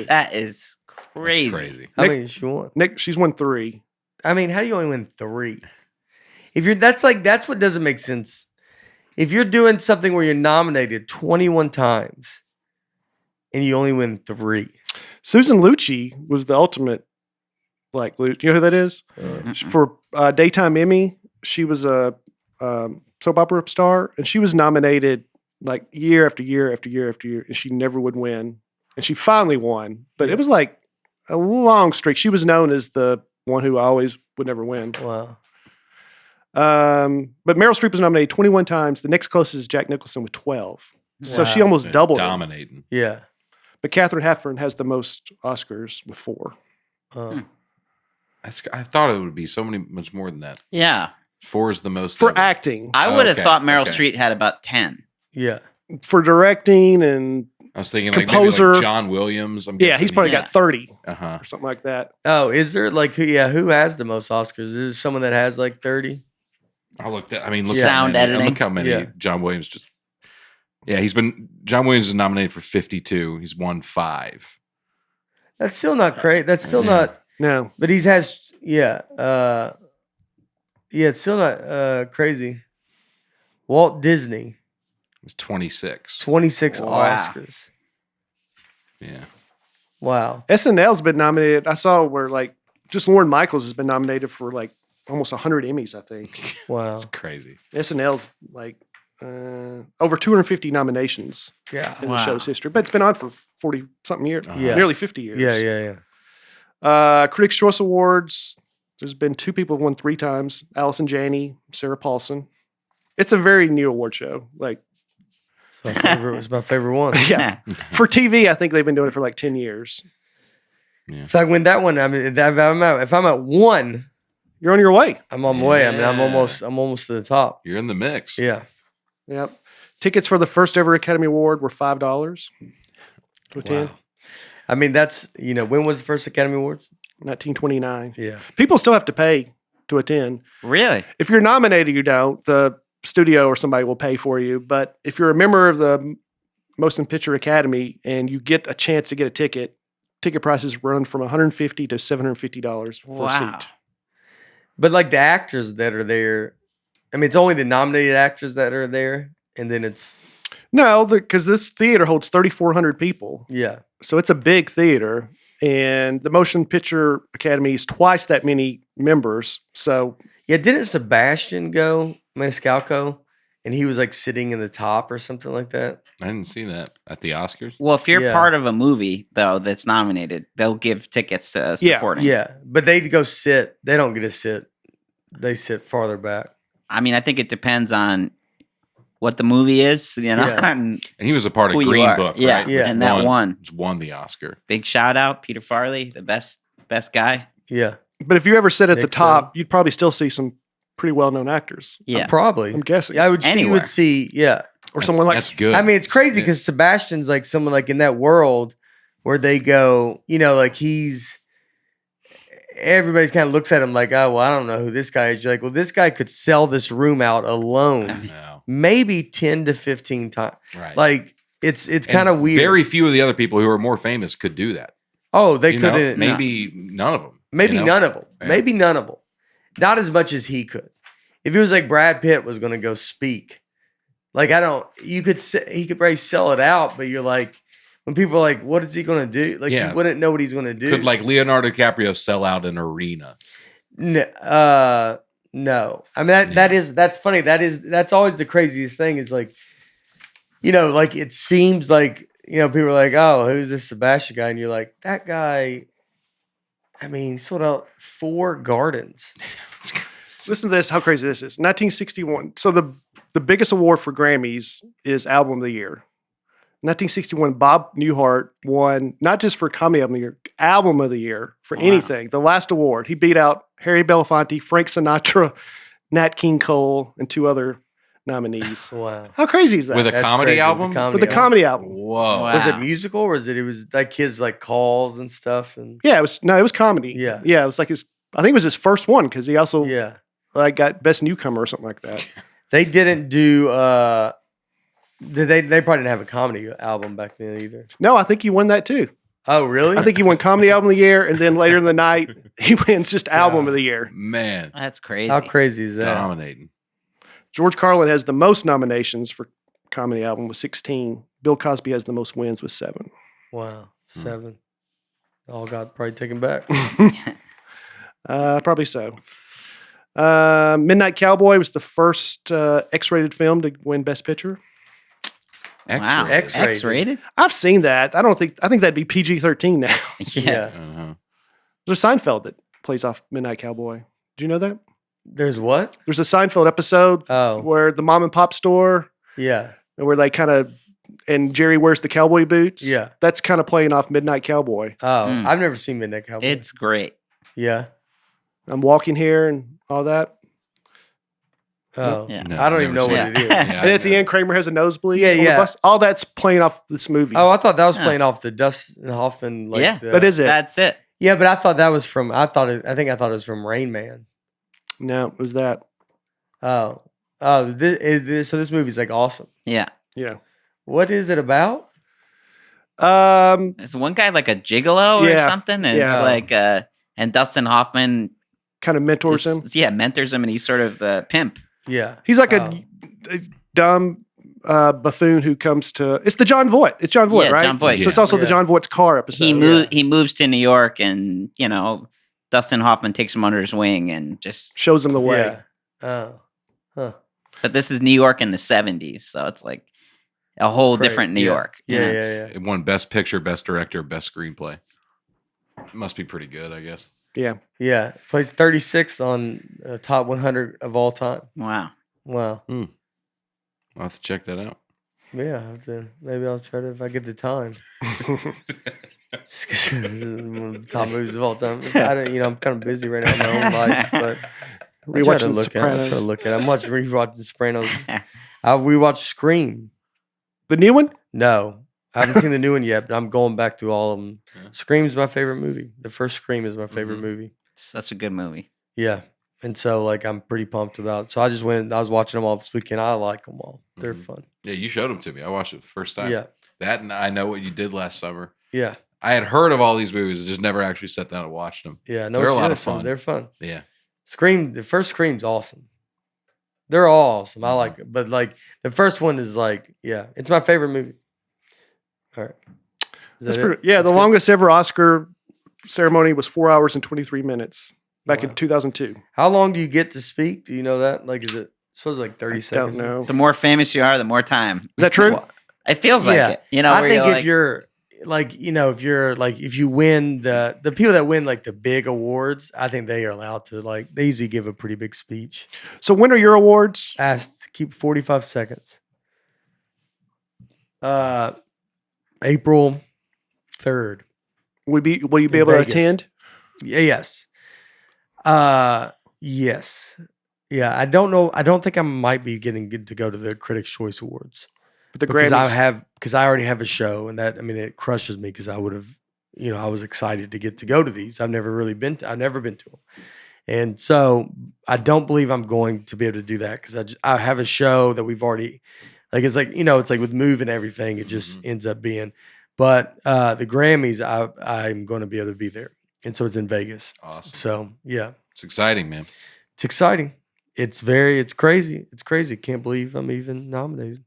S4: That is crazy.
S2: That's crazy.
S1: How many she won?
S3: Nick, she's won 3.
S1: I mean, how do you only win 3? That's what doesn't make sense. If you're doing something where you're nominated 21 times and you only win 3.
S3: Susan Lucci was the ultimate. Like, do you know who that is? For Daytime Emmy, she was a soap opera star, and she was nominated like year after year after year after year, and she never would win. And she finally won, but it was like a long streak. She was known as the one who always would never win.
S1: Wow.
S3: But Meryl Streep was nominated 21 times. The next closest is Jack Nicholson with 12. So she almost doubled
S2: dominating.
S3: Him.
S1: Yeah.
S3: But Katharine Hepburn has the most Oscars with 4.
S2: I thought it would be much more than that.
S4: Yeah.
S2: 4 is the most.
S3: For acting.
S4: I would have thought Meryl Streep had about 10.
S1: Yeah.
S3: For directing and
S2: I was thinking
S3: composer,
S2: maybe like John Williams.
S3: He's probably got 30
S2: or
S3: something like that.
S1: Oh, is there who has the most Oscars? Is there someone that has like 30?
S2: Look
S4: sound editing.
S2: Look how many John Williams just. Yeah, John Williams is nominated for 52. He's won 5.
S1: That's still not great. That's still not.
S3: No.
S1: But it's still not crazy. Walt Disney.
S2: It's 26.
S1: 26 Oscars.
S2: Yeah.
S1: Wow.
S3: SNL's been nominated. I saw where just Lorne Michaels has been nominated for almost 100 Emmys, I think.
S1: Wow.
S2: That's crazy.
S3: SNL's over 250 nominations in the show's history. But it's been on for 40-something years. Nearly 50 years.
S1: Yeah.
S3: Critics' Choice Awards. There's been 2 people who won 3 times. Allison Janney, Sarah Paulson. It's a very new award show.
S1: It's my favorite one.
S3: Yeah. For TV, I think they've been doing it for 10 years.
S1: Yeah. If I win that one, if I'm at 1,
S3: you're on your way.
S1: I'm on my way. I'm almost to the top.
S2: You're in the mix.
S1: Yeah.
S3: Yep. Tickets for the first ever Academy Award were $5 to attend.
S1: Wow. I mean, that's, when was the first Academy Awards?
S3: 1929.
S1: Yeah.
S3: People still have to pay to attend.
S4: Really?
S3: If you're nominated, you don't. The studio or somebody will pay for you. But if you're a member of the Motion Picture Academy and you get a chance to get a ticket prices run from $150 to $750 for a seat.
S1: But the actors that are there, I mean, it's only the nominated actors that are there, and then it's...
S3: No, because this theater holds 3,400 people.
S1: Yeah.
S3: So it's a big theater, and the Motion Picture Academy is twice that many members. So...
S1: Yeah, didn't Sebastian go, Maniscalco, and he was sitting in the top or something like that?
S2: I didn't see that at the Oscars.
S4: Well, if you're part of a movie, though, that's nominated, they'll give tickets to supporting.
S1: Yeah, but they go sit. They don't get to sit. They sit farther back.
S4: I mean, I think it depends on what the movie is,
S2: and he was a part of Green Book, right?
S4: And that won
S2: the Oscar.
S4: Big shout out, Peter Farrelly, the best guy.
S1: Yeah,
S3: but if you ever sit at the top, you'd probably still see some pretty well known actors.
S4: Yeah,
S1: probably.
S3: I'm guessing.
S1: Yeah, you would see. Yeah,
S3: or someone like
S2: that's good.
S1: I mean, it's crazy because Sebastian's like someone like in that world where they go, like everybody's kind of looks at him like, oh, well, I don't know who this guy is. You're like, well, this guy could sell this room out alone, maybe 10 to 15 times.
S2: Right.
S1: Like it's kind of weird.
S2: Very few of the other people who are more famous could do that.
S1: Oh, they couldn't.
S2: Maybe none of them.
S1: Maybe none of them. Yeah. Maybe none of them. Not as much as he could. If it was like Brad Pitt was going to go speak, like he could probably sell it out, but you're like, when people are like, what is he going to do? Like, you wouldn't know what he's going to do.
S2: Could like Leonardo DiCaprio sell out an arena?
S1: No. I mean, that's funny. That's always the craziest thing is like, like it seems like, people are like, oh, who's this Sebastian guy? And you're like, that guy, I mean, he sold out 4 gardens.
S3: Listen to this, how crazy this is. 1961. So the biggest award for Grammys is Album of the Year. 1961, Bob Newhart won not just for Comedy Album of the Year for anything. The last award. He beat out Harry Belafonte, Frank Sinatra, Nat King Cole, and 2 other nominees.
S1: Wow.
S3: How crazy is that?
S2: With a comedy album?
S3: With a comedy album.
S2: Whoa.
S1: Wow. Was it musical or it was like his like calls and stuff? And
S3: yeah, it was comedy.
S1: Yeah.
S3: Yeah, it was like I think it was his first one because he also like got Best Newcomer or something like that.
S1: They didn't do they probably didn't have a comedy album back then either.
S3: No, I think he won that too.
S1: Oh, really?
S3: I think he won Comedy Album of the Year, and then later in the night, he wins just Album of the Year.
S2: Man.
S4: That's crazy.
S1: How crazy is that?
S2: Dominating.
S3: George Carlin has the most nominations for Comedy Album with 16. Bill Cosby has the most wins with 7.
S1: Wow, 7. All got probably taken back.
S3: Probably so. Midnight Cowboy was the first X-rated film to win Best Picture.
S4: Wow, X-rated?
S3: I've seen that. I think that'd be PG-13 now.
S1: Yeah.
S3: There's a Seinfeld that plays off Midnight Cowboy. Do you know that?
S1: There's what?
S3: There's a Seinfeld episode where the mom and pop store.
S1: Yeah.
S3: And where they and Jerry wears the cowboy boots.
S1: Yeah.
S3: That's kind of playing off Midnight Cowboy.
S1: Oh, I've never seen Midnight Cowboy.
S4: It's great.
S1: Yeah.
S3: I'm walking here and all that.
S1: Oh,
S4: yeah.
S1: No, I don't even know what it is.
S3: And at the end, Kramer has a nosebleed.
S1: Yeah,
S3: on the bus. All that's playing off this movie.
S1: Oh, I thought that was playing off the Dustin Hoffman. Like
S3: that is it.
S4: That's it.
S1: Yeah, but I thought that was from. I thought it was from Rain Man.
S3: No, it was that.
S1: Oh. So this movie's like awesome.
S4: Yeah.
S3: Yeah.
S1: What is it about?
S4: It's one guy like a gigolo or something, and it's like and Dustin Hoffman
S3: kind of mentors him.
S4: Yeah, mentors him, and he's sort of the pimp.
S1: Yeah,
S3: he's like a dumb buffoon who comes to. It's the John Voight. It's John Voight, right?
S4: John Voight.
S3: So it's also the John Voight's car episode.
S4: He moves to New York, and Dustin Hoffman takes him under his wing and just
S3: shows him the way.
S1: Yeah. Oh. Huh.
S4: But this is New York in the 70s, so it's like a whole different New York.
S1: Yeah.
S2: It won Best Picture, Best Director, Best Screenplay. It must be pretty good, I guess.
S3: Yeah.
S1: Yeah. Plays 36 on top 100 of all time.
S4: Wow.
S1: Wow.
S2: I'll have to check that out.
S1: Yeah, maybe I'll try to if I get the time. Top movies of all time. I'm kind of busy right now in my own life, but I try to look at it. I'm watching rewatching The Sopranos. I rewatched Scream.
S3: The new one?
S1: No. I haven't seen the new one yet, but I'm going back to all of them. Yeah. Scream's my favorite movie. The first Scream is my favorite movie.
S4: It's such a good movie.
S1: Yeah. And so, I'm pretty pumped about it. So I just went, I was watching them all this weekend. I like them all. They're fun.
S2: Yeah, you showed them to me. I watched it the first time.
S1: Yeah.
S2: That and I Know What You Did Last Summer.
S1: Yeah.
S2: I had heard of all these movies, just never actually sat down and watched them.
S1: Yeah. No,
S2: they're a lot of fun.
S1: They're fun.
S2: Yeah.
S1: The first Scream's awesome. They're all awesome. I like it. But, the first one is it's my favorite movie. All right.
S3: That's the longest ever Oscar ceremony was 4 hours and 23 minutes back in 2002.
S1: How long do you get to speak? Do you know that? Is it supposed to 30 seconds?
S3: I don't know.
S4: The more famous you are, the more time.
S3: Is that true?
S4: It feels like it.
S1: I think if you're if you win the people that win the big awards, I think they are allowed to they usually give a pretty big speech.
S3: So when are your awards?
S1: Asked to keep 45 seconds. April 3rd.
S3: Will you be able to attend?
S1: Yes. Yes. Yeah, I don't know. I don't think I might be getting to go to the Critics' Choice Awards.
S3: But the
S1: because
S3: Grammys.
S1: because I already have a show, and that, I mean, it crushes me because I would have, I was excited to get to go to these. I've never been to them. And so I don't believe I'm going to be able to do that because I have a show that we've already, it's like with Move and everything, it just ends up being. But the Grammys, I'm going to be able to be there. And so it's in Vegas.
S2: Awesome.
S1: So, yeah.
S2: It's exciting, man.
S1: It's exciting. It's crazy. It's crazy. Can't believe I'm even nominated.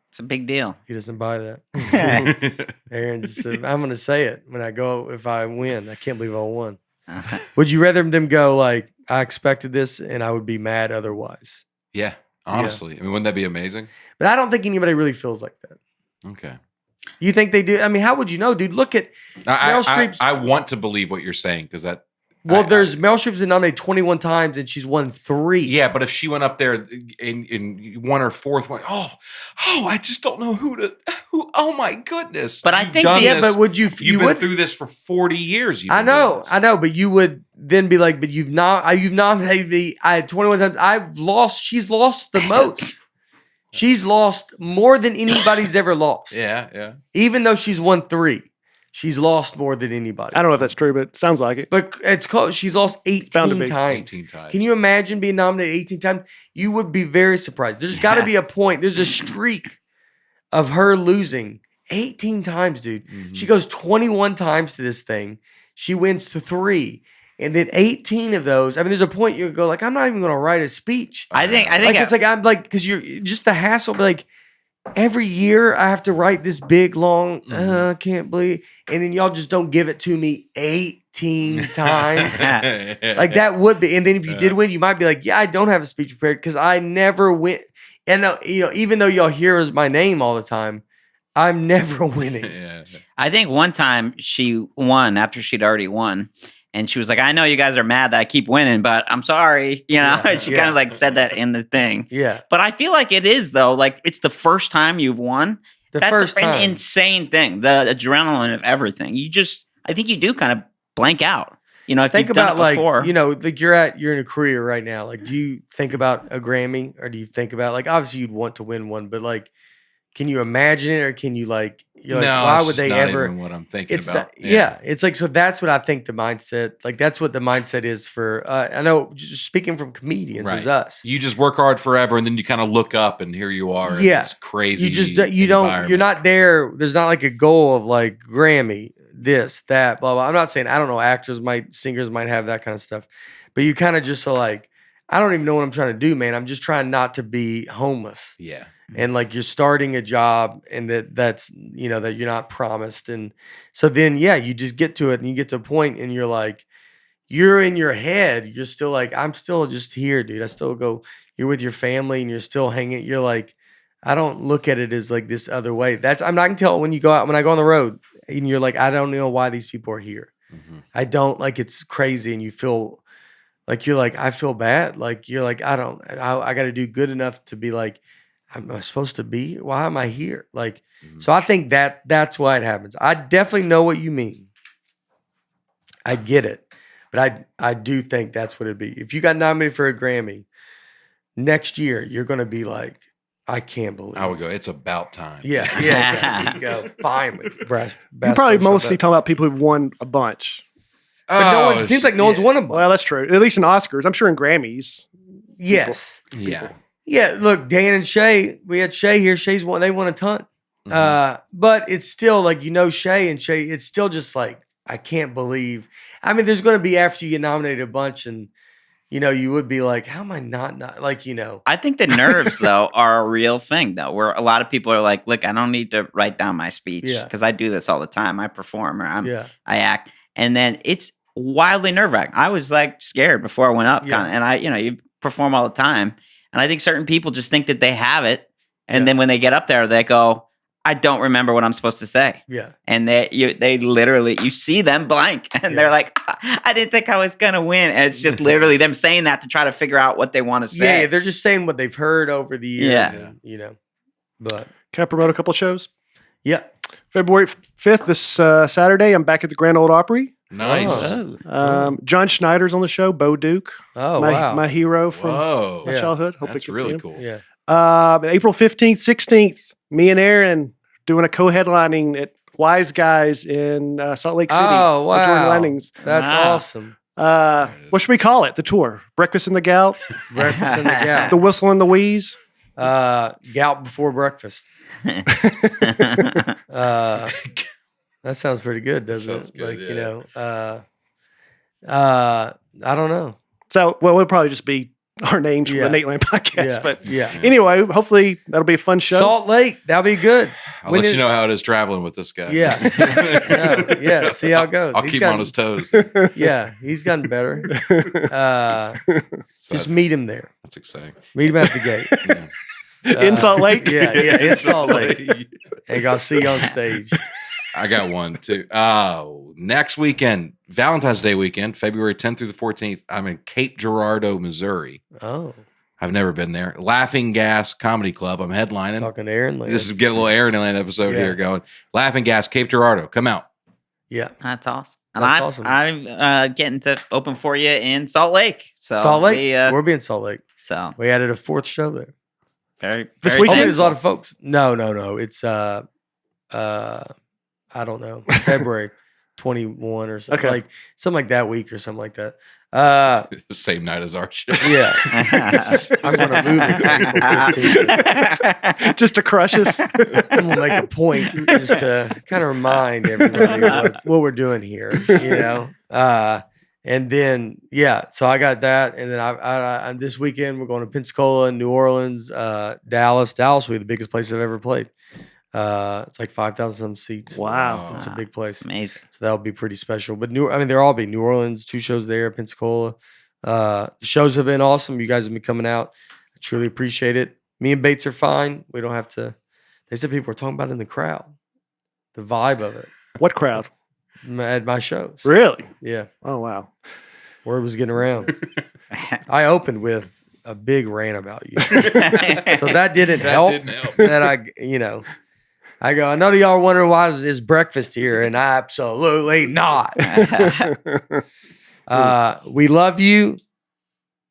S4: It's a big deal.
S1: He doesn't buy that. Aaron just said, I'm going to say it when I go, if I win. I can't believe I won. Would you rather them go like, I expected this and I would be mad otherwise?
S2: Yeah, honestly. I mean, wouldn't that be amazing?
S1: But I don't think anybody really feels like that.
S2: Okay.
S1: You think they do? I mean, how would you know, dude? Look at Meryl Streep's.
S2: I want to believe what you're saying because that.
S1: Well, Meryl Streep's been nominated 21 times and she's won 3.
S2: Yeah, but if she went up there and won her 4th one, I just don't know who. Oh my goodness!
S4: But I think
S1: but would you?
S2: You've been through this for 40 years.
S1: I know, but you would then be like, but you've nominated me. 21 times. She's lost the most. She's lost more than anybody's ever lost.
S2: Yeah.
S1: Even though she's won 3. She's lost more than anybody.
S3: I don't know if that's true, but it sounds like it.
S1: But it's close. She's lost 18 times.
S2: 18 times.
S1: Can you imagine being nominated 18 times? You would be very surprised. There's got to be a point. There's a streak of her losing 18 times, dude. Mm-hmm. She goes 21 times to this thing. She wins to 3. And then 18 of those, I mean, there's a point you go like, I'm not even going to write a speech.
S4: I think
S1: it's like, I'm like, because you're just the hassle, but like, every year I have to write this big, long, can't believe. And then y'all just don't give it to me 18 times. Like that would be. And then if you did win, you might be like, yeah, I don't have a speech prepared because I never win. And even though y'all hear my name all the time, I'm never winning.
S4: I think one time she won after she'd already won. And she was like, I know you guys are mad that I keep winning, but I'm sorry. She kind of like said that in the thing.
S1: Yeah.
S4: But I feel like it is, though. Like, it's the first time you've won. That's an insane thing. The adrenaline of everything. I think you do kind of blank out. If
S1: think
S4: you've done
S1: about
S4: it before.
S1: like you're in a career right now. Like, do you think about a Grammy or do you think about, like, obviously you'd want to win one, but like, can you imagine it or can you like,
S2: no, why would they ever? Even what I'm thinking about.
S1: It's like, so that's what I think the mindset, like that's what the mindset is for, I know just speaking from comedians is us.
S2: You just work hard forever and then you kind of look up and here you are.
S1: Yeah.
S2: It's crazy.
S1: You're not there. There's not like a goal of like Grammy, this, that, blah, blah. I'm not saying, I don't know, singers might have that kind of stuff, but you kind of just are like, I don't even know what I'm trying to do, man. I'm just trying not to be homeless.
S2: Yeah.
S1: And like you're starting a job and that's, that you're not promised. And so then, you just get to it and you get to a point and you're like, you're in your head. You're still like, I'm still just here, dude. I still go, you're with your family and you're still hanging. You're like, I don't look at it as like this other way. I can tell when you go out, when I go on the road and you're like, I don't know why these people are here. Mm-hmm. I don't like, it's crazy. And you feel like, you're like, I feel bad. Like, you're like, I got to do good enough to be like, am I supposed to be? Why am I here? Like, so I think that's why it happens. I definitely know what you mean. I get it. But I do think that's what it'd be. If you got nominated for a Grammy, next year, you're going to be like, I can't believe it.
S2: I would go, it's about time.
S1: Yeah. You go, finally.
S3: You're probably mostly talking about people who've won a bunch.
S1: But it seems like no one's won a bunch.
S3: Well, that's true. At least in Oscars. I'm sure in Grammys.
S1: Yes.
S2: Yeah.
S1: Yeah, look, Dan and Shay, we had Shay here. They won a ton. Mm-hmm. But it's still like, Shay, it's still just like, I can't believe. I mean, there's going to be after you get nominated a bunch and, you would be like, how am I not like,
S4: I think the nerves, though, are a real thing, though, where a lot of people are like, look, I don't need to write down my speech because I do this all the time. I perform or I act. And then it's wildly nerve-wracking. I was like scared before I went up. And you perform all the time. And I think certain people just think that they have it. And then when they get up there, they go, I don't remember what I'm supposed to say.
S1: Yeah.
S4: And they literally, you see them blank. And they're like, I didn't think I was going to win. And it's just literally them saying that to try to figure out what they want to say.
S1: Yeah, they're just saying what they've heard over the years.
S4: Yeah.
S1: And, but.
S3: Can I promote a couple shows?
S1: Yeah.
S3: February 5th, this Saturday, I'm back at the Grand Ole Opry.
S2: Nice.
S3: John Schneider's on the show, Bo Duke.
S1: Oh, wow.
S3: My hero from my childhood.
S2: Hope that's really cool.
S1: Yeah.
S3: April 15th, 16th, me and Aaron doing a co-headlining at Wise Guys in Salt Lake City.
S1: Oh, wow.
S3: Jordan Lennings.
S1: That's awesome.
S3: What should we call it? The tour? Breakfast in the Gout?
S1: Breakfast in the Gout.
S3: The Whistle and the Wheeze?
S1: Gout before breakfast. That sounds pretty good, doesn't it? Good, you know, I don't know.
S3: So, well, it'll probably just be our names from the Nateland podcast. But
S1: yeah.
S3: Anyway, hopefully that'll be a fun show.
S1: Salt Lake, that'll be good.
S2: I'll let you know how it is traveling with this guy.
S1: Yeah. See how it goes.
S2: I'll keep him on his toes.
S1: Yeah, he's gotten better. Just meet him there.
S2: That's exciting.
S1: Meet him at the gate.
S3: In Salt Lake?
S1: Yeah, in Salt Lake. And I'll see you on stage.
S2: I got one too. Next weekend, Valentine's Day weekend, February 10th through the 14th, I'm in Cape Girardeau, Missouri.
S1: Oh.
S2: I've never been there. Laughing Gas Comedy Club. I'm headlining.
S1: Talking to Aaron Land.
S2: This is getting a little Aaron Land episode here going. Laughing Gas, Cape Girardeau. Come out.
S1: Yeah.
S4: That's awesome. And I'm getting to open for you in Salt Lake. So
S1: Salt Lake? We'll be in Salt Lake.
S4: So
S1: we added a fourth show there.
S3: This weekend?
S1: There's a lot of folks. No. It's I don't know, February 21 or something, like something like that week or something like that.
S2: The same night as our show.
S1: Yeah. I'm going to move it to April 15th.
S3: Just to crush us.
S1: I'm going to make a point just to kind of remind everybody what we're doing here, you know? And then, so I got that. And then I this weekend, we're going to Pensacola, New Orleans, Dallas. Dallas will be the biggest place I've ever played. It's like 5,000 seats.
S3: Wow.
S1: It's a big place.
S4: It's amazing.
S1: So that'll be pretty special. But they're all big. New Orleans, 2 shows there, Pensacola. The shows have been awesome. You guys have been coming out. I truly appreciate it. Me and Bates are fine. We don't have to. They said people were talking about it in the crowd. The vibe of it.
S3: What crowd?
S1: At my shows.
S3: Really?
S1: Yeah.
S3: Oh, wow.
S1: Word was getting around. I opened with a big rant about you. So that didn't help. That I go, I know y'all are wondering why is breakfast here, and absolutely not. We love you.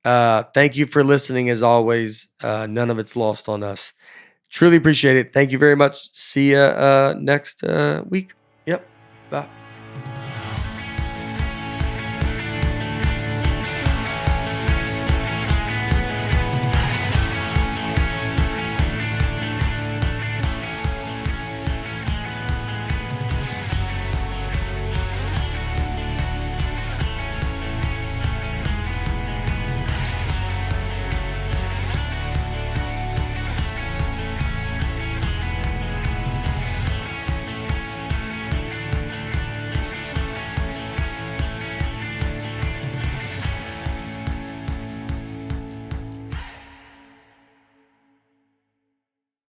S1: Thank you for listening as always. None of it's lost on us. Truly appreciate it. Thank you very much. See you next week. Yep. Bye.